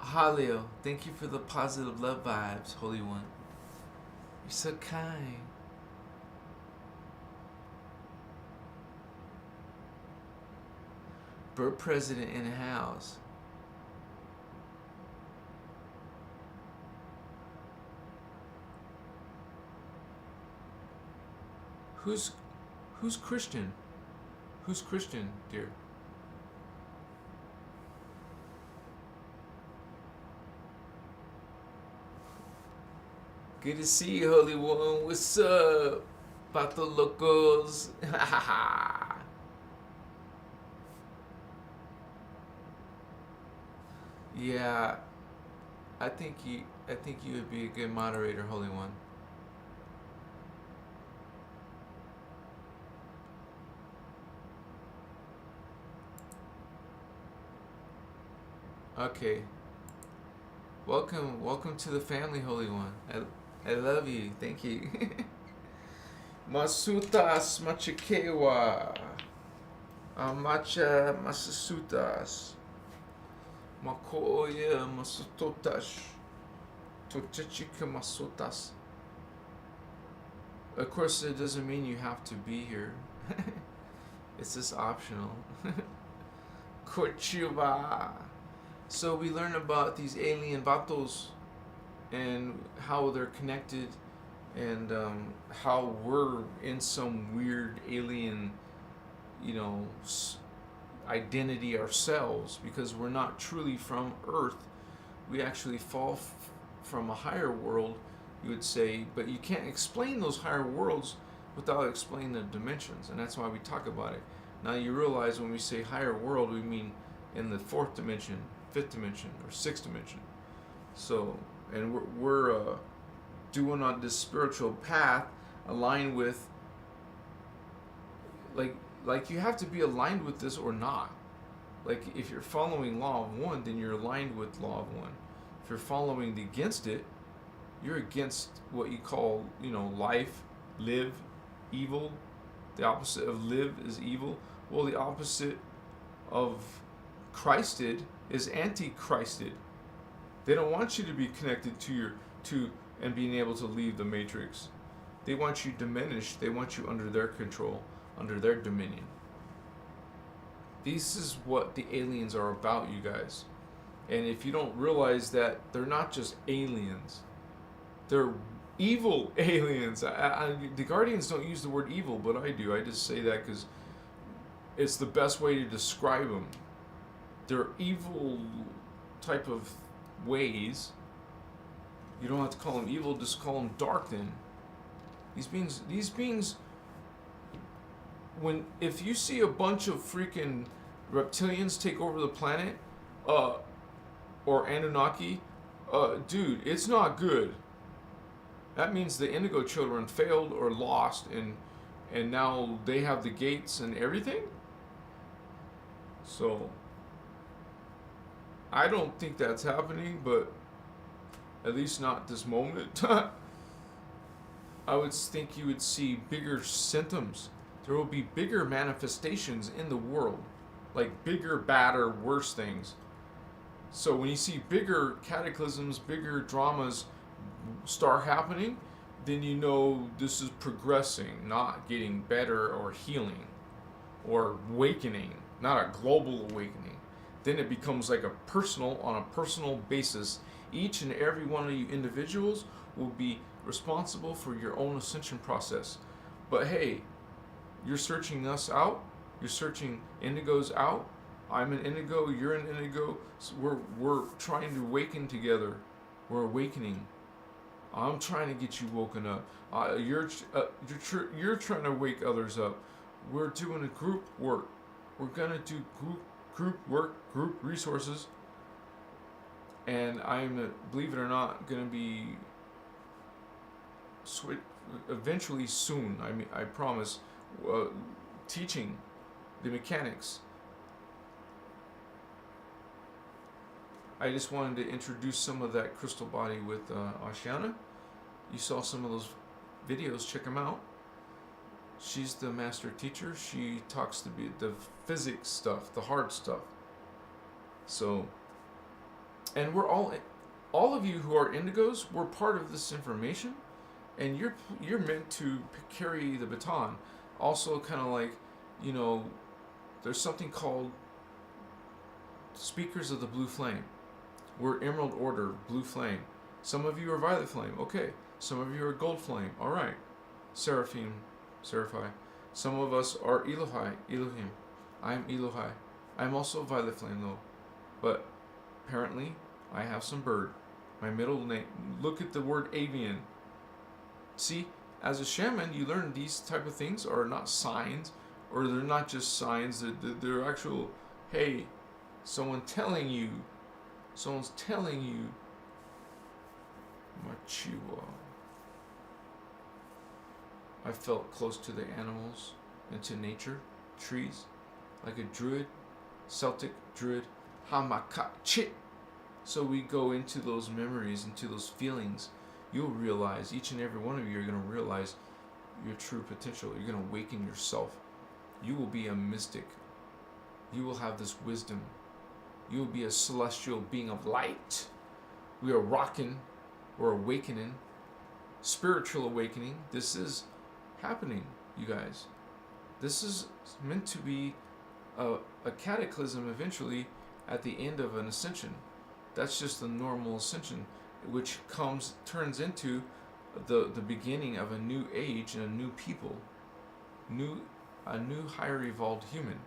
Halio, thank you for the positive love vibes, Holy One. You're so kind. Bird President in the house. Who's Christian? Who's Christian, dear? Good to see you, Holy One. What's up? Pato Locos. Yeah, I think you would be a good moderator, Holy One. Okay. Welcome to the family, Holy One. I love you. Thank you. Masutas Machikewa. Amacha Masasutas. Makoya Masutotash. Tochachika Masutas. Of course, it doesn't mean you have to be here. It's just optional. Kochuba. So we learn about these alien vatos and how they're connected, and how we're in some weird alien, identity ourselves, because we're not truly from Earth. We actually fall from a higher world, you would say, but you can't explain those higher worlds without explaining the dimensions, and that's why we talk about it. Now you realize when we say higher world, we mean in the fourth dimension, fifth dimension, or sixth dimension. So, and we're doing on this spiritual path aligned with, like you have to be aligned with this or not. Like if you're following law of one, then you're aligned with law of one. If you're following against it, you're against what you call, life, live, evil. The opposite of live is evil. Well, the opposite of Christed is anti-Christed. They don't want you to be connected to and being able to leave the matrix. They want you diminished. They want you under their control, under their dominion. This is what the aliens are about, you guys. And if you don't realize that they're not just aliens, they're evil aliens. The Guardians don't use the word evil, but I do. I just say that because it's the best way to describe them. They're evil type of ways. You don't have to call them evil, just call them dark then. These beings, if you see a bunch of freaking reptilians take over the planet, or Anunnaki, dude, it's not good. That means the Indigo Children failed or lost, and now they have the gates and everything. So I don't think that's happening, but at least not this moment. I would think you would see bigger symptoms. There will be bigger manifestations in the world, like bigger, badder, worse things. So when you see bigger cataclysms, bigger dramas start happening, then you know this is progressing, not getting better or healing or awakening, not a global awakening. Then it becomes like on a personal basis. Each and every one of you individuals will be responsible for your own ascension process. But hey, you're searching us out, you're searching indigos out. I'm an indigo, you're an indigo. So we're trying to awaken together. We're awakening. I'm trying to get you woken up. You're trying to wake others up. We're doing a group work. We're gonna do group work, group resources, and I'm, believe it or not, gonna be eventually soon. I promise, teaching the mechanics. I just wanted to introduce some of that crystal body with Ashiana. You saw some of those videos, check them out. She's the master teacher. She talks to the physics stuff, the hard stuff. So, and we're all of you who are indigos, we're part of this information, and you're meant to carry the baton. Also, kind of like, there's something called Speakers of the Blue Flame. We're Emerald Order, Blue Flame. Some of you are Violet Flame, okay. Some of you are Gold Flame, all right. Seraphim Seraphai. Some of us are Elohim. I'm Elohai. I'm also Violet Flame though. But apparently, I have some bird. My middle name. Look at the word avian. See, as a shaman, you learn these type of things are not signs, or they're not just signs. They're actual. Hey, someone's telling you. Machiwa. I felt close to the animals and to nature, trees, like a druid, Celtic druid, Hamakachit. So we go into those memories, into those feelings. You'll realize, each and every one of you are going to realize your true potential. You're going to awaken yourself. You will be a mystic. You will have this wisdom. You will be a celestial being of light. We are rocking. We're awakening. Spiritual awakening. This is happening, you guys. This is meant to be a cataclysm eventually at the end of an ascension. That's just the normal ascension, which turns into the beginning of a new age and a new people, a new higher evolved human.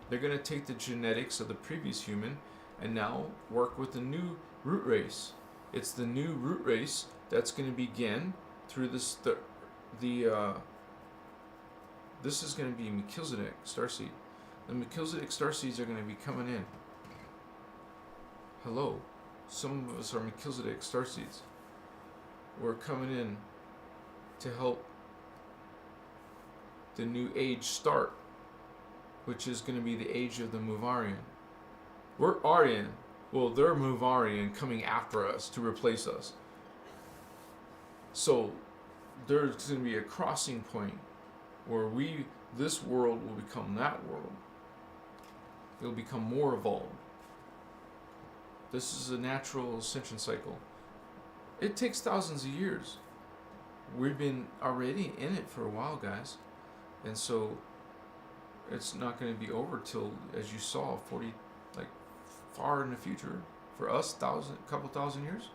They're going to take the genetics of the previous human and now work with the new root race. It's the new root race that's going to begin through this. This is going to be Melchizedek starseed. The Melchizedek starseeds are going to be coming in. Hello, some of us are Melchizedek starseeds. We're coming in to help the new age start, which is going to be the age of the Muvarian. We're Aryan. Well, they're Muvarian coming after us to replace us. So there's going to be a crossing point where this world will become that world. It'll become more evolved. This is a natural ascension cycle. It takes thousands of years. We've been already in it for a while, guys. And so it's not going to be over till, as you saw, 40, like far in the future. For us, couple thousand years.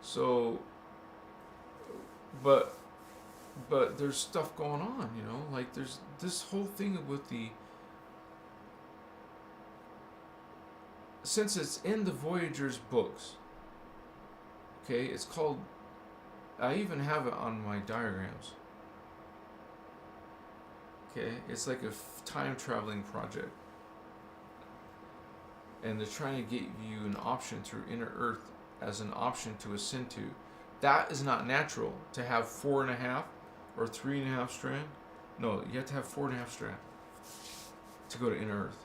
So, but there's stuff going on, you know, like there's this whole thing with since it's in the Voyager's books, okay, it's called, I even have it on my diagrams, okay, it's like a time traveling project, and they're trying to get you an option through Inner Earth as an option to ascend to. That is not natural to have 4.5 or 3.5 strand. No, you have to have 4.5 strand to go to Inner Earth.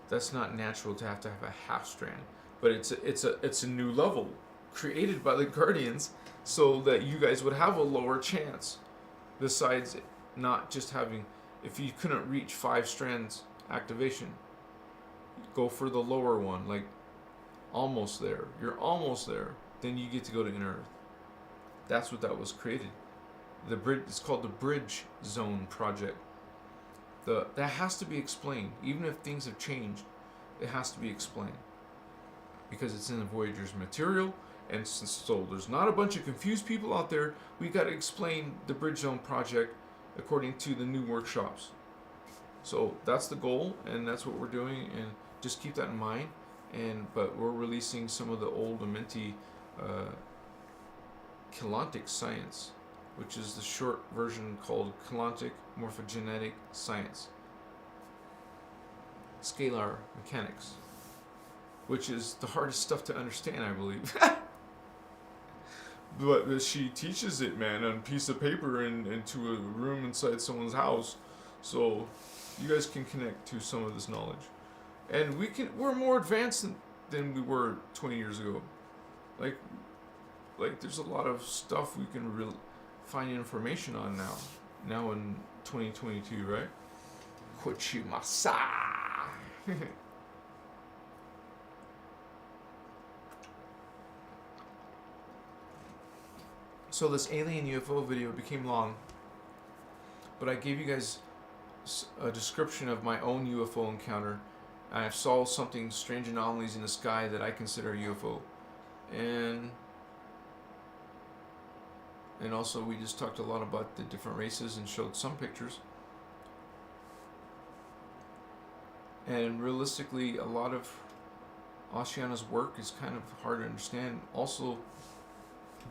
That's not natural to have a half strand. But it's a new level created by the Guardians so that you guys would have a lower chance. Besides not just having, if you couldn't reach 5 strands activation, go for the lower one, like almost there. You're almost there. Then you get to go to Inner Earth. That's what that was created. The bridge. It's called the Bridge Zone Project. That has to be explained. Even if things have changed, it has to be explained. Because it's in the Voyager's material, and so there's not a bunch of confused people out there. We got to explain the Bridge Zone Project according to the new workshops. So that's the goal, and that's what we're doing, and just keep that in mind. But we're releasing some of the old Amenti Galactic science, which is the short version called Galactic Morphogenetic Science, Scalar Mechanics, which is the hardest stuff to understand, I believe. But she teaches it, man, on a piece of paper and into a room inside someone's house, so you guys can connect to some of this knowledge, and we're more advanced than we were 20 years ago. Like there's a lot of stuff we can find information on now in 2022, right? Kochimasa. So this alien UFO video became long, but I gave you guys a description of my own UFO encounter. I saw something strange anomalies in the sky that I consider a UFO, and And also, we just talked a lot about the different races and showed some pictures. And realistically, a lot of Oceana's work is kind of hard to understand. Also,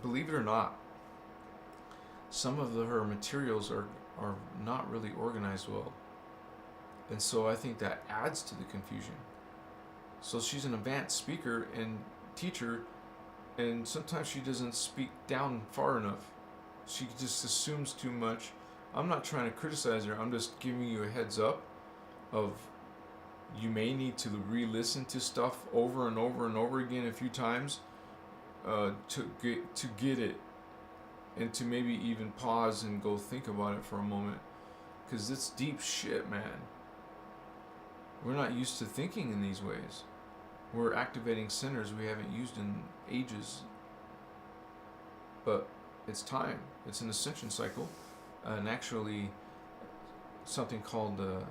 believe it or not, some of her materials are not really organized well. And so I think that adds to the confusion. So she's an advanced speaker and teacher, and sometimes she doesn't speak down far enough. She just assumes too much. I'm not trying to criticize her. I'm just giving you a heads up of you may need to re-listen to stuff over and over and over again a few times to get it, and to maybe even pause and go think about it for a moment, because it's deep shit, man. We're not used to thinking in these ways. We're activating centers we haven't used in ages. But it's time. It's an ascension cycle, and actually something called the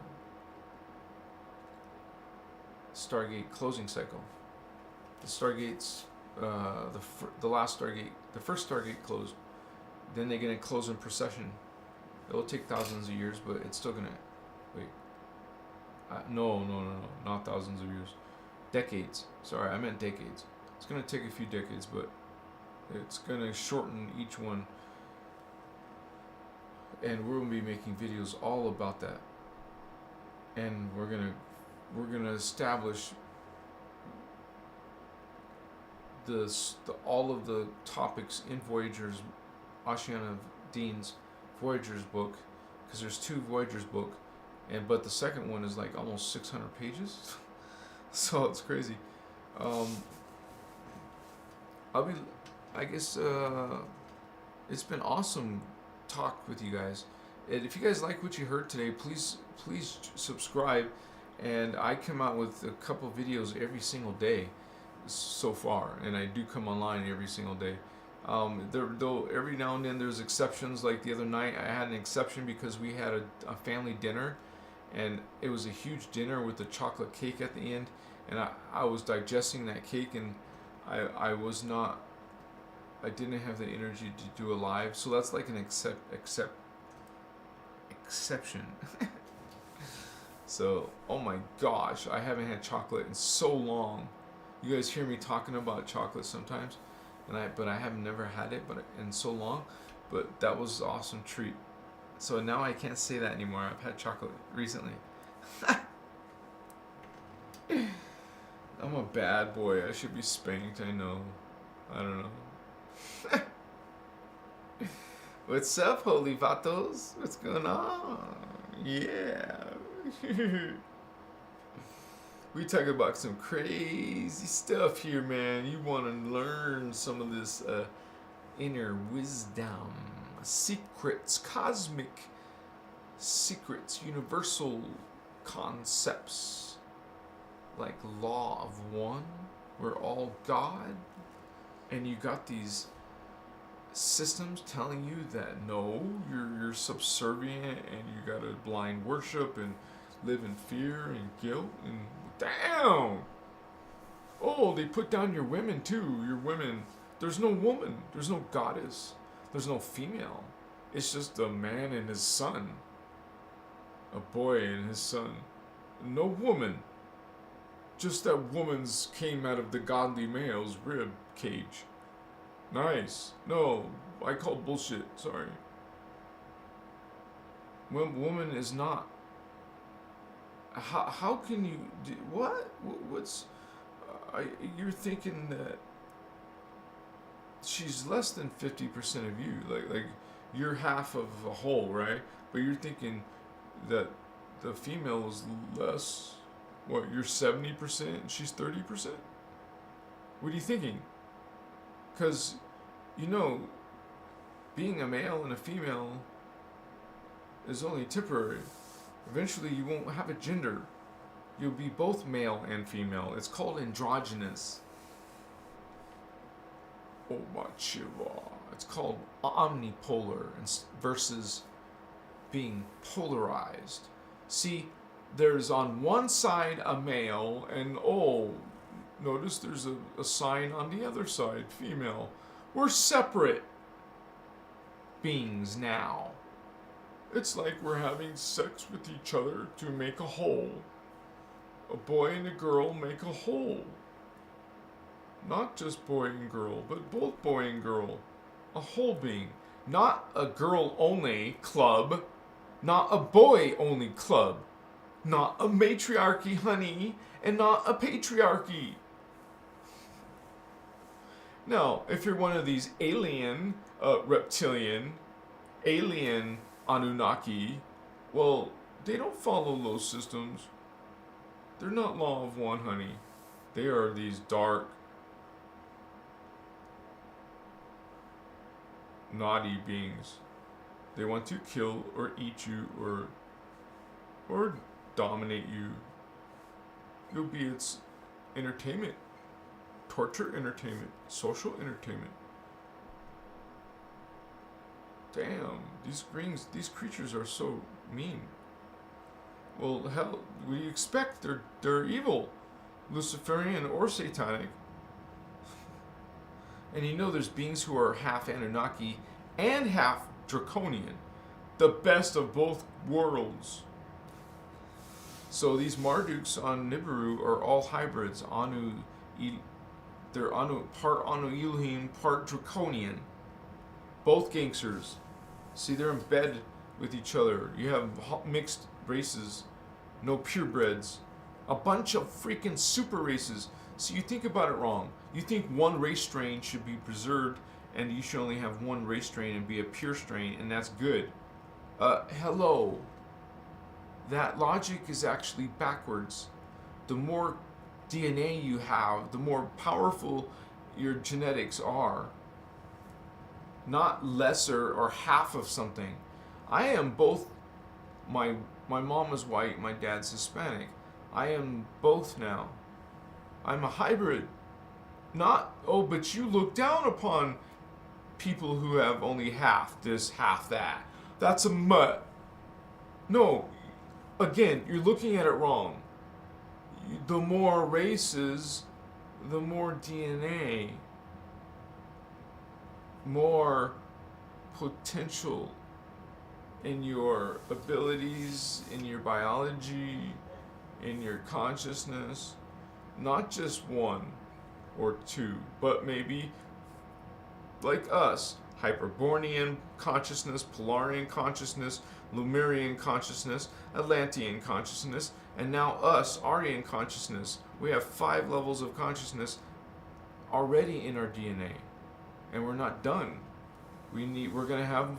Stargate closing cycle. The Stargates, the last Stargate, the first Stargate closed. Then they're gonna close in procession. It'll take thousands of years, but it's still gonna wait. No, not thousands of years. Decades. Sorry, I meant decades. It's gonna take a few decades, but it's gonna shorten each one. And we're gonna be making videos all about that. And we're gonna establish all of the topics in Voyager's Oceana Dean's Voyager's book, because there's 2 Voyager's book, but the second one is like almost 600 pages. So it's crazy. It's been awesome talk with you guys. And if you guys like what you heard today, please subscribe. And I come out with a couple videos every single day so far, and I do come online every single day. Though every now and then there's exceptions. Like the other night, I had an exception because we had a family dinner, and it was a huge dinner with a chocolate cake at the end, and I was digesting that cake, and I didn't have the energy to do a live, so that's like an exception. So, oh my gosh, I haven't had chocolate in so long. You guys hear me talking about chocolate sometimes, but I have never had it in so long. But that was an awesome treat. So now I can't say that anymore. I've had chocolate recently. I'm a bad boy. I should be spanked. I know. I don't know. What's up, holy vatos? What's going on? Yeah. We talk about some crazy stuff here, man. You want to learn some of this inner wisdom, secrets, cosmic secrets, universal concepts, like law of one. We're all God, and you got these systems telling you that no, you're subservient, and you gotta blind worship and live in fear and guilt, and damn. Oh, they put down your women too. Your women. There's no woman. There's no goddess. There's no female. It's just a man and his son. A boy and his son. No woman. Just that woman's came out of the godly male's rib cage. Nice. No, I call bullshit. Sorry. Woman is not. How can you do what? What's you're thinking that she's less than 50% of you, like you're half of a whole, right? But you're thinking that the female is less. What? You're 70% and she's 30%. What are you thinking? Because being a male and a female is only temporary. Eventually, you won't have a gender. You'll be both male and female. It's called androgynous. Oh my chiva. It's called omnipolar versus being polarized. See, there's on one side a male, and notice there's a sign on the other side, female. We're separate. beings now. It's like we're having sex with each other to make a whole. A boy and a girl make a whole. Not just boy and girl, but both boy and girl. A whole being. Not a girl only club. Not a boy only club. Not a matriarchy, honey, and not a patriarchy. Now, if you're one of these alien, reptilian, alien Anunnaki, well, they don't follow those systems. They're not law of one, honey. They are these dark, naughty beings. They want to kill or eat you or dominate you. It'll be its entertainment. Torture entertainment. Social entertainment. Damn, these creatures are so mean. Well, hell, we expect they're evil, Luciferian or Satanic. And you know there's beings who are half Anunnaki and half Draconian. The best of both worlds. So these Marduks on Nibiru are all hybrids. They're part Anu Elohim, part Draconian. Both gangsters. See, they're in bed with each other. You have mixed races, no purebreds, a bunch of freaking super races. So you think about it wrong. You think one race strain should be preserved and you should only have one race strain and be a pure strain, and that's good. Hello. That logic is actually backwards. The more DNA you have, the more powerful your genetics are. Not lesser or half of something. I am both. My mom is white, my dad's Hispanic. I am both now. I'm a hybrid. Not, oh, but you look down upon people who have only half this, half that. That's a mutt. No, again, you're looking at it wrong. The more races, the more DNA, more potential in your abilities, in your biology, in your consciousness. Not just one or two, but maybe like us, Hyperborean consciousness, Polarian consciousness, Lemurian consciousness, Atlantean consciousness, and now us, Aryan consciousness. We have 5 levels of consciousness already in our DNA, and we're not done. We're gonna have,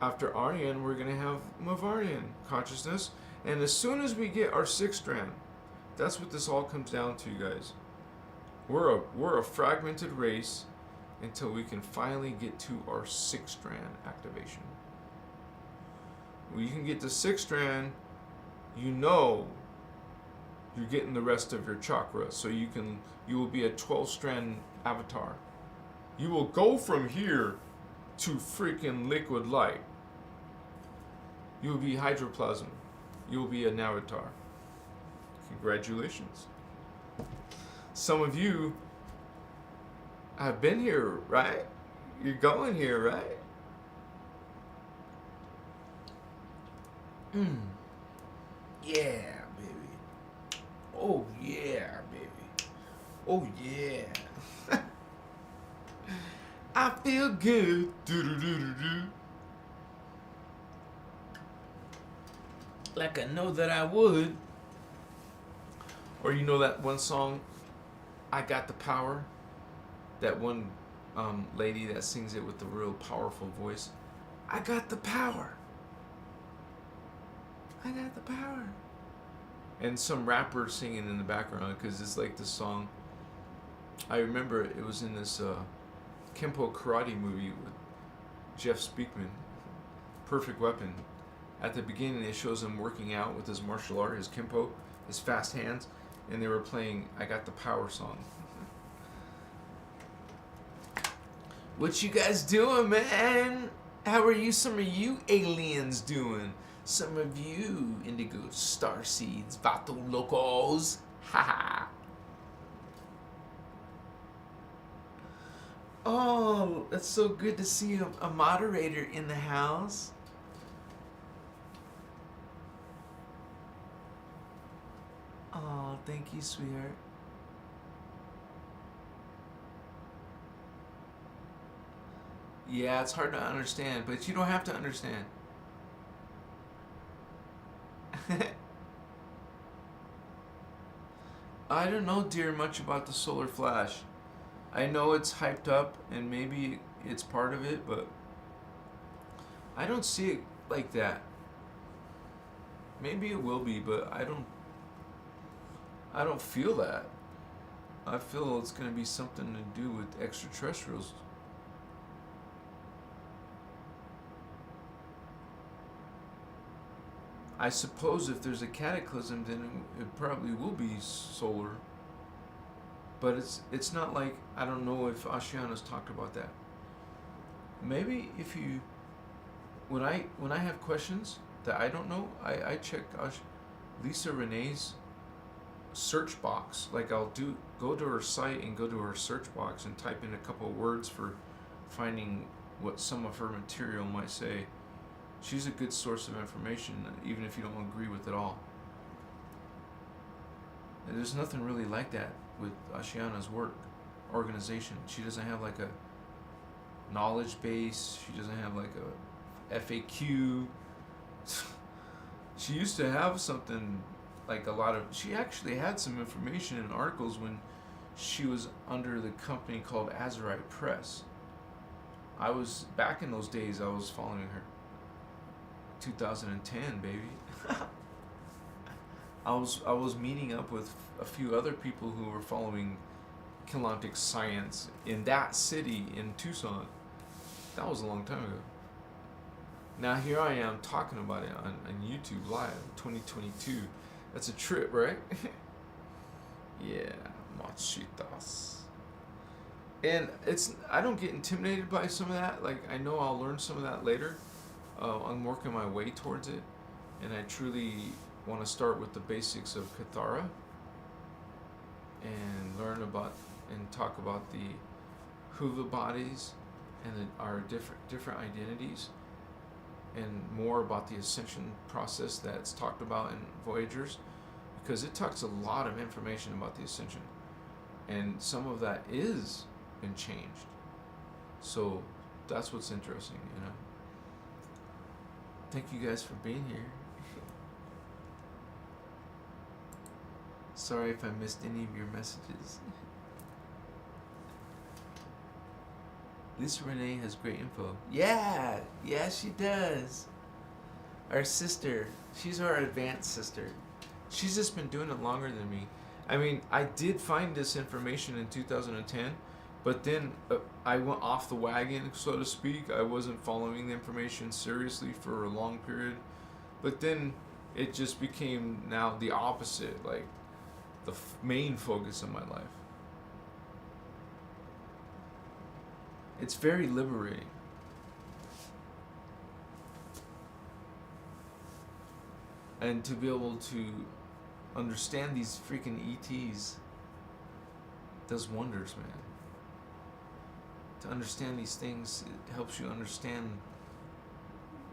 after Aryan, we're gonna have Mavarian consciousness, and as soon as we get our 6th strand, that's what this all comes down to, guys. We're a fragmented race until we can finally get to our 6th strand activation. When you can get the 6th strand, you know you're getting the rest of your chakra, so you will be a 12 strand avatar. You will go from here to freaking liquid light. You will be hydroplasm. You will be an avatar. Congratulations. Some of you have been here, right? You're going here, right? Yeah, baby. Oh, yeah, baby. Oh, yeah. I feel good. Do-do-do-do-do. Like I know that I would. Or you know that one song, I Got the Power? That one lady that sings it with the real powerful voice. I got the power. I got the power. And some rapper singing in the background, because it's like this song. I remember it was in this Kempo karate movie with Jeff Speakman, Perfect Weapon. At the beginning, it shows him working out with his martial art, his Kempo, his fast hands, and they were playing I Got the Power song. What you guys doing, man? How are you? Some of you aliens doing? Some of you indigo starseeds, vato locos. Haha.
Oh, it's so good to see a moderator in the house. Oh, thank you, sweetheart. Yeah, it's hard to understand, but you don't have to understand. I don't know, dear, much about the solar flash. I know it's hyped up and maybe it's part of it, but I don't see it like that. Maybe it will be, but I don't feel that. I feel it's going to be something to do with extraterrestrials. I suppose if there's a cataclysm, then it probably will be solar. But it's not like, I don't know if Ashiana's talked about that. Maybe if you, when I have questions that I don't know, I check Lisa Renee's search box. Like I'll go to her site and go to her search box and type in a couple of words for finding what some of her material might say. She's a good source of information, even if you don't agree with it all. And there's nothing really like that with Ashiana's work, organization. She doesn't have like a knowledge base. She doesn't have like a FAQ. She used to have something like she actually had some information in articles when she was under the company called Azurite Press. Back in those days, I was following her. 2010, baby. I was meeting up with a few other people who were following Galactic science in that city in Tucson. That was a long time ago. Now here I am talking about it on YouTube Live, 2022. That's a trip, right? Yeah, machitas. And I don't get intimidated by some of that. Like, I know I'll learn some of that later. I'm working my way towards it, and I truly want to start with the basics of Kathara and learn about and talk about the Huva bodies and our different identities, and more about the Ascension process that's talked about in Voyagers, because it talks a lot of information about the Ascension, and some of that is been changed. So that's what's interesting, you know. Thank you guys for being here. Sorry if I missed any of your messages. Lisa Renee has great info. Yeah, she does. Our sister, she's our advanced sister. She's just been doing it longer than me. I mean, I did find this information in 2010, but then I went off the wagon, so to speak. I wasn't following the information seriously for a long period. But then it just became now the opposite, like the main focus of my life. It's very liberating. And to be able to understand these freaking ETs does wonders, man. To understand these things, it helps you understand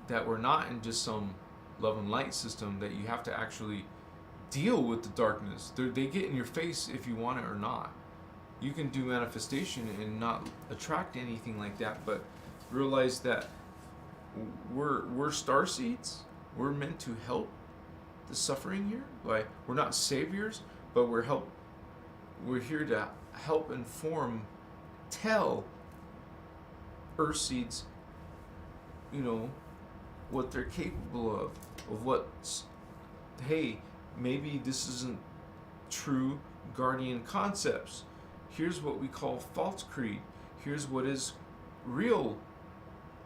that we're not in just some love and light system, that you have to actually deal with the darkness. They get in your face if you want it or not. You can do manifestation and not attract anything like that, but realize that we're star seeds. We're meant to help the suffering here. Like, we're not saviors, but we're here to help inform, tell Earth seeds, you know, what they're capable of what's, hey, maybe this isn't true guardian concepts. Here's what we call false creed. Here's what is real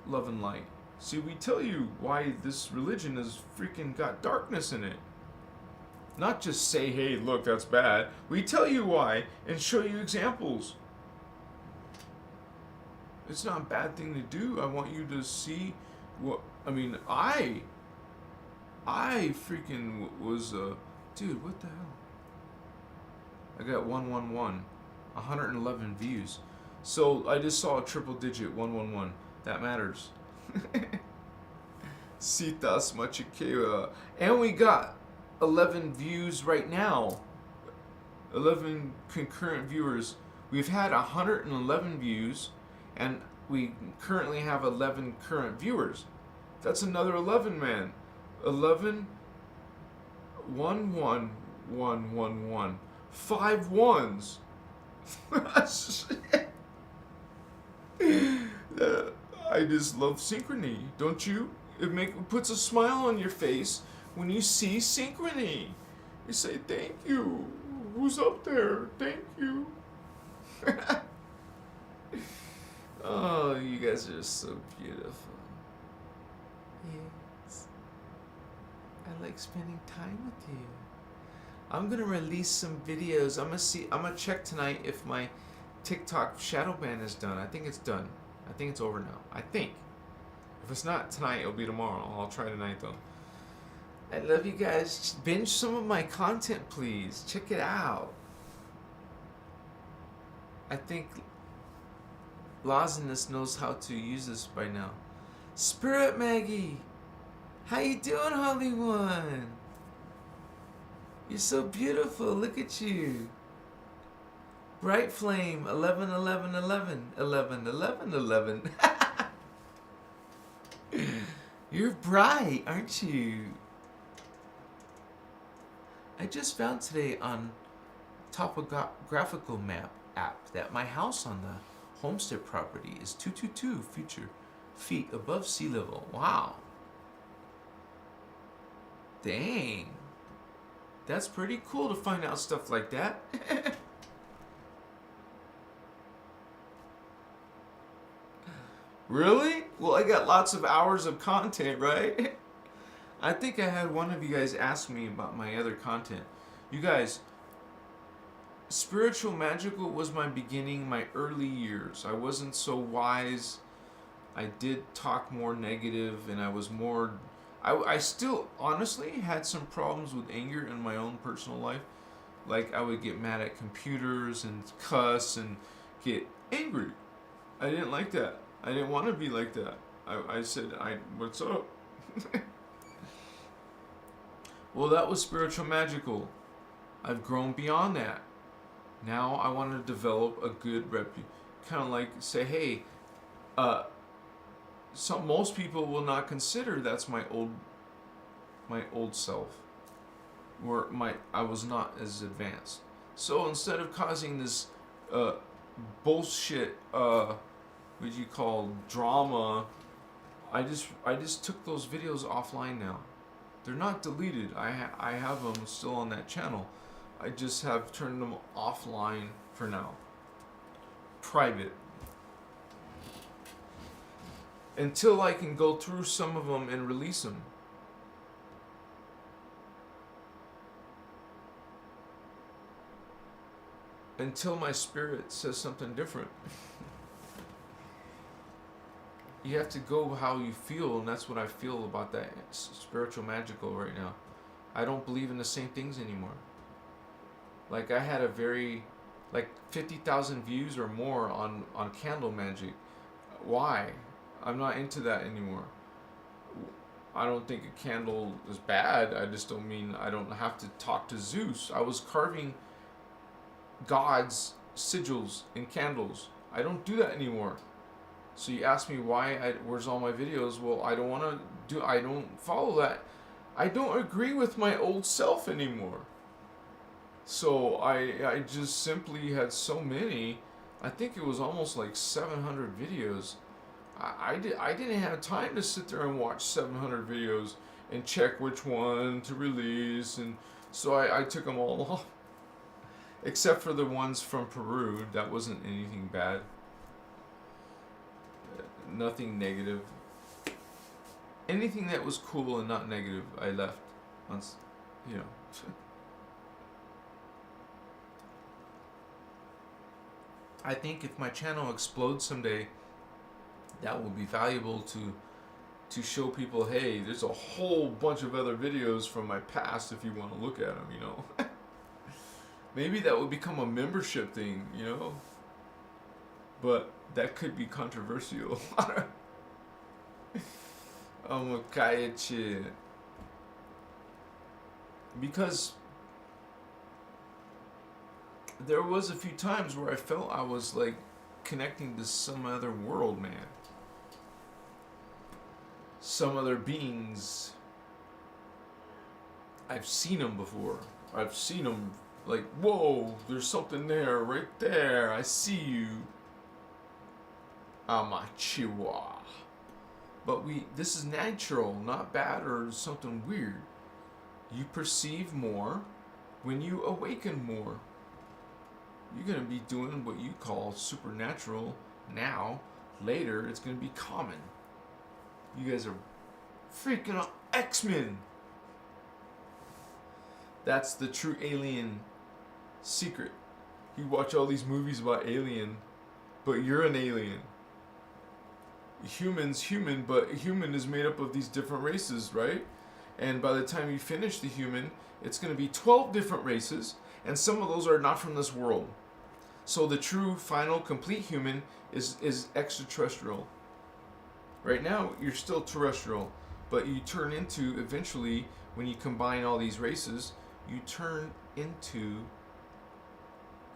love and light. See, we tell you why this religion has freaking got darkness in it. Not just say, hey, look, that's bad. We tell you why and show you examples. It's not a bad thing to do. I want you to see what, I mean, I freaking was, dude, what the hell? I got 111 views.
So I just saw a triple digit 111. That matters. Citas Machikea. And we got 11 views right now. 11 concurrent viewers. We've had 111 views, and we currently have 11 current viewers. That's another 11, man. 11, 1, 1, 1, 1, 1. 5 ones. I just love synchrony, don't you? It puts a smile on your face when you see synchrony. You say, thank you. Who's up there? Thank you. Oh, you guys are so beautiful. Yes. I like spending time with you. I'm gonna release some videos. I'm gonna check tonight if my TikTok shadow ban is done. I think it's done. I think it's over now. I think. If it's not tonight, it'll be tomorrow. I'll try tonight though. I love you guys. Binge some of my content, please. Check it out. I think Laziness knows how to use this by now. Spirit Maggie, how you doing, Holy One? You're so beautiful. Look at you. Bright Flame, 11, 11, 11, 11, 11, 11. You're bright, aren't you? I just found today on topographical map app that my house on the homestead property is 222 future feet above sea level. Wow. Dang. That's pretty cool to find out stuff like that. Really? Well, I got lots of hours of content, right? I think I had one of you guys ask me about my other content. You guys, spiritual magical was my beginning, my early years. I wasn't so wise. I did talk more negative, and I was more... I still honestly had some problems with anger in my own personal life. Like, I would get mad at computers and cuss and get angry. I didn't like that. I didn't want to be like that. I said, what's up? Well, that was spiritual magical. I've grown beyond that. Now I want to develop a good kind of like say, hey, most people will not consider that's my old self, where I was not as advanced. So instead of causing this bullshit, what you call drama, I just took those videos offline now. They're not deleted. I have them still on that channel. I just have turned them offline for now. Private. Until I can go through some of them and release them. Until my spirit says something different. You have to go how you feel, and that's what I feel about that spiritual magical right now. I don't believe in the same things anymore. Like, I had 50,000 views or more on candle magic. Why? I'm not into that anymore. I don't think a candle is bad. I just don't mean I don't have to talk to Zeus. I was carving gods' sigils in candles. I don't do that anymore. So you ask me where's all my videos? Well, I don't follow that. I don't agree with my old self anymore. So I just simply had so many. I think it was almost like 700 videos. I didn't have time to sit there and watch 700 videos and check which one to release, and so I took them all off. Except for the ones from Peru. That wasn't anything bad. Nothing negative. Anything that was cool and not negative, I left. Once, I think if my channel explodes someday, that will be valuable to show people, hey, there's a whole bunch of other videos from my past if you want to look at them, Maybe that would become a membership thing,
but that could be controversial. Because there was a few times where I felt I was like connecting to some other world, man. Some other beings. I've seen them before. I've seen them like, whoa, there's something there, right there. I see you. I'm a chihuahua. But this is natural, not bad or something weird. You perceive more when you awaken more. You're going to be doing what you call supernatural now. Later, it's going to be common. You guys are freaking X-Men. That's the true alien secret. You watch all these movies about alien, but you're an alien. Human's human, but human is made up of these different races, right? And by the time you finish the human, it's going to be 12 different races, and some of those are not from this world. So the true, final, complete human is extraterrestrial. Right now, you're still terrestrial, but you turn into, eventually, when you combine all these races, you turn into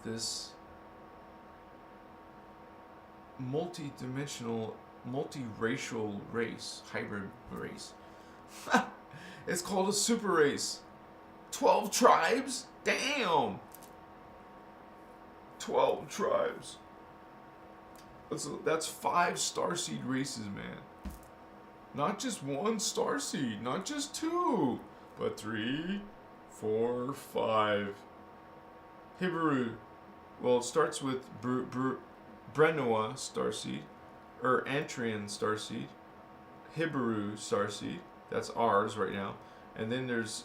this multidimensional, multiracial race, hybrid race. It's called a super race. 12 tribes? Damn! 12 tribes. That's 5 starseed races, man. Not just 1 starseed, not just 2, but 3, 4, 5. Hibaru. Well, it starts with Brenoa starseed, or Antrian starseed, Hibaru starseed. That's ours right now. And then there's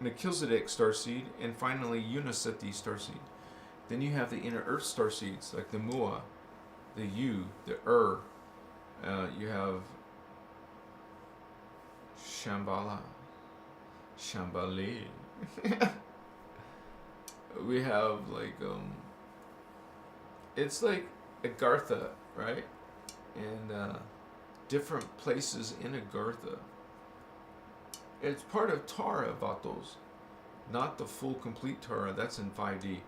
Melchizedek starseed, and finally Uniseti starseed. Then you have the inner Earth starseeds, like the Mua, the U, the you have Shambhala, Shambhala. We have like it's like Agartha, right? And different places in Agartha. It's part of Tara, Vatos. Not the full complete Tara, that's in 5D.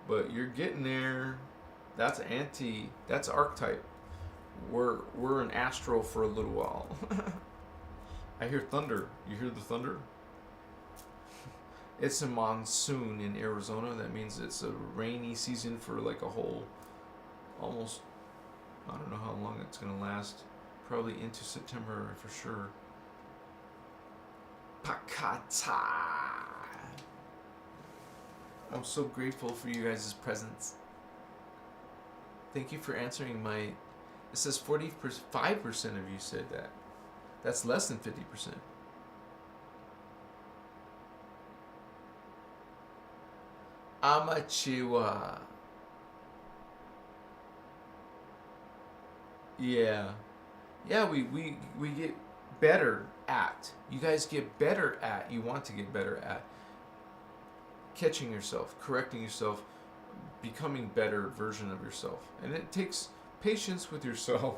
But you're getting there. That's that's archetype. We're an astral for a little while. I hear thunder. You hear the thunder? It's a monsoon in Arizona. That means it's a rainy season for like a whole, almost, I don't know how long it's going to last. Probably into September for sure. Pakata. I'm so grateful for you guys' presence. Thank you for answering my... It says 45% of you said that. That's less than 50%. Amachiwa. Yeah. Yeah, we get better at. You guys get better at. You want to get better at catching yourself, correcting yourself, becoming better version of yourself. And it takes patience with yourself.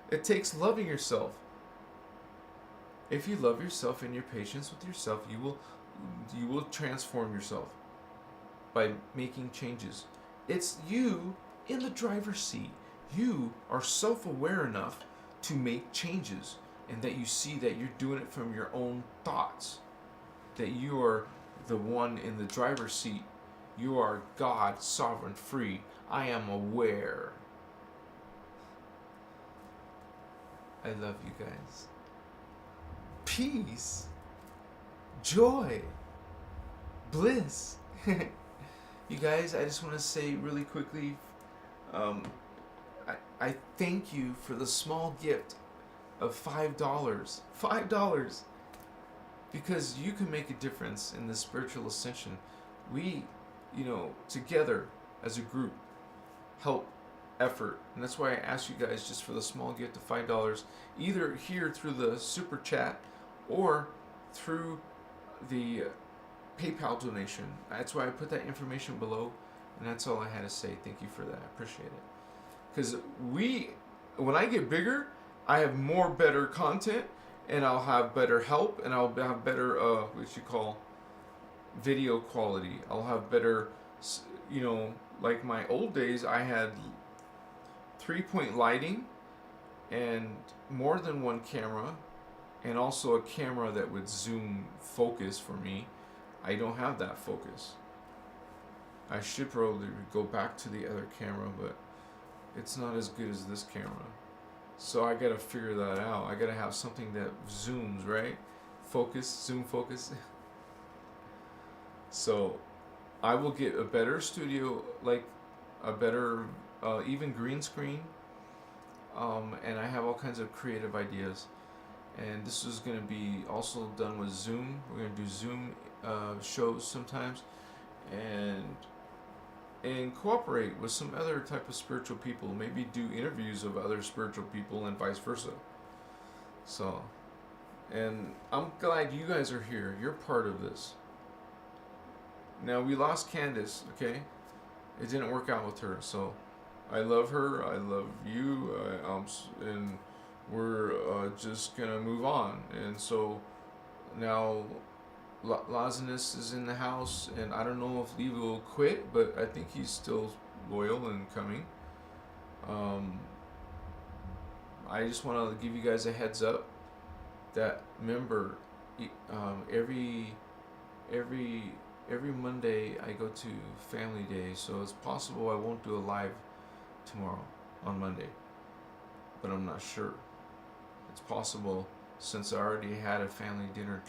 It takes loving yourself. If you love yourself and your patience with yourself, you will transform yourself by making changes. It's you in the driver's seat. You are self-aware enough to make changes, and that you see that you're doing it from your own thoughts. That you are the one in the driver's seat. You are God, sovereign, free. I am aware. I love you guys. Peace, joy, bliss. You guys, I just want to say really quickly, I thank you for the small gift of $5. $5. Because you can make a difference in the spiritual ascension. We, together as a group, help effort. And that's why I asked you guys just for the small gift of $5, either here through the super chat or through the PayPal donation. That's why I put that information below. And that's all I had to say. Thank you for that. I appreciate it.
Because when I get bigger, I have more better content, and I'll have better help, and I'll have better what you call video quality. I'll have better, like my old days, I had 3-point lighting and more than one camera, and also a camera that would zoom focus for me. I don't have that focus. I should probably go back to the other camera, but it's not as good as this camera. So I gotta figure that out. I gotta have something that zooms, right? Zoom focus. So I will get a better studio, like a better, even green screen. And I have all kinds of creative ideas. And this is gonna be also done with Zoom. We're gonna do Zoom shows sometimes, and cooperate with some other type of spiritual people. Maybe do interviews of other spiritual people and vice versa. So, and I'm glad you guys are here. You're part of this. Now, we lost Candace, okay? It didn't work out with her, so I love her. I love you, and we're just gonna move on. And so now Lazarus is in the house, and I don't know if Levi will quit, but I think he's still loyal and coming. I just want to give you guys a heads up that, remember, every Monday I go to Family Day, so it's possible I won't do a live tomorrow on Monday, but I'm not sure. It's possible, since I already had a family dinner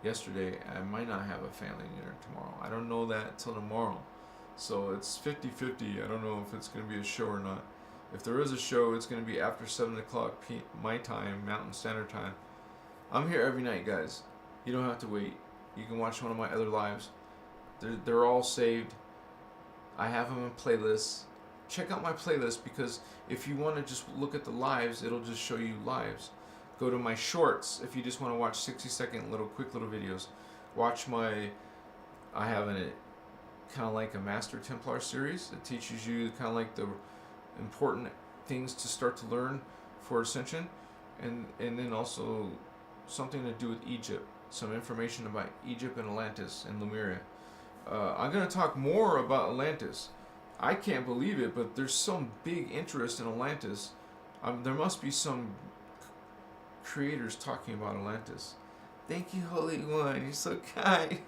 yesterday, I might not have a family dinner tomorrow. I don't know that till tomorrow. So it's 50-50. I don't know if it's going to be a show or not. If there is a show, it's going to be after 7 o'clock my time, Mountain Standard Time. I'm here every night, guys. You don't have to wait. You can watch one of my other lives. They're all saved. I have them in playlists. Check out my playlist, because if you want to just look at the lives, it'll just show you lives. Go to my shorts if you just want to watch 60-second quick little videos. Watch I have kind of like a Master Templar series that teaches you kind of like the important things to start to learn for Ascension, and then also something to do with Egypt, some information about Egypt and Atlantis and Lemuria. I'm going to talk more about Atlantis. I can't believe it, but there's some big interest in Atlantis. There must be some creators talking about Atlantis. Thank you, Holy One. You're so kind.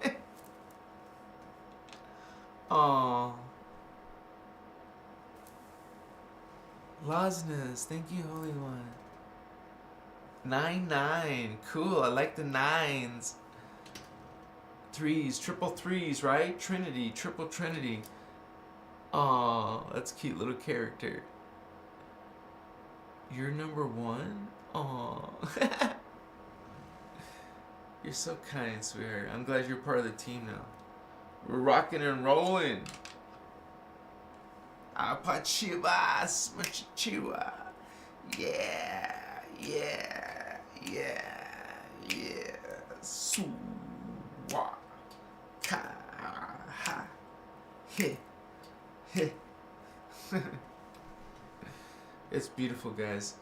Aww. Losness. Thank you, Holy One. 9-9. Cool. I like the 9s. 3s. Triple 3s, right? Trinity. Triple Trinity. Aww. That's a cute little character. You're number 1? Aww. You're so kind, sweetheart. I'm glad you're part of the team now. We're rocking and rolling. Apachivas, machichiwa. Yeah, yeah, yeah, yeah. Suwa. Ka. Ha. He. He. It's beautiful, guys.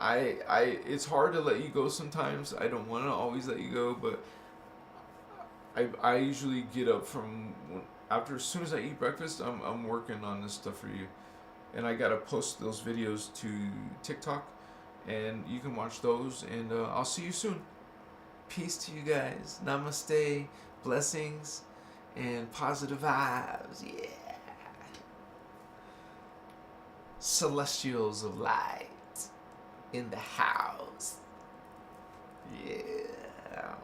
It's hard to let you go sometimes. I don't want to always let you go, but I usually get up as soon as I eat breakfast, I'm working on this stuff for you, and I gotta post those videos to TikTok, and you can watch those, and I'll see you soon. Peace to you guys. Namaste, blessings, and positive vibes. Yeah. Celestials of light in the house. Yeah.